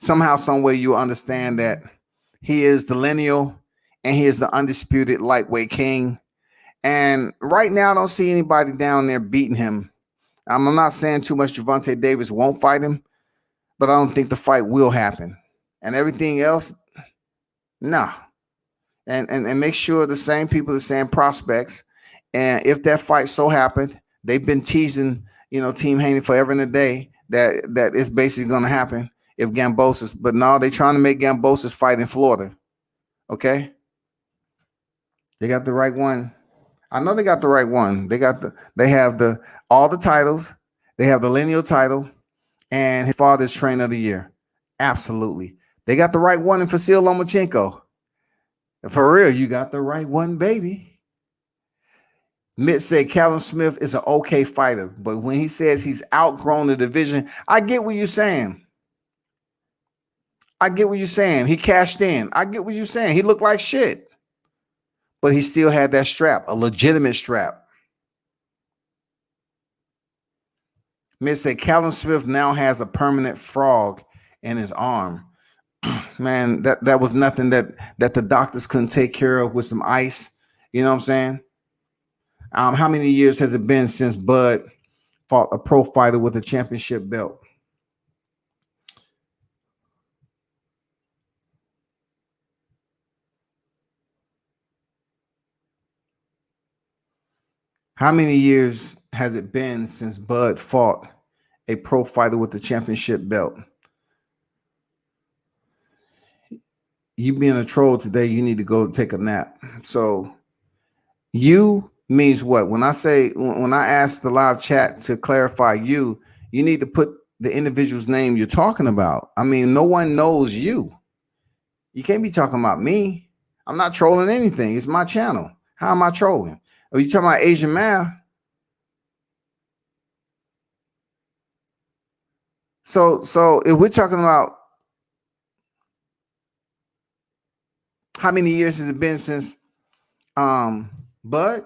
somehow, some way you understand that he is the lineal and he is the undisputed lightweight king. And right now, I don't see anybody down there beating him. I'm not saying too much Gervonta Davis won't fight him, but I don't think the fight will happen. And everything else, nah. And make sure the same people, the same prospects. And if that fight so happened, they've been teasing, Team Haney forever and a day that it's basically going to happen if Gambosis. But no, they're trying to make Gambosis fight in Florida. Okay? They got the right one. I know they got the right one. They have all the titles. They have the lineal title, and his father's trainer of the year. Absolutely. They got the right one in Vasyl Lomachenko. For real, you got the right one, baby. Mitt said Callum Smith is an okay fighter, but when he says he's outgrown the division, I get what you're saying. I get what you're saying. He cashed in. I get what you're saying. He looked like shit. But he still had that strap, a legitimate strap. Mitt said Callum Smith now has a permanent frog in his arm. Man, that was nothing that the doctors couldn't take care of with some ice. You know what I'm saying? How many years has it been since Bud fought a pro fighter with a championship belt? How many years has it been since Bud fought a pro fighter with a championship belt? You being a troll today, you need to go take a nap. So you means what? When I ask the live chat to clarify you need to put the individual's name you're talking about. I mean, no one knows you. You can't be talking about me. I'm not trolling anything. It's my channel. How am I trolling? Are you talking about Asian Math? So if we're talking about how many years has it been since Bud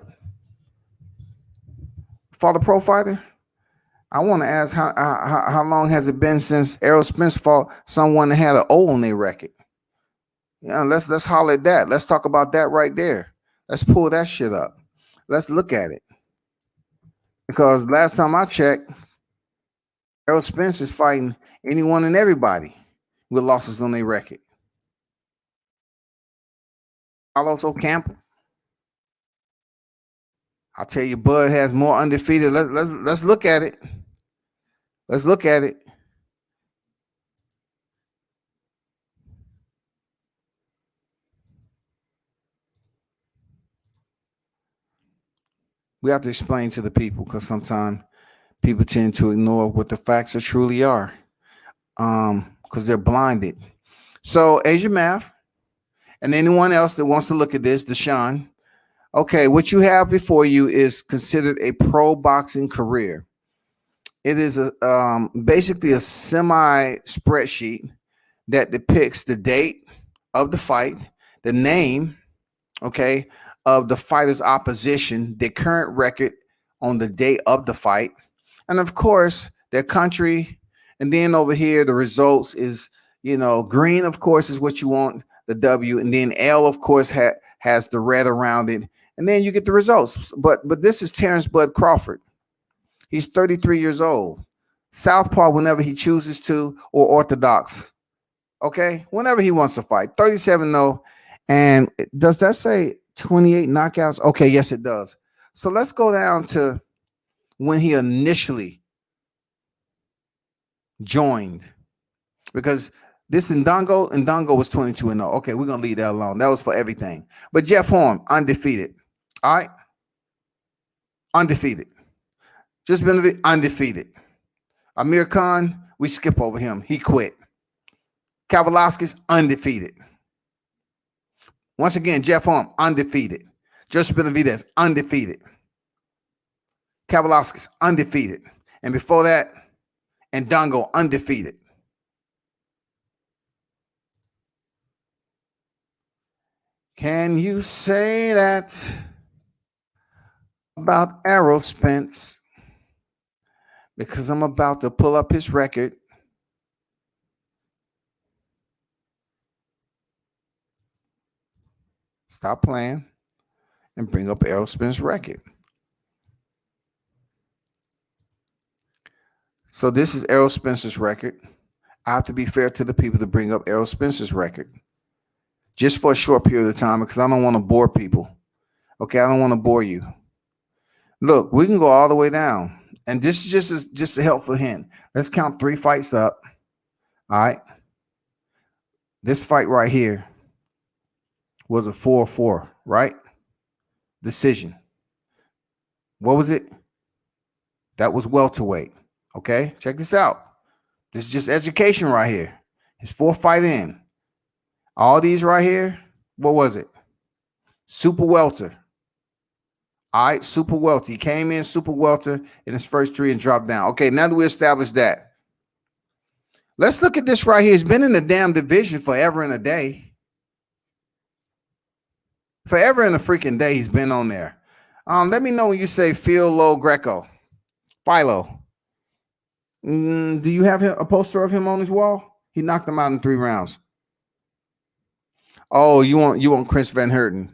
fought a pro fighter? I want to ask how long has it been since Errol Spence fought someone that had an O on their record? Let's holler at that. Let's talk about that right there. Let's pull that shit up. Let's look at it. Because last time I checked, Errol Spence is fighting anyone and everybody with losses on their record. Carlos Ocampo. I'll tell you, Bud has more undefeated. Let's look at it. Let's look at it. We have to explain to the people because sometimes people tend to ignore what the facts are truly are because they're blinded. So Asia Math and anyone else that wants to look at this, Deshaun, okay, what you have before you is considered a pro boxing career. It is a basically a semi spreadsheet that depicts the date of the fight, the name, okay, of the fighter's opposition, the current record on the date of the fight, and of course their country. And then over here, the results is, green, of course, is what you want, the W, and then L, of course, has the red around it, and then you get the results. But this is Terrence Bud Crawford. He's 33 years old. Southpaw whenever he chooses to, or orthodox. Okay, whenever he wants to fight. 37 though. And does that say 28 knockouts? Okay, yes, it does. So let's go down to when he initially joined, because this Ndongo was 22-0. Okay, we're gonna leave that alone. That was for everything. But Jeff Horn, undefeated. All right, undefeated. Just been undefeated. Amir Khan, we skip over him. He quit. Kavaliauskas, undefeated. Once again, Jeff Horn, undefeated. Joseph Benavidez, undefeated. Kavaliauskas, undefeated. And before that, Ndongo, undefeated. Can you say that about Errol Spence? Because I'm about to pull up his record. Stop playing and bring up Errol Spence's record. So this is Errol Spence's record. I have to be fair to the people to bring up Errol Spence's record just for a short period of time, because I don't want to bore people. Okay, I don't want to bore you. Look, we can go all the way down, and this is just a helpful hint. Let's count 3 fights up. All right. This fight right here was a 4-4, right? Decision. What was it? That was welterweight. Okay, check this out. This is just education right here. His 4th fight in. All these right here, what was it? Super welter. All right, super welter. He came in super welter in his first 3 and dropped down. Okay, now that we established that, let's look at this right here. He's been in the damn division forever and a day. Forever and a freaking day he's been on there. Let me know when you say Philo Greco. Philo. Do you have a poster of him on his wall? He knocked him out in 3 rounds. Oh, you want Chris Van Herten?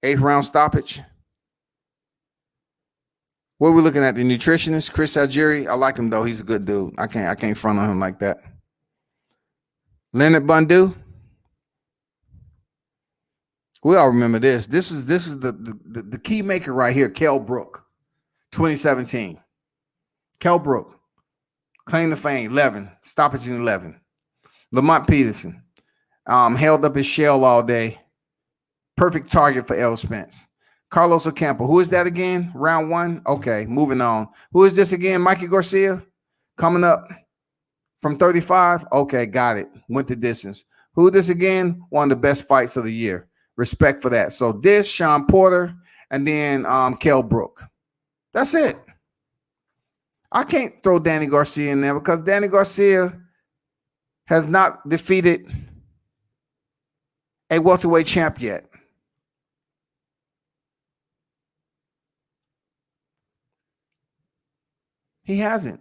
8th round stoppage. What are we looking at? The nutritionist, Chris Algieri. I like him though. He's a good dude. I can't front on him like that. Leonard Bundu. We all remember this. This is the key maker right here. Kell Brook, 2017. Kell Brook, claim to fame, 11, stoppage in 11. Lamont Peterson, held up his shell all day. Perfect target for Errol Spence. Carlos Ocampo, who is that again? Round 1. Okay, moving on. Who is this again? Mikey Garcia, coming up from 35. Okay, got it. Went the distance. Who is this again? One of the best fights of the year. Respect for that. So this, Sean Porter, and then Kell Brook. That's it. I can't throw Danny Garcia in there because Danny Garcia has not defeated a welterweight champ yet. He hasn't.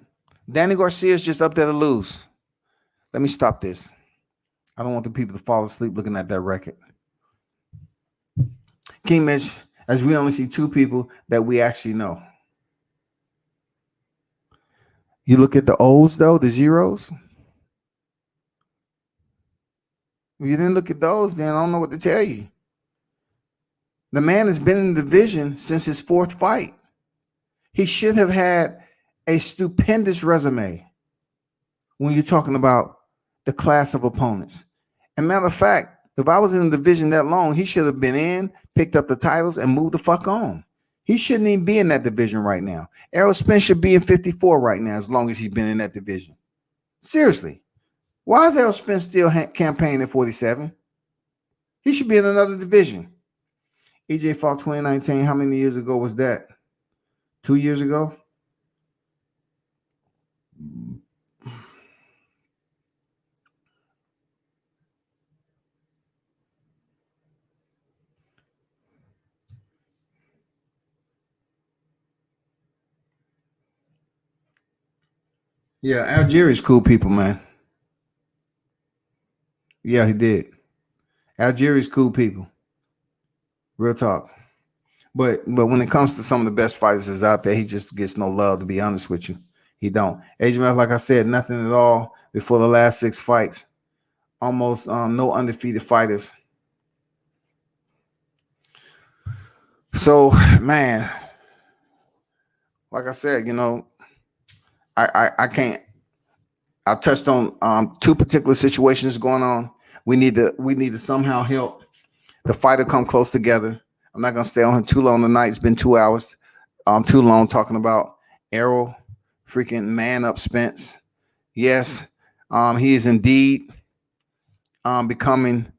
Danny Garcia is just up there to lose. Let me stop this. I don't want the people to fall asleep looking at that record. King Mitch, as we only see 2 people that we actually know. You look at the O's though, the zeros. If you didn't look at those, then I don't know what to tell you. The man has been in the division since his 4th fight. He should have had a stupendous resume when you're talking about the class of opponents. And matter of fact, if I was in the division that long, he should have been in, picked up the titles, and moved the fuck on. He shouldn't even be in that division right now. Errol Spence should be in 54 right now, as long as he's been in that division. Seriously. Why is Errol Spence still campaigning at 47? He should be in another division. EJ fought 2019. How many years ago was that? 2 years ago? Yeah, Algeria's cool people, man. Yeah, he did. Algeria's cool people. Real talk. But when it comes to some of the best fighters that's out there, he just gets no love. To be honest with you, he don't. Adrian, like I said, nothing at all before the last 6 fights. Almost no undefeated fighters. So man, like I said, I can't. I touched on two particular situations going on. We need to somehow help the fighter come close together. I'm not gonna stay on him too long tonight. It's been 2 hours. Too long talking about Errol freaking man up Spence. Yes, he is indeed becoming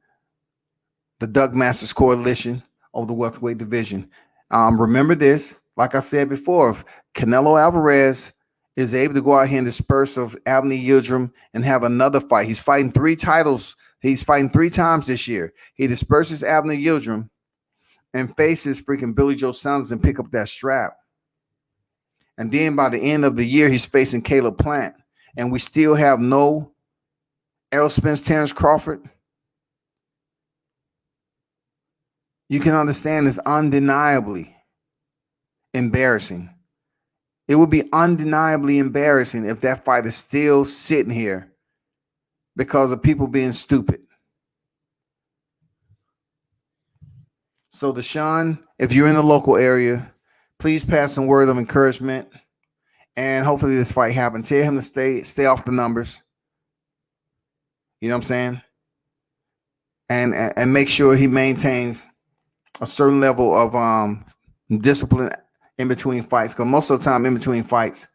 the Doug Masters Coalition of the welterweight division. Remember this, like I said before, if Canelo Alvarez is able to go out here and disperse of Abney Yildirim and have another fight. He's fighting 3 titles. He's fighting 3 times this year. He disperses Abney Yildirim and faces freaking Billy Joe Saunders and pick up that strap. And then by the end of the year, he's facing Caleb Plant. And we still have no Errol Spence, Terrence Crawford. You can understand it's undeniably embarrassing. It would be undeniably embarrassing if that fight is still sitting here because of people being stupid. So, Deshaun, if you're in the local area, please pass some word of encouragement. And hopefully this fight happens. Tell him to stay off the numbers. You know what I'm saying? And make sure he maintains a certain level of discipline in between fights. Because most of the time in between fights,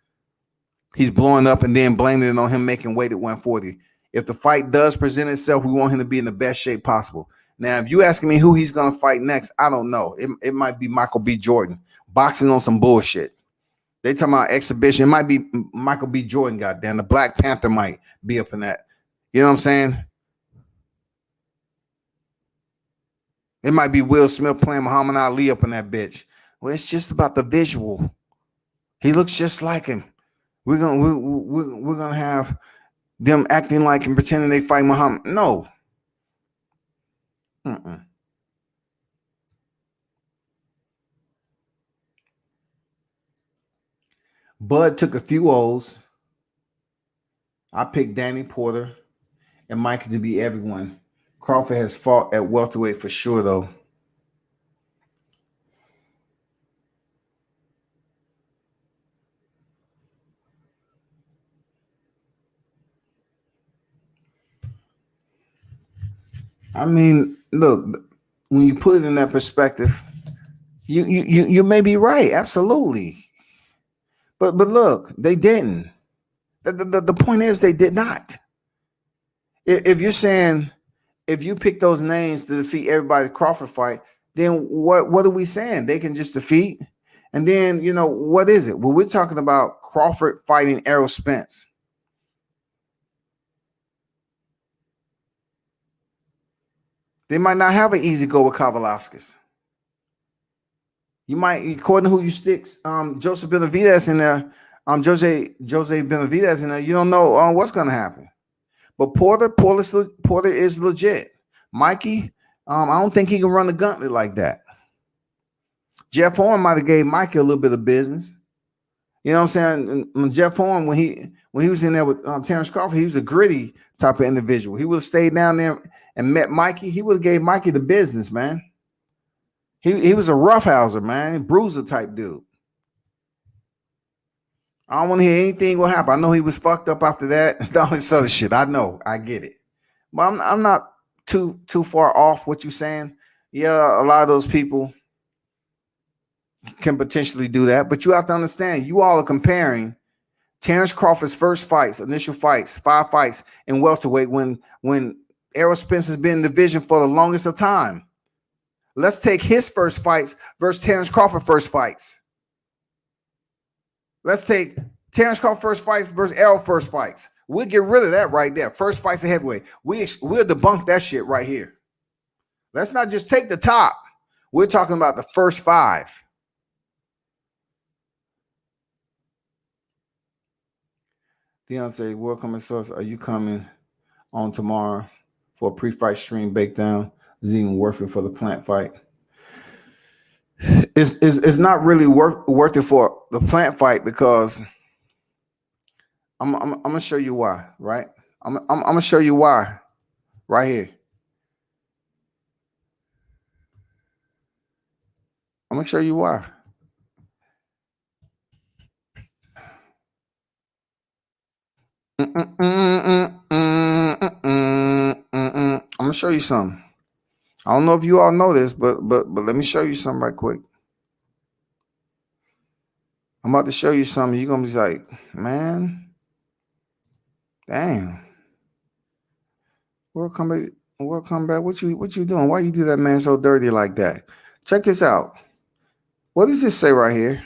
he's blowing up and then blaming it on him making weight at 140. If the fight does present itself, we want him to be in the best shape possible. Now, if you asking me who he's going to fight next, I don't know. It might be Michael B. Jordan, boxing on some bullshit. They talking about exhibition. It might be Michael B. Jordan, goddamn. The Black Panther might be up in that. You know what I'm saying? It might be Will Smith playing Muhammad Ali up in that bitch. Well, it's just about the visual. He looks just like him. We're gonna have them acting like and pretending they fight Muhammad. No. Bud took a few O's. I picked Danny Porter and Mikey to be everyone. Crawford has fought at welterweight for sure, though. I mean, look, when you put it in that perspective, you may be right, absolutely. But look, they didn't. The point is they did not. If you're saying if you pick those names to defeat everybody's Crawford fight, then what are we saying? They can just defeat? And then, what is it? Well, we're talking about Crawford fighting Errol Spence. They might not have an easy go with Kavalauskas. You might, according to who you stick, Joseph Benavidez in there, Jose Benavidez in there, you don't know what's going to happen. But Porter is legit. Mikey, I don't think he can run the gauntlet like that. Jeff Horn might have gave Mikey a little bit of business. You know what I'm saying? And Jeff Horn, when he was in there with Terrence Crawford, he was a gritty type of individual. He would have stayed down there and met Mikey. He would have gave Mikey the business, man. He was a roughhouser, man, bruiser type dude. I don't want to hear anything will happen. I know he was fucked up after that. All this other shit. I know. I get it. But I'm not too far off what you're saying. Yeah, a lot of those people can potentially do that. But you have to understand, you all are comparing Terrence Crawford's first fights, initial fights, 5 fights in welterweight when Errol Spence has been in the division for the longest of time. Let's take his first fights versus Terrence Crawford first fights. Let's take Terrence Crawford first fights versus Errol first fights. We'll get rid of that right there. First fights of heavyweight. We'll debunk that shit right here. Let's not just take the top. We're talking about the first 5. Dion say, welcome source. Are you coming on tomorrow for a pre-fight stream breakdown? Is it even worth it for the plant fight? It's not really worth it for the plant fight because I'm gonna show you why, right? I'm gonna show you why right here. I'm gonna show you why. I'm gonna show you something. I don't know if you all know this, but let me show you something right quick. I'm about to show you something. You're gonna be like, man, damn. Welcome back. Welcome back. What you doing? Why you do that man so dirty like that? Check this out. What does this say right here?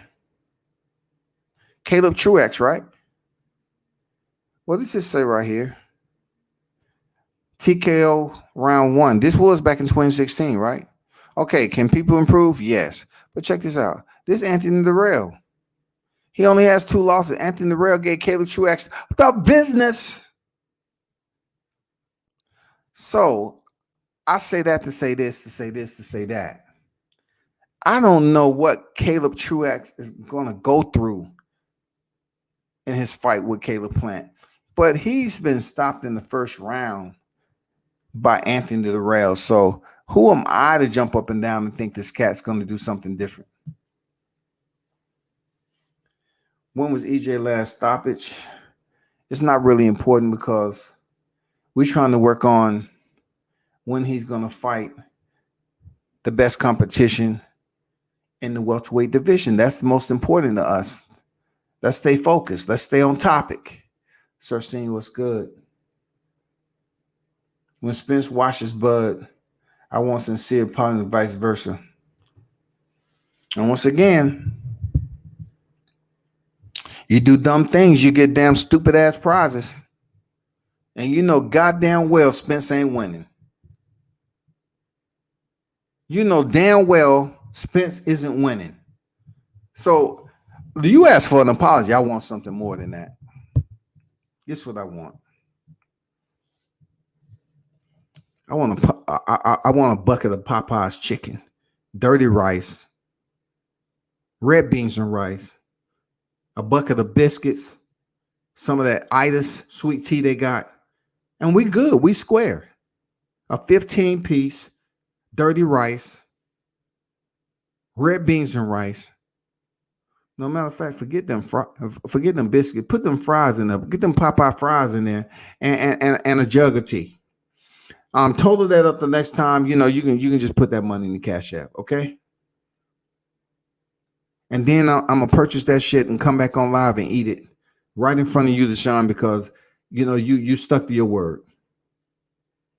Caleb Truex, right? What does this say right here? TKO round 1. This was back in 2016, right? Okay, can people improve? Yes. But check this out. This Anthony Durrell. He only has 2 losses. Anthony Durrell gave Caleb Truex the business. So I say that to say this, to say this, to say that. I don't know what Caleb Truex is going to go through in his fight with Caleb Plant, but he's been stopped in the first round by Anthony Durrell. So who am I to jump up and down and think this cat's going to do something different? When was EJ last stoppage? It's not really important because we're trying to work on when he's going to fight the best competition in the welterweight division. That's the most important to us. Let's stay focused. Let's stay on topic. Sir, seeing what's good. When Spence washes Bud, I want sincere apology and vice versa. And once again, you do dumb things, you get damn stupid ass prizes. And you know goddamn well Spence ain't winning. You know damn well Spence isn't winning. So you ask for an apology. I want something more than that. This is what I want. I want a bucket of Popeye's chicken, dirty rice, red beans and rice, a bucket of biscuits, some of that itis sweet tea they got, and we good. We square. A 15-piece dirty rice, red beans and rice. No matter of fact, forget them biscuits. Put them fries in there. Get them Popeye fries in there, and a jug of tea. Total that up the next time. You know, you can just put that money in the Cash App, okay? And then I'm gonna purchase that shit and come back on live and eat it right in front of you, Deshaun, because you know you stuck to your word.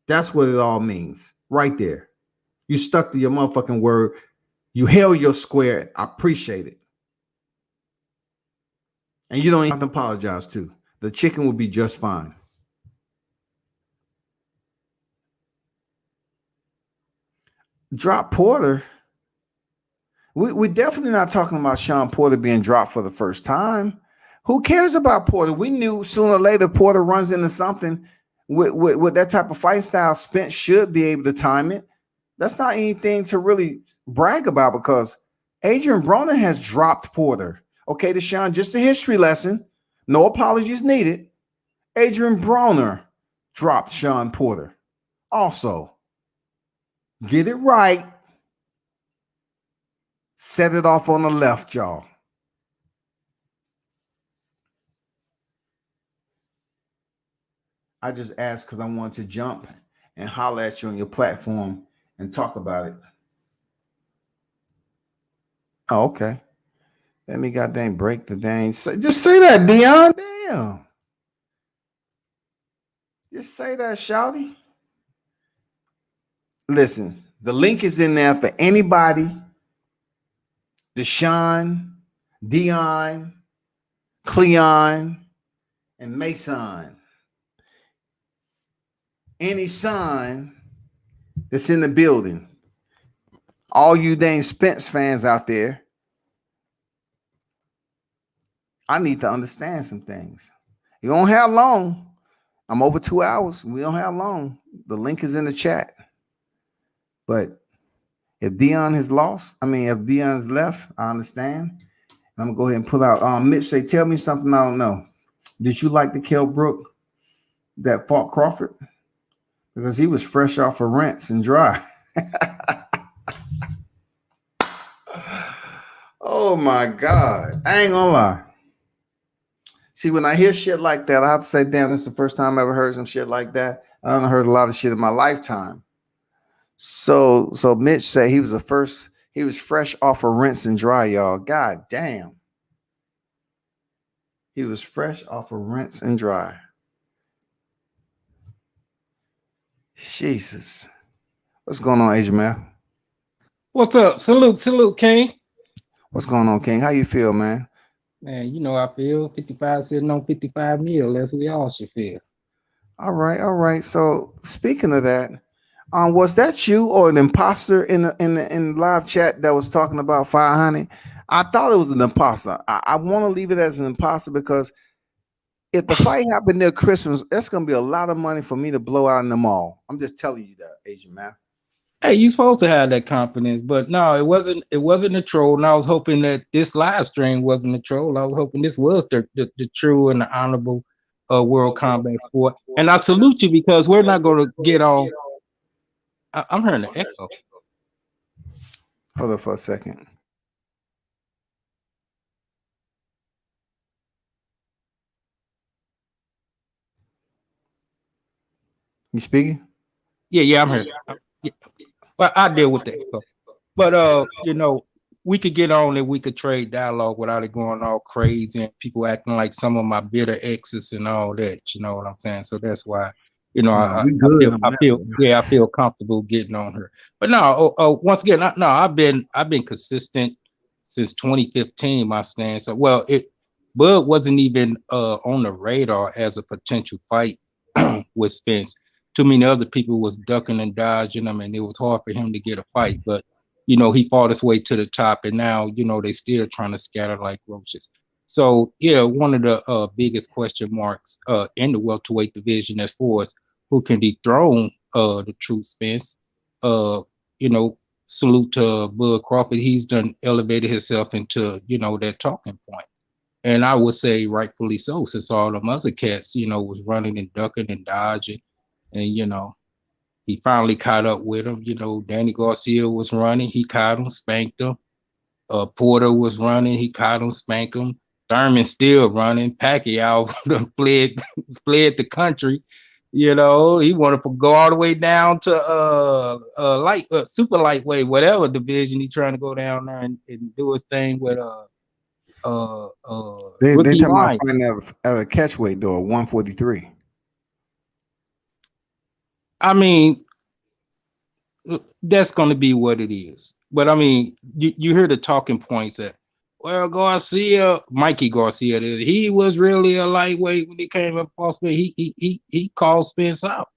That's what it all means, right there. You stuck to your motherfucking word. You held your square. I appreciate it. And you don't even have to apologize to. The chicken will be just fine. Drop Porter. We're definitely not talking about Sean Porter being dropped for the first time. Who cares about Porter? We knew sooner or later Porter runs into something with that type of fight style. Spence should be able to time it. That's not anything to really brag about because Adrian Broner has dropped Porter. Okay, Deshaun, just a history lesson. No apologies needed. Adrian Broner dropped Sean Porter. Also, get it right. Set it off on the left jaw. I just asked because I want to jump and holler at you on your platform and talk about it. Oh, okay. Let me goddamn break the dang. Just say that, Dion. Damn. Just say that, shouty. Listen, the link is in there for anybody. Deshaun, Dion, Cleon, and Mason. Any son that's in the building. All you dang Spence fans out there. I need to understand some things. You don't have long. I'm over 2 hours. We don't have long. The link is in the chat. But if Dion has lost, if Dion's left, I understand. I'm gonna go ahead and pull out. Mitch say, tell me something I don't know. Did you like the Kell Brook that fought Crawford? Because he was fresh off of rinse and dry. Oh my God. I ain't gonna lie. See, when I hear shit like that, I have to say, damn, this is the first time I ever heard some shit like that. I done heard a lot of shit in my lifetime. So Mitch said he was fresh off of rinse and dry, y'all. God damn. He was fresh off of rinse and dry. Jesus. What's going on, Asian man? What's up? Salute, King. What's going on, King? How you feel, man? Man, you know I feel 55 sitting on 55 mil. That's what we all should feel. All right. So speaking of that, was that you or an imposter in the live chat that was talking about 500? I thought it was an imposter. I want to leave it as an imposter because if the fight happened near Christmas, that's gonna be a lot of money for me to blow out in the mall. I'm just telling you that, Asian man. Hey, you supposed to have that confidence, but no, it wasn't a troll. And I was hoping that this live stream wasn't a troll. I was hoping this was the true and the honorable world combat sport. And I salute you because we're not going to get on. I'm hearing the echo. Hold on for a second. You speaking? Yeah, I'm here. Yeah. Well, I deal with the echo. But we could get on and we could trade dialogue without it going all crazy and people acting like some of my bitter exes and all that. You know what I'm saying? So that's why, I feel comfortable getting on her. But no, once again, I've been consistent since 2015. My stance. Well, Bud wasn't even on the radar as a potential fight with Spence. Too many other people was ducking and dodging him, and it was hard for him to get a fight. But he fought his way to the top, and now they still trying to scatter like roaches. So yeah, one of the biggest question marks in the welterweight division as far as who can dethrone the true Spence. Salute to Bud Crawford. He's done elevated himself into that talking point. And I would say rightfully so, since all them other cats, was running and ducking and dodging. And, he finally caught up with him. Danny Garcia was running. He caught him, spanked him. Porter was running. He caught him, spanked him. Thurman still running. Pacquiao fled the country. He wanted to go all the way down to super lightweight, whatever division he trying to go down there and do his thing with they talking about fighting at a catchweight though, 143. I mean, that's going to be what it is. But I mean, you hear the talking points that, well, Mikey Garcia, he was really a lightweight when he came up off Spence. He called Spence out.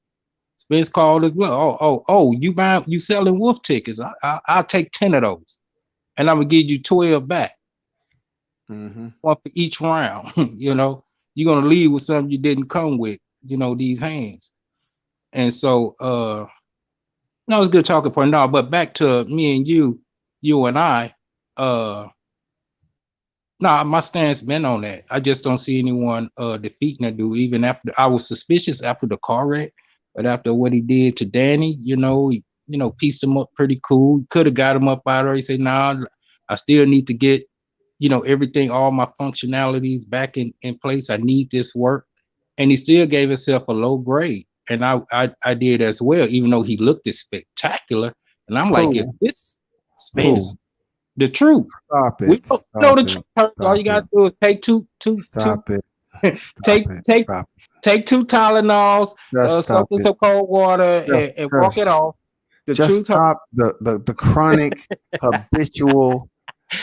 Spence called his bluff. Oh, you selling wolf tickets? I'll take 10 of those, and I'm gonna give you 12 back. Mm-hmm. One for each round. You're gonna leave with something you didn't come with. These hands. And so, it's a good talking point. No, but back to me and you and I. My stance been on that. I just don't see anyone defeating that dude. Even after I was suspicious after the car wreck, but after what he did to Danny, he pieced him up pretty cool. Could have got him up out there. He said, "Nah, I still need to get everything, all my functionalities back in place. I need this work," and he still gave himself a low grade. And I did as well, even though he looked spectacular. And I'm like, if this Spence, the truth. Stop it. We don't know the truth. All you gotta do is take two. Stop it. Take 2 Tylenols, soak in some cold water, and walk it off. Just stop the chronic habitual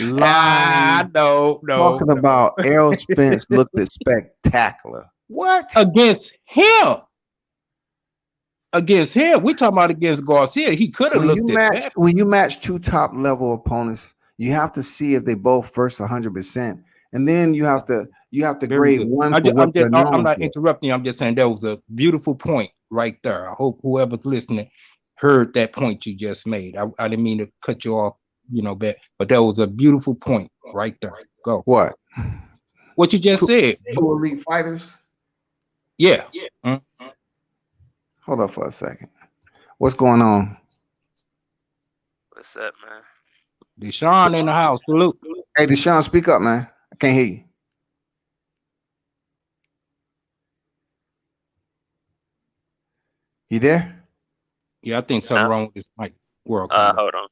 lie. No. Talking about Errol Spence looked spectacular. What? Against him, we talking about against Garcia. He could have looked at that. When you match 2 top level opponents, you have to see if they both first 100%, and then you have to Very grade good. one for what they're I'm known not for. interrupting you. I'm just saying that was a beautiful point right there. I hope whoever's listening heard that point you just made. I didn't mean to cut you off, but that was a beautiful point right there. Go. What? What you just said. Two elite fighters. Yeah. Hold up for a second. What's going on? What's up, man? Deshaun in the house. Salute. Hey, Deshaun, speak up, man. I can't hear you. You there? Yeah, I think something wrong with this mic. Hold on.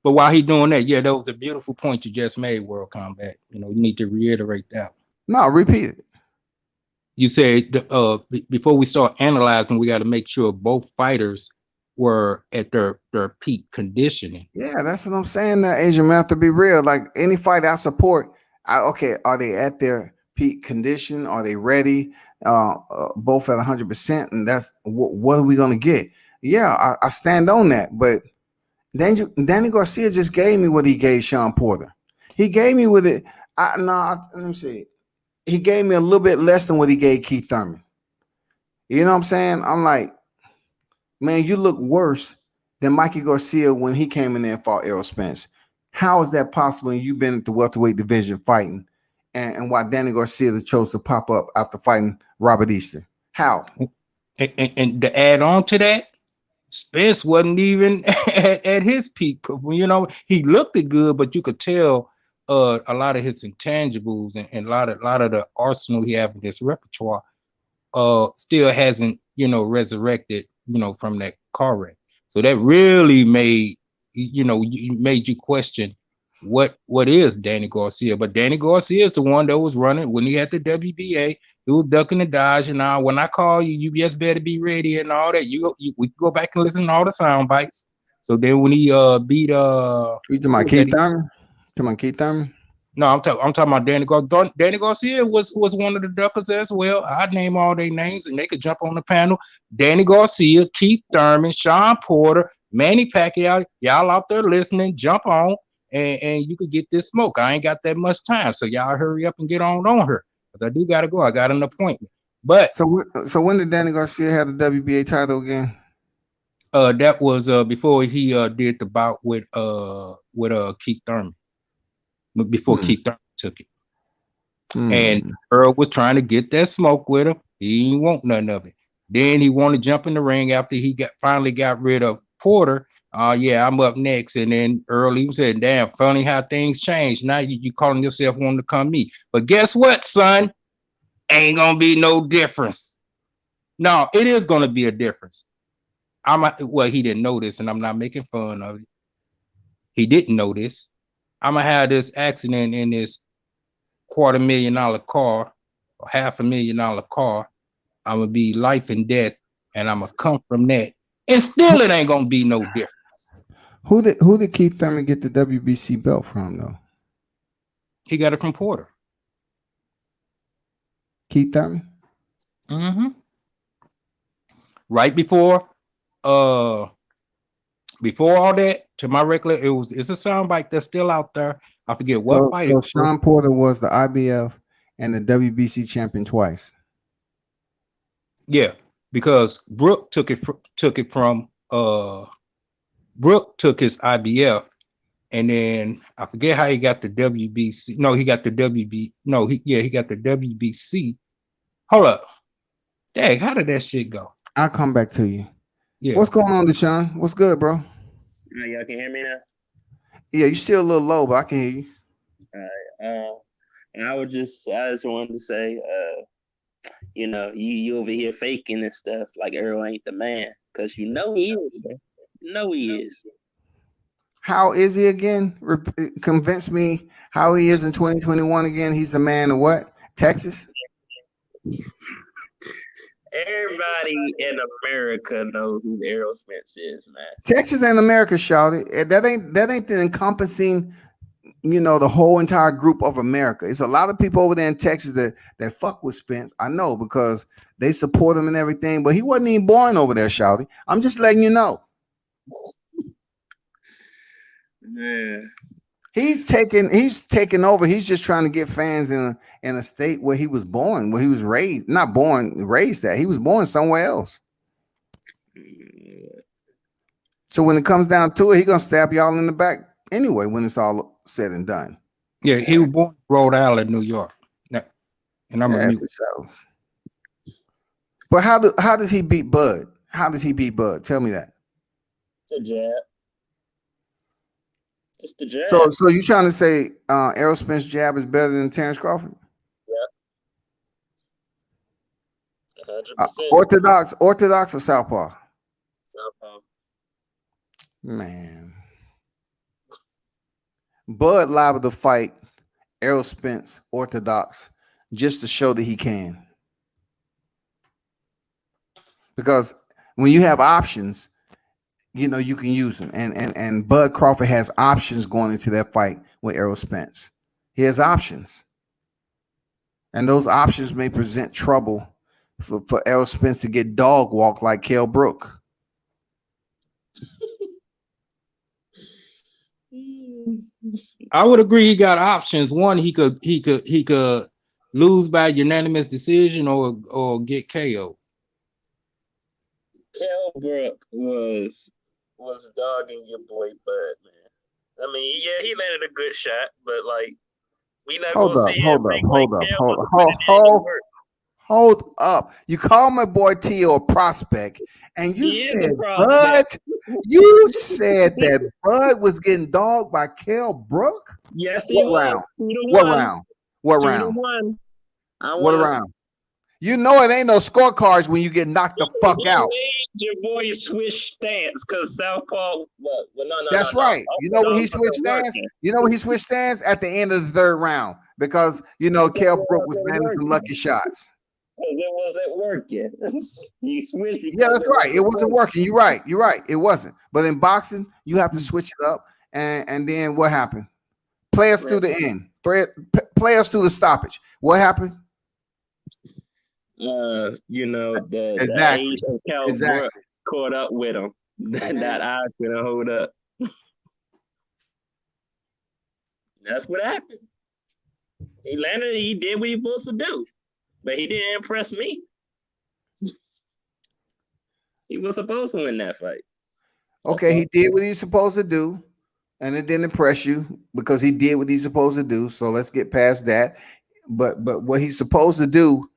But while he doing that, yeah, that was a beautiful point you just made, World Combat. You need to reiterate that. No, repeat it. You said before we start analyzing, we got to make sure both fighters were at their peak conditioning. Yeah, that's what I'm saying. That Asian man, to be real, like any fight I support, are they at their peak condition? Are they ready? Both at 100%, and that's what are we gonna get? Yeah, I stand on that. But Danny Garcia just gave me what he gave Sean Porter. He gave me with it. Let me see. He gave me a little bit less than what he gave Keith Thurman. You know what I'm saying? I'm like, man, you look worse than Mikey Garcia when he came in there and fought Errol Spence. How is that possible? And you've been at the welterweight division fighting, and why Danny Garcia chose to pop up after fighting Robert Easter? How? And to add on to that, Spence wasn't even at his peak. He looked good, but you could tell a lot of his intangibles and a lot of the arsenal he had in his repertoire still hasn't resurrected from that car wreck. So that really made you question what is Danny Garcia. But Danny Garcia is the one that was running when he had the WBA. He was ducking and dodging. Now when I call you, you just better be ready and all that. We can go back and listen to all the sound bites. So then when he beat you talking about Keith Thurman? Come on, Keith Thurman. No, I'm talking about Danny Garcia. Danny Garcia was one of the duckers as well. I'd name all their names and they could jump on the panel. Danny Garcia, Keith Thurman, Sean Porter, Manny Pacquiao. Y'all out there listening, jump on and you could get this smoke. I ain't got that much time, so y'all hurry up and get on her. Because I do gotta go. I got an appointment. But so when did Danny Garcia have the WBA title again? That was before he did the bout with Keith Thurman. Before Keith Thurman took it. And Earl was trying to get that smoke with him. He didn't want none of it. Then he wanted to jump in the ring after he finally got rid of Porter. Yeah, I'm up next. And then Earl even said, damn, funny how things change. Now you calling yourself wanting to come meet. But guess what, son? Ain't gonna be no difference. No, it is gonna be a difference. He didn't know this, and I'm not making fun of it. He didn't know this. I'm gonna have this accident in this $250,000 car or $500,000 car. I'm gonna be life and death, and I'm gonna come from that. And still, it ain't gonna be no difference. Who did Keith Thurman get the WBC belt from, though? He got it from Porter. Keith Thurman? Mm-hmm. Right before all that, to my recollection, it's a soundbite that's still out there. I forget what fight. So Sean Porter was the IBF and the WBC champion twice. Yeah, because Brooke took it from Brooke took his IBF, and then I forget how he got the WBC. No, he got the WB. No, he got the WBC. Hold up, dang, how did that shit go? I'll come back to you. Yeah, what's going on, Deshaun? What's good, bro? Y'all can hear me now? Yeah, you're still a little low, but I can hear you. All right. And I just wanted to say, you over here faking and stuff like Errol ain't the man, because he is, bro. He is. How is he again? Convince me how he is in 2021 again. He's the man of what? Texas? Everybody in America knows who Errol Spence is, man. Texas and America, shouted. That ain't the encompassing the whole entire group of America. It's a lot of people over there in Texas that fuck with Spence. I know because they support him and everything, but he wasn't even born over there, Shouty. I'm just letting you know. Man. He's taking over. He's just trying to get fans in a state where he was born, where he was raised. Not born, raised at. He was born somewhere else. So when it comes down to it, he's gonna stab y'all in the back anyway when it's all said and done. Yeah, he was born in Rhode Island, New York. And I'm a mute. Sure. But how does he beat Bud? How does he beat Bud? Tell me that. The jab. Just the jab. So you trying to say Errol Spence jab is better than Terrence Crawford? Yeah. 100%. Orthodox or Southpaw? Southpaw. Man. Bud liable to fight Errol Spence orthodox just to show that he can. Because when you have options, you can use them. And Bud Crawford has options going into that fight with Errol Spence. He has options. And those options may present trouble for Errol Spence to get dog walked like Kell Brook. I would agree he got options. One, he could lose by unanimous decision or get KO. Kell Brook was dogging your boy Bud, man. I mean, yeah, he landed a good shot, but like we not gonna see him make Hold up. You call my boy T.O. a prospect, and you said Bud. You said that Bud was getting dogged by Kell Brook? Yes, he was. What round? What round? What round? You know it ain't no scorecards when you get knocked the fuck out. Your boy switched stance because Southpaw. Well, no. That's right. You know when he switched stance? You know when he switched stance? At the end of the third round. Because, Kell Brook was landing some lucky shots. Because it wasn't working. He switched. Yeah, that's right. It wasn't working. You're right. It wasn't. But in boxing, you have to switch it up. And then what happened? Play us through the end. Play us through the stoppage. What happened? The exactly. age of Kell Brook caught up with him. That eye couldn't hold up. That's what happened. He landed. He did what he was supposed to do, but he didn't impress me. He was supposed to win that fight. Okay, he did what he's supposed to do, and it didn't impress you because he did what he's supposed to do. So let's get past that. But what he's supposed to do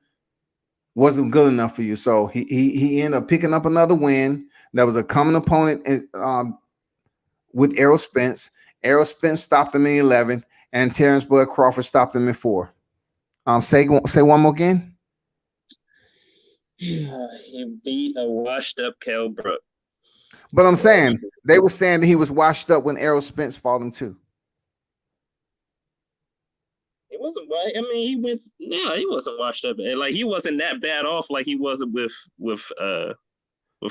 wasn't good enough for you. So he ended up picking up another win. That was a common opponent with Errol Spence. Errol Spence stopped him in 11th, and Terrence Bud Crawford stopped him in 4. Say one more again. He beat a washed up Kell Brook. But I'm saying they were saying that he was washed up when Errol Spence fought him too. It wasn't right. I mean, he wasn't washed up. Like he wasn't that bad off like he was with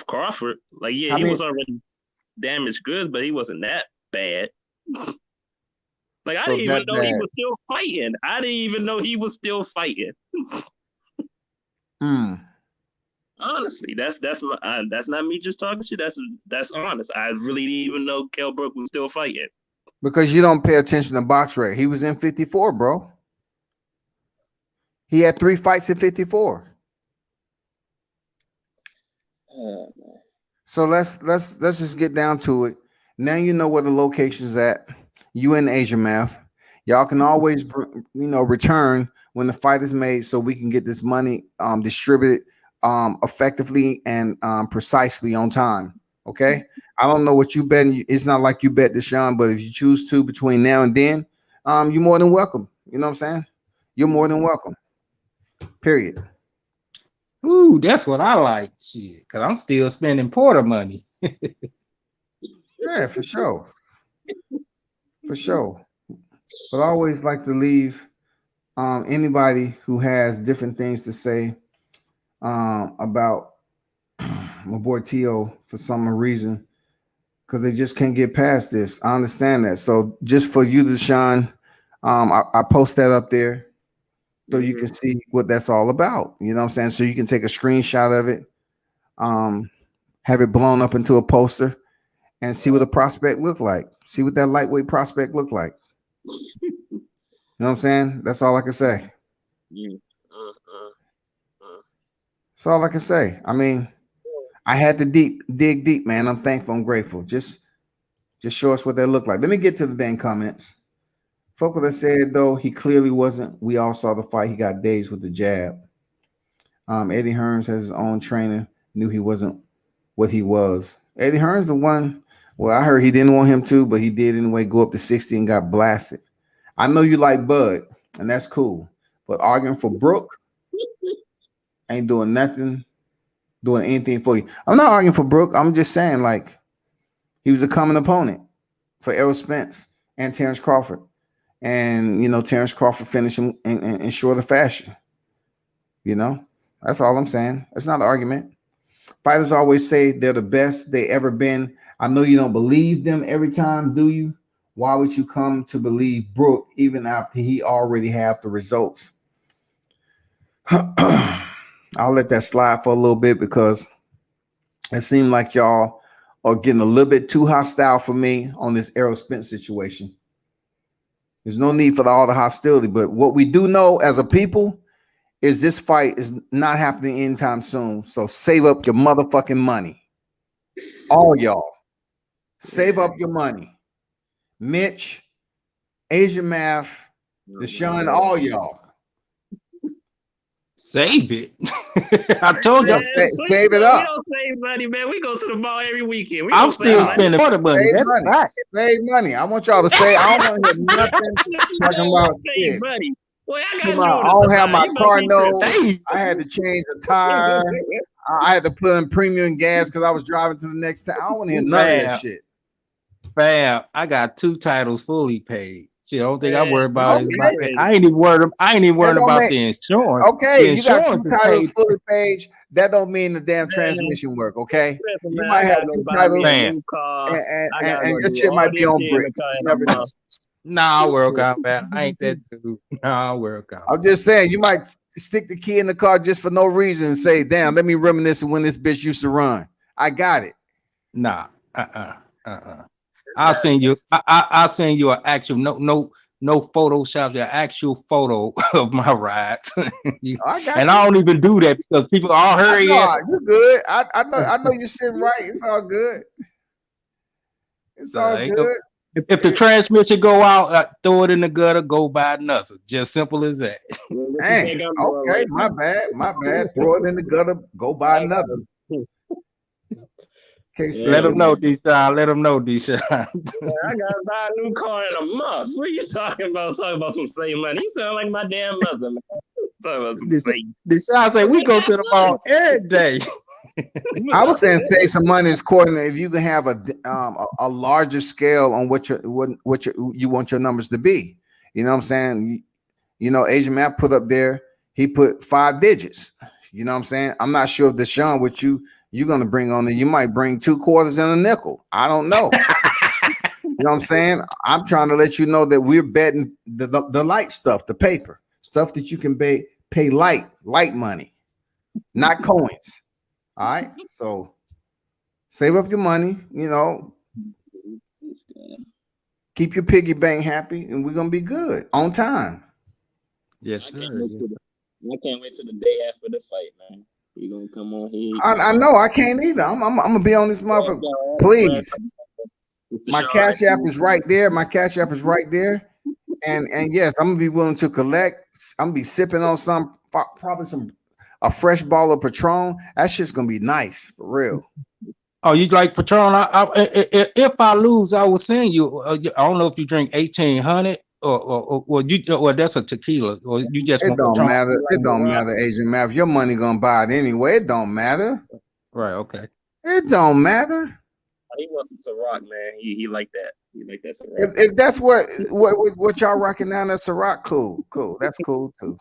Crawford. Like, yeah, he was already damaged goods, but he wasn't that bad. Like, I didn't even know he was still fighting. I didn't even know he was still fighting. Honestly, that's not me just talking shit. That's honest. I really didn't even know Kell Brook was still fighting. Because you don't pay attention to box rate. He was in 54, bro. He had 3 fights in 54. So let's just get down to it. Now you know where the location's at. You in Asia Math. Y'all can always return when the fight is made so we can get this money distributed effectively and precisely on time. Okay. I don't know what you bet. It's not like you bet Deshaun, but if you choose to between now and then, you're more than welcome. You know what I'm saying? You're more than welcome. Period. Ooh, that's what I like. Shit, because I'm still spending Porter money. Yeah, for sure. For sure. But I always like to leave anybody who has different things to say about my boy T.O. for some reason. because they just can't get past this. I understand that. So just for you, Deshaun, I post that up there so you can see what that's all about. You know what I'm saying? So you can take a screenshot of it, have it blown up into a poster, and see what a prospect look like. See what that lightweight prospect look like. You know what I'm saying? That's all I can say. That's all I can say. I mean, I had to dig deep, man. I'm thankful. I'm grateful. Just show us what they look like. Let me get to the dang comments. Folk that said, though, he clearly wasn't. We all saw the fight. He got dazed with the jab. Eddie Hearns has his own trainer. Knew he wasn't what he was. Eddie Hearns, the one. Well, I heard he didn't want him to, but he did anyway. Go up to 60 and got blasted. I know you like Bud, and that's cool. But arguing for Brooke ain't doing nothing, doing anything for you. I'm not arguing for Brooke. I'm just saying, like, he was a common opponent for Errol Spence and Terrence Crawford. And, you know, Terrence Crawford finished him in shorter fashion. You know, that's all I'm saying. That's not an argument. Fighters always say they're the best they ever been. I know you don't believe them every time, do you? Why would you come to believe Brooke even after he already have the results? I'll let that slide for a little bit because it seemed like y'all are getting a little bit too hostile for me on this Errol Spence situation. There's no need for all the hostility, but what we do know as a people is this fight is not happening anytime soon. So save up your motherfucking money. All y'all. Save up your money. Mitch, Asian Math, Deshaun, all y'all. Save it. I told y'all. Save it up. We don't save money, man. We go to the mall every weekend. I'm still spending more money. Save That's money. right. Save money. I want y'all to say. I don't want to hear nothing talking about shit. Money. Boy, I don't have my car note. I had to change the tire. I had to put in premium gas because I was driving to the next town. I don't want to hear none of that shit. Fam, I got 2 titles fully paid. Shit, the only thing I worry about is Okay. I ain't even worried about the insurance. Okay, The you got 2 insurance is titles paid. fully paid. That don't mean the damn transmission work. Okay, you might have 2 titles, and your shit might be on bricks. You never know. Nah, I'll work out, man. I ain't that dude. Nah, I'll work out. I'm just saying, you might stick the key in the car just for no reason and say, "Damn, let me reminisce when this bitch used to run." I got it. Nah, I'll send you. I'll send you an actual no Photoshop, an actual photo of my rides. I got and I don't even do that because people all hurry. You good? I know you're sitting right. It's all good. It's all good. If the transmission go out, throw it in the gutter. Go buy another. Just simple as that. Dang, okay, my bad. Throw it in the gutter. Go buy another. Let them know, Deshaun. Let them know, Deshaun. I gotta buy a new car in a month. What are you talking about? Talking about some save money. You sound like my damn mother, man. Talking about some save. Deshaun say we go to the mall every day. I was saying save some money is according if you can have a larger scale on what you want your numbers to be. You know what I'm saying? You know, Asian Man put up there. He put 5 digits. You know what I'm saying? I'm not sure if Deshaun what you're gonna bring on there. You might bring 2 quarters and a nickel. I don't know. You know what I'm saying? I'm trying to let you know that we're betting the light stuff, the paper stuff that you can pay light money, not coins. All right, so save up your money. You know, keep your piggy bank happy, and we're gonna be good on time. Yes, sir. I can't wait till the day after the fight, man. You gonna come on here? I know I can't either. I'm gonna be on this motherfucker. Please, my Cash App is right there. And yes, I'm gonna be willing to collect. I'm gonna be sipping on probably a fresh bottle of Patron. That shit's gonna be nice for real. Oh, you like Patron? If I lose, I will send you. I don't know if you drink 1800 or that's a tequila, or you just. It don't matter. It don't matter, Asian Math. Your money gonna buy it anyway. It don't matter. Right. Okay. It don't matter. He wants some Ciroc, man. He like that. He like that Ciroc. If that's what y'all rocking down, that Ciroc, cool. That's cool too.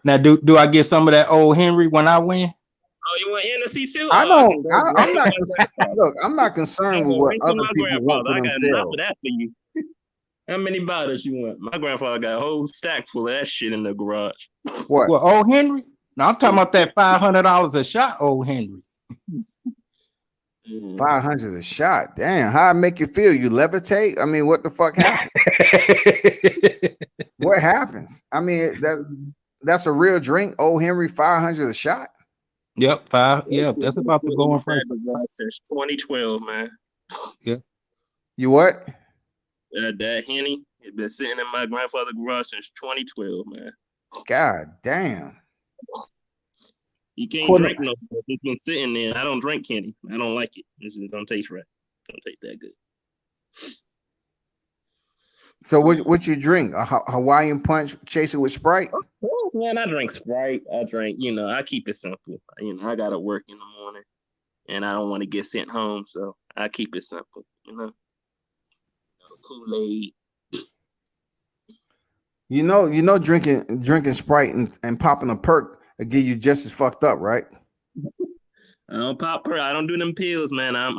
Now, do I get some of that old Henry when I win? Oh you want Hennessy too? I Oh, don't. can go I'm right not. to my grandfather. Look, I'm not concerned with Go what right to other my people want grandfather. for I got enough of themselves. that for you. How many bottles you want? My grandfather got a whole stack full of that shit in the garage. What? Well, old Henry? No, I'm talking about that $500 a shot, old Henry. 500 a shot. Damn, how it make you feel? You levitate? I mean, what the fuck happened? What happens? I mean, that's a real drink. Old Henry, 500 a shot. Yep, that's about the going price. Since 2012, man. You what? That Henny, it been sitting in my grandfather's garage since 2012, man. God damn. You can't drink no more. It's been sitting there. I don't drink Henny. I don't like it. It just don't taste right. Don't taste that good. So what you drink? A Hawaiian punch, chase it with Sprite? Oh, man, I drink Sprite. I drink, I keep it simple. I gotta work in the morning, and I don't want to get sent home, so I keep it simple. Kool-Aid. Drinking Sprite and popping a perk will get you just as fucked up, right? I don't pop perk. I don't do them pills, man. I'm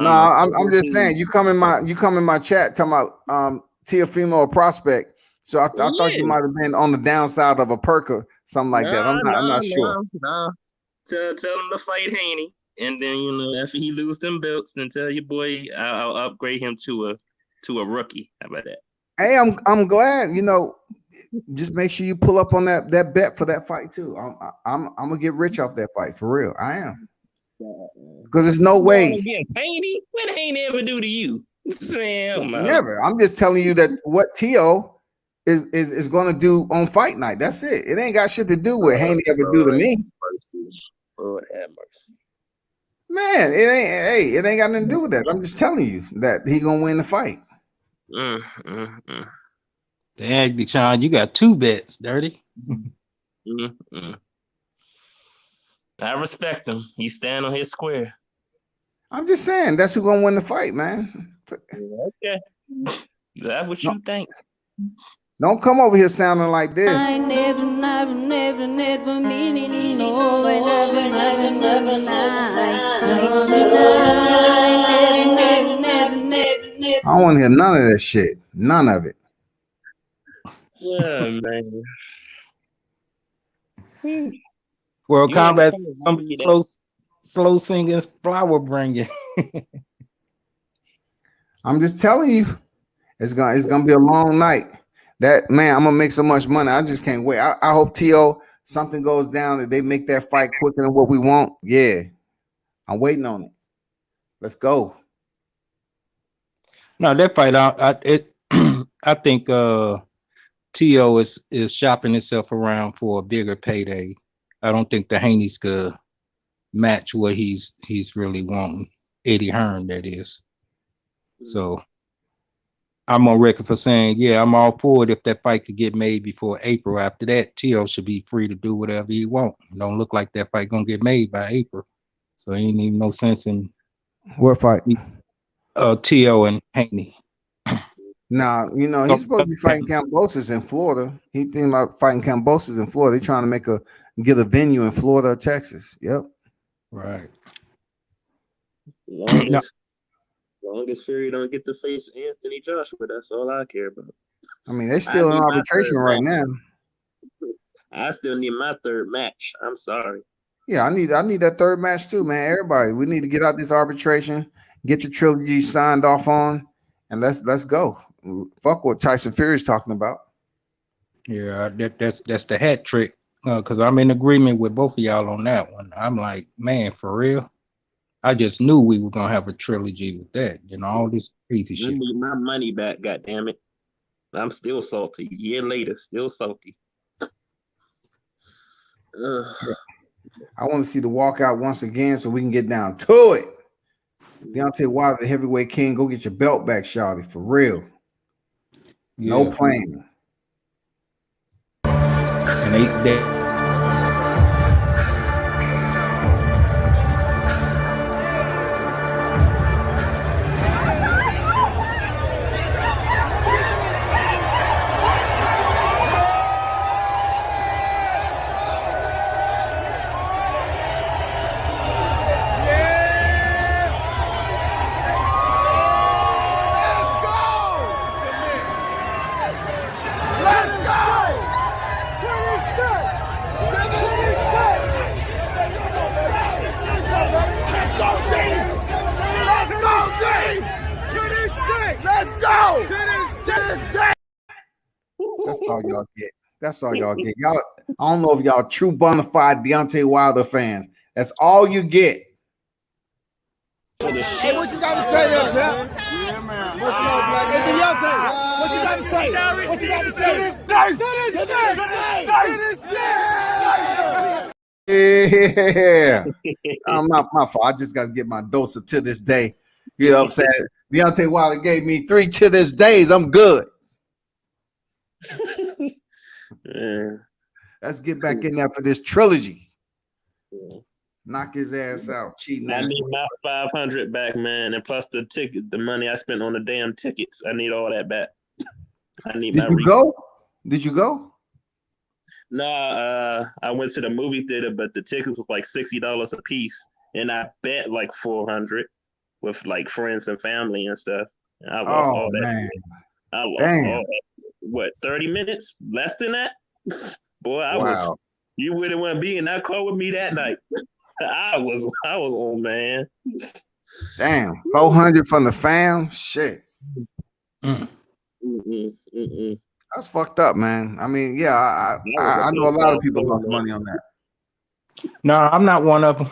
just saying. You come in my chat talking about Teofimo or prospect. So I thought you might have been on the downside of a perk or something like that. I'm not sure. No. Tell him to fight Haney, and then after he lose them belts, then tell your boy I'll upgrade him to a rookie. How about that? Hey, I'm glad. Just make sure you pull up on that bet for that fight too. I'm gonna get rich off that fight for real. I am, because there's no way. Against Haney? What Haney ever do to you? Never. I'm just telling you that what Tio is going to do on fight night. That's it. It ain't got shit to do with Haney ever do to me. Lord have mercy. Man, it ain't got nothing to do with that. I'm just telling you that he gonna win the fight. Dang, Deshaun, you got 2 bets, dirty. I respect him. He's standing on his square. I'm just saying that's who's gonna win the fight, man. Okay, that's what you think. Don't come over here sounding like this. I never meaning no, never I don't want to hear none of that shit. None of it. Yeah, man. World Combat, slow singing, flower bringing. I'm just telling you, it's gonna be a long night. That man, I'm gonna make so much money. I just can't wait. I hope T.O. something goes down that they make that fight quicker than what we want. Yeah, I'm waiting on it. Let's go. No, that fight I think T.O. is shopping himself around for a bigger payday. I don't think the Haney's could match what he's really wanting. Eddie Hearn, that is. So I'm on record for saying, yeah, I'm all for it if that fight could get made before April. After that, T.O. should be free to do whatever he wants. It don't look like that fight gonna get made by April. So ain't even no sense in what fight? T.O. and Haney. Nah, he's supposed to be fighting Kambosos in Florida. He thinking about fighting Kambosos in Florida. They're trying to get a venue in Florida or Texas. Yep. Right. Long as Fury don't get to face Anthony Joshua, that's all I care about. I mean, they're still in arbitration right now. I still need my third match. I'm sorry. Yeah, I need that third match too, man. Everybody, we need to get out this arbitration, get the trilogy signed off on, and let's go. Fuck what Tyson Fury's talking about. Yeah, that's the hat trick. Because I'm in agreement with both of y'all on that one. I'm like, man, for real. I just knew we were gonna have a trilogy with that. All this crazy shit. I need my money back, goddamn it. I'm still salty. A year later, still salty. I want to see the walkout once again so we can get down to it. Deontay Wilder, the heavyweight king, go get your belt back, Shawty, for real. Yeah. No playing. And they That's all y'all get. That's all y'all get. Y'all, I don't know if y'all true bona fide Deontay Wilder fans. That's all you get. Hey, what you got to say there, champ? Yeah, man. What's up, Black? Hey, Deontay, what you got to say? What you got to say? Yeah. My fault. I just got to get my dose of to this day. You know what I'm saying? Deontay Wilder gave me 3 to this days. I'm good. Yeah. Let's get back in there for this trilogy. Yeah. Knock his ass out. Cheating I ass. need my 500 back, man, and plus the money I spent on the damn tickets. I need all that back. I need my. Did you go? Did you go? No, I went to the movie theater, but the tickets was like $60 a piece, and I bet like 400 with like friends and family and stuff. And I lost all that. Man. I lost Damn. all that. What, 30 minutes? Less than that? Boy, Wow. You wouldn't want to be in that car with me that night. I was old, man. Damn. 400 from the fam? Shit. That's fucked up, man. I mean, yeah, I know a lot of people lost money on that. No, I'm not one of them.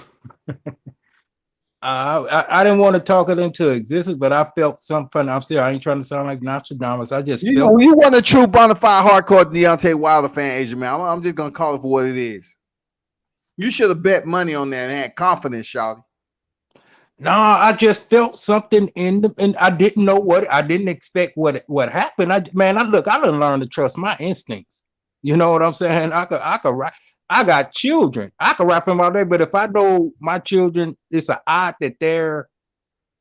I didn't want to talk it into existence, but I felt something. I ain't trying to sound like Nostradamus. I just You felt. know, you want a true bona fide hardcore Deontay Wilder fan, Asian man. I'm just gonna call it for what it is. You should have bet money on that and had confidence, Shawty. No, I just felt something and I didn't know what. I didn't expect what happened. I done learned to trust my instincts. You know what I'm saying? I got children. I could rap them all day, but if I know my children, it's an odd that they're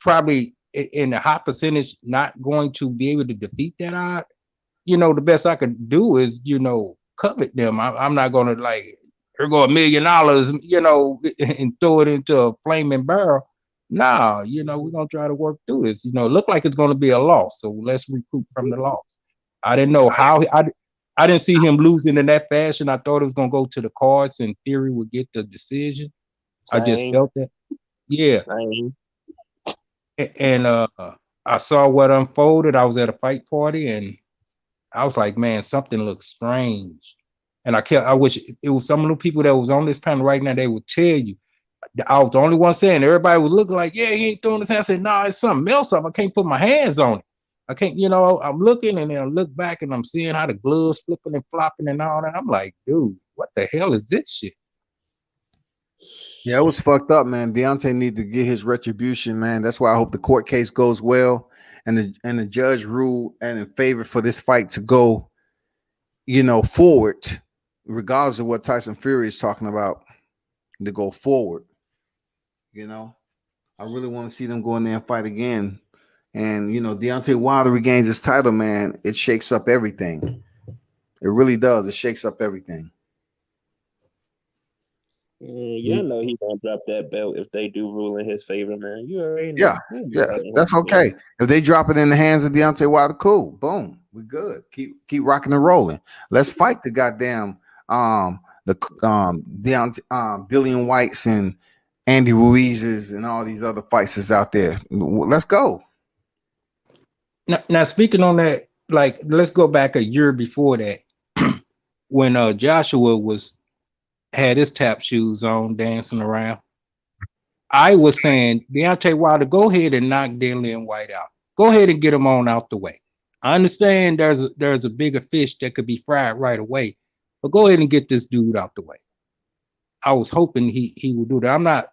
probably in a high percentage not going to be able to defeat that odd. You know, the best I could do is, covet them. I'm not going to like, here go $1 million, and throw it into a flaming barrel. Nah, we're going to try to work through this. Look like it's going to be a loss. So let's recoup from the loss. I didn't know how I didn't see him losing in that fashion. I thought it was going to go to the cards and Theory would get the decision. Same. I just felt that. Yeah. Same. And I saw what unfolded. I was at a fight party and I was like, man, something looks strange. And I wish it was some of the people that was on this panel right now, they would tell you. I was the only one saying, everybody was looking like, yeah, he ain't throwing his hand. I said, no, it's something else. I can't put my hands on it. I can't, I'm looking and then I look back and I'm seeing how the gloves flipping and flopping and all that. I'm like, dude, what the hell is this shit? Yeah, it was fucked up, man. Deontay need to get his retribution, man. That's why I hope the court case goes well and the judge rule and in favor for this fight to go, forward, regardless of what Tyson Fury is talking about, to go forward. I really want to see them go in there and fight again. And Deontay Wilder regains his title, man. It shakes up everything. It really does. It shakes up everything. You know he gonna drop that belt if they do rule in his favor, man. You already know. Yeah, that's okay. If they drop it in the hands of Deontay Wilder, cool. Boom, we're good. Keep rocking and rolling. Let's fight the goddamn Dillian Whites and Andy Ruiz's and all these other fighters out there. Let's go. Now speaking on that, like let's go back a year before that, when Joshua had his tap shoes on, dancing around. I was saying, Deontay Wilder, go ahead and knock Dillian White out. Go ahead and get him on out the way. I understand there's a bigger fish that could be fried right away, but go ahead and get this dude out the way. I was hoping he would do that. I'm not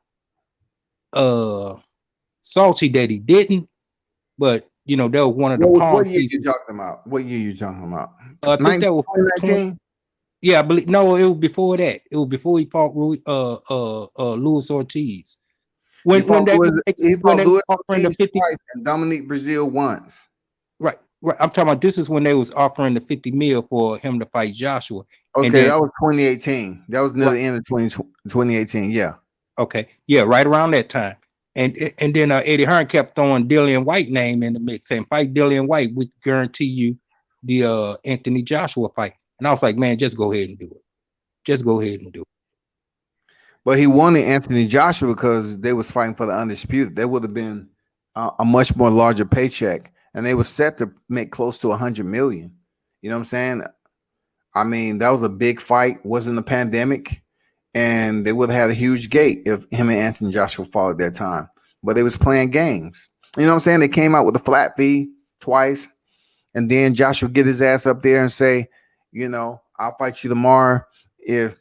salty that he didn't, but that was one of the what year you talking about? What year you talking about? I think that was 2019. Yeah, I believe no, it was before that. It was before he fought Luis Ortiz. He fought Luis Ortiz twice and Dominique Brazil once. Right. I'm talking about this is when they was offering the 50 mil for him to fight Joshua. Okay, that was 2018. That was near the end of 2018. Yeah. Okay. Yeah, right around that time. And then Eddie Hearn kept throwing Dillian White name in the mix, saying fight Dillian White, we guarantee you the Anthony Joshua fight. And I was like, man, just go ahead and do it. Just go ahead and do it. But he wanted Anthony Joshua because they was fighting for the undisputed. There would have been a much more larger paycheck. and they were set to make close to 100 million. You know what I'm saying? I mean, that was a big fight. Wasn't a pandemic, and they would have had a huge gate if him and Anthony Joshua fought at that time. But they was playing games. You know what I'm saying? They came out with a flat fee twice, and then Joshua get his ass up there and say, you know, I'll fight you tomorrow if,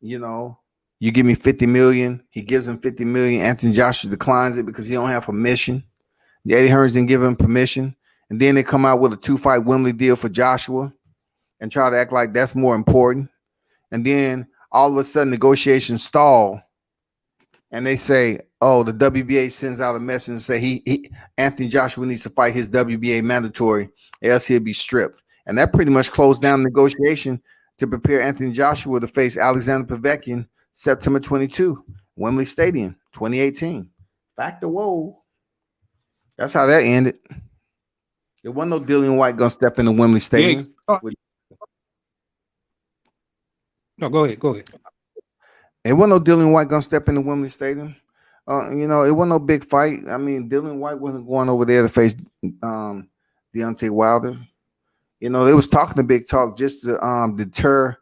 you know, you give me 50 million. He gives him 50 million. Anthony Joshua declines it because he don't have permission. Eddie Hearns didn't give him permission. And then they come out with a 2-fight Wembley deal for Joshua and try to act like that's more important. And then all of a sudden negotiations stall. And they say, oh, the WBA sends out a message and say Anthony Joshua needs to fight his WBA mandatory, else he'll be stripped. And that pretty much closed down the negotiation to prepare Anthony Joshua to face Alexander Povetkin September 22, Wembley Stadium, 2018. Factor, whoa. That's how that ended. There wasn't no Dillian White gonna step into Wembley Stadium. No, go ahead. It wasn't no Dillian White gonna step into Wembley Stadium. You know, it wasn't no big fight. I mean, Dillian White wasn't going over there to face Deontay Wilder. You know, they was talking the big talk just to deter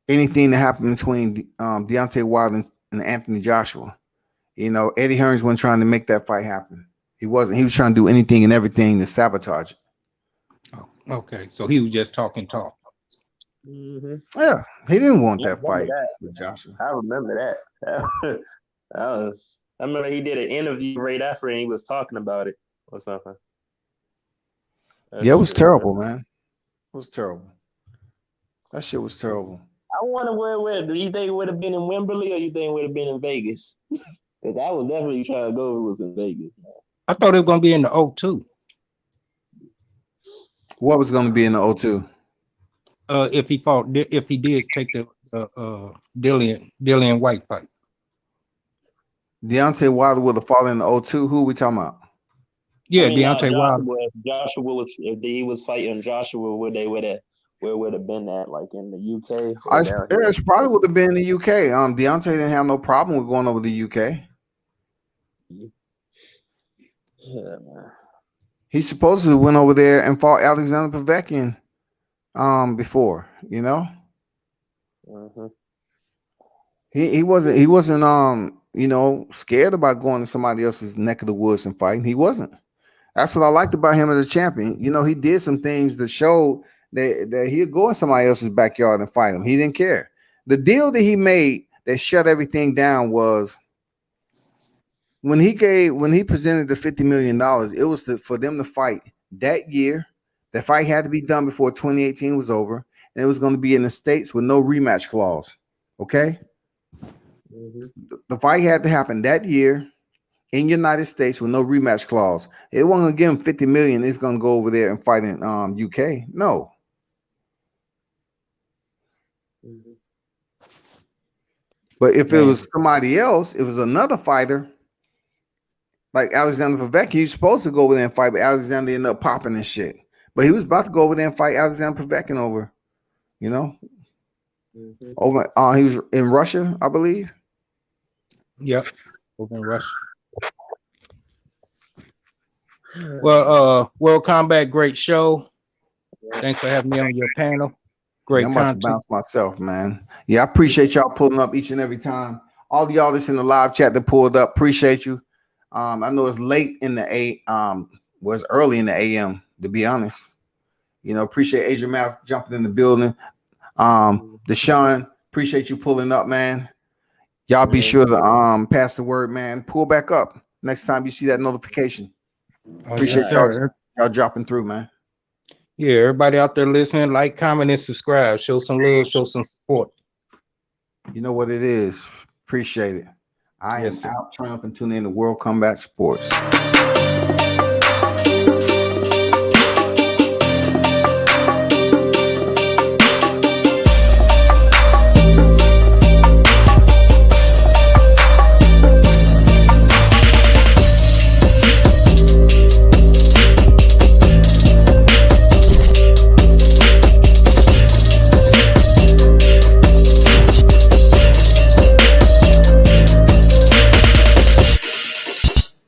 anything that happened between Deontay Wilder and Anthony Joshua. You know, Eddie Hearns wasn't trying to make that fight happen. He wasn't. He was trying to do anything and everything to sabotage it. Oh, okay, so he was just talking talk. Yeah, he didn't want that fight with Joshua. I remember that. I remember he did an interview right after and he was talking about it or something. Yeah, it was terrible, man. It was terrible. That shit was terrible. I wonder where do you think it would have been in Wembley or you think it would have been in Vegas? Because I was definitely trying to go if it was in Vegas. Man. I thought it was going to be in the O2. What was going to be in the O2? If he did take the Dillian White fight. Deontay Wilder would have fallen in the O2. Who are we talking about? Yeah, I mean, Deontay Wilder. Joshua was, if he was fighting Joshua, where would have been at, like in the UK? It probably would have been in the UK. Deontay didn't have no problem with going over to the UK. Yeah, man. He supposedly went over there and fought Alexander Povetkin before, you know. Mm-hmm. He wasn't you know, scared about going to somebody else's neck of the woods and fighting. He wasn't. That's what I liked about him as a champion. You know, he did some things that showed that he'd go in somebody else's backyard and fight him. He didn't care. The deal that he made that shut everything down was when he presented the $50 million, it was for them to fight that year. The fight had to be done before 2018 was over, and it was going to be in the States with no rematch clause. Okay? Mm-hmm. The fight had to happen that year in United States with no rematch clause. It wasn't going to give him 50 million. It's going to go over there and fight in UK. No. Mm-hmm. But if it was somebody else, it was another fighter like Alexander Povetkin, he was supposed to go over there and fight, but Alexander ended up popping and shit. But he was about to go over there and fight Alexander Povetkin over, you know, over. He was in Russia, I believe. Yep, over in Russia. Well, World Combat, great show. Thanks for having me on your panel. Great I'm about to bounce myself, man. Yeah, I appreciate y'all pulling up each and every time. All y'all that's in the live chat that pulled up, appreciate you. I know it's late in the was early in the AM, to be honest. You know, appreciate Adrian Math jumping in the building. Deshaun, appreciate you pulling up, man. Y'all be sure to pass the word, man. Pull back up next time you see that notification. Appreciate y'all dropping through, man. Yeah, everybody out there listening, like, comment, and subscribe. Show some love, show some support. You know what it is. Appreciate it. I am out triumphant tuning in to World Combat Sports.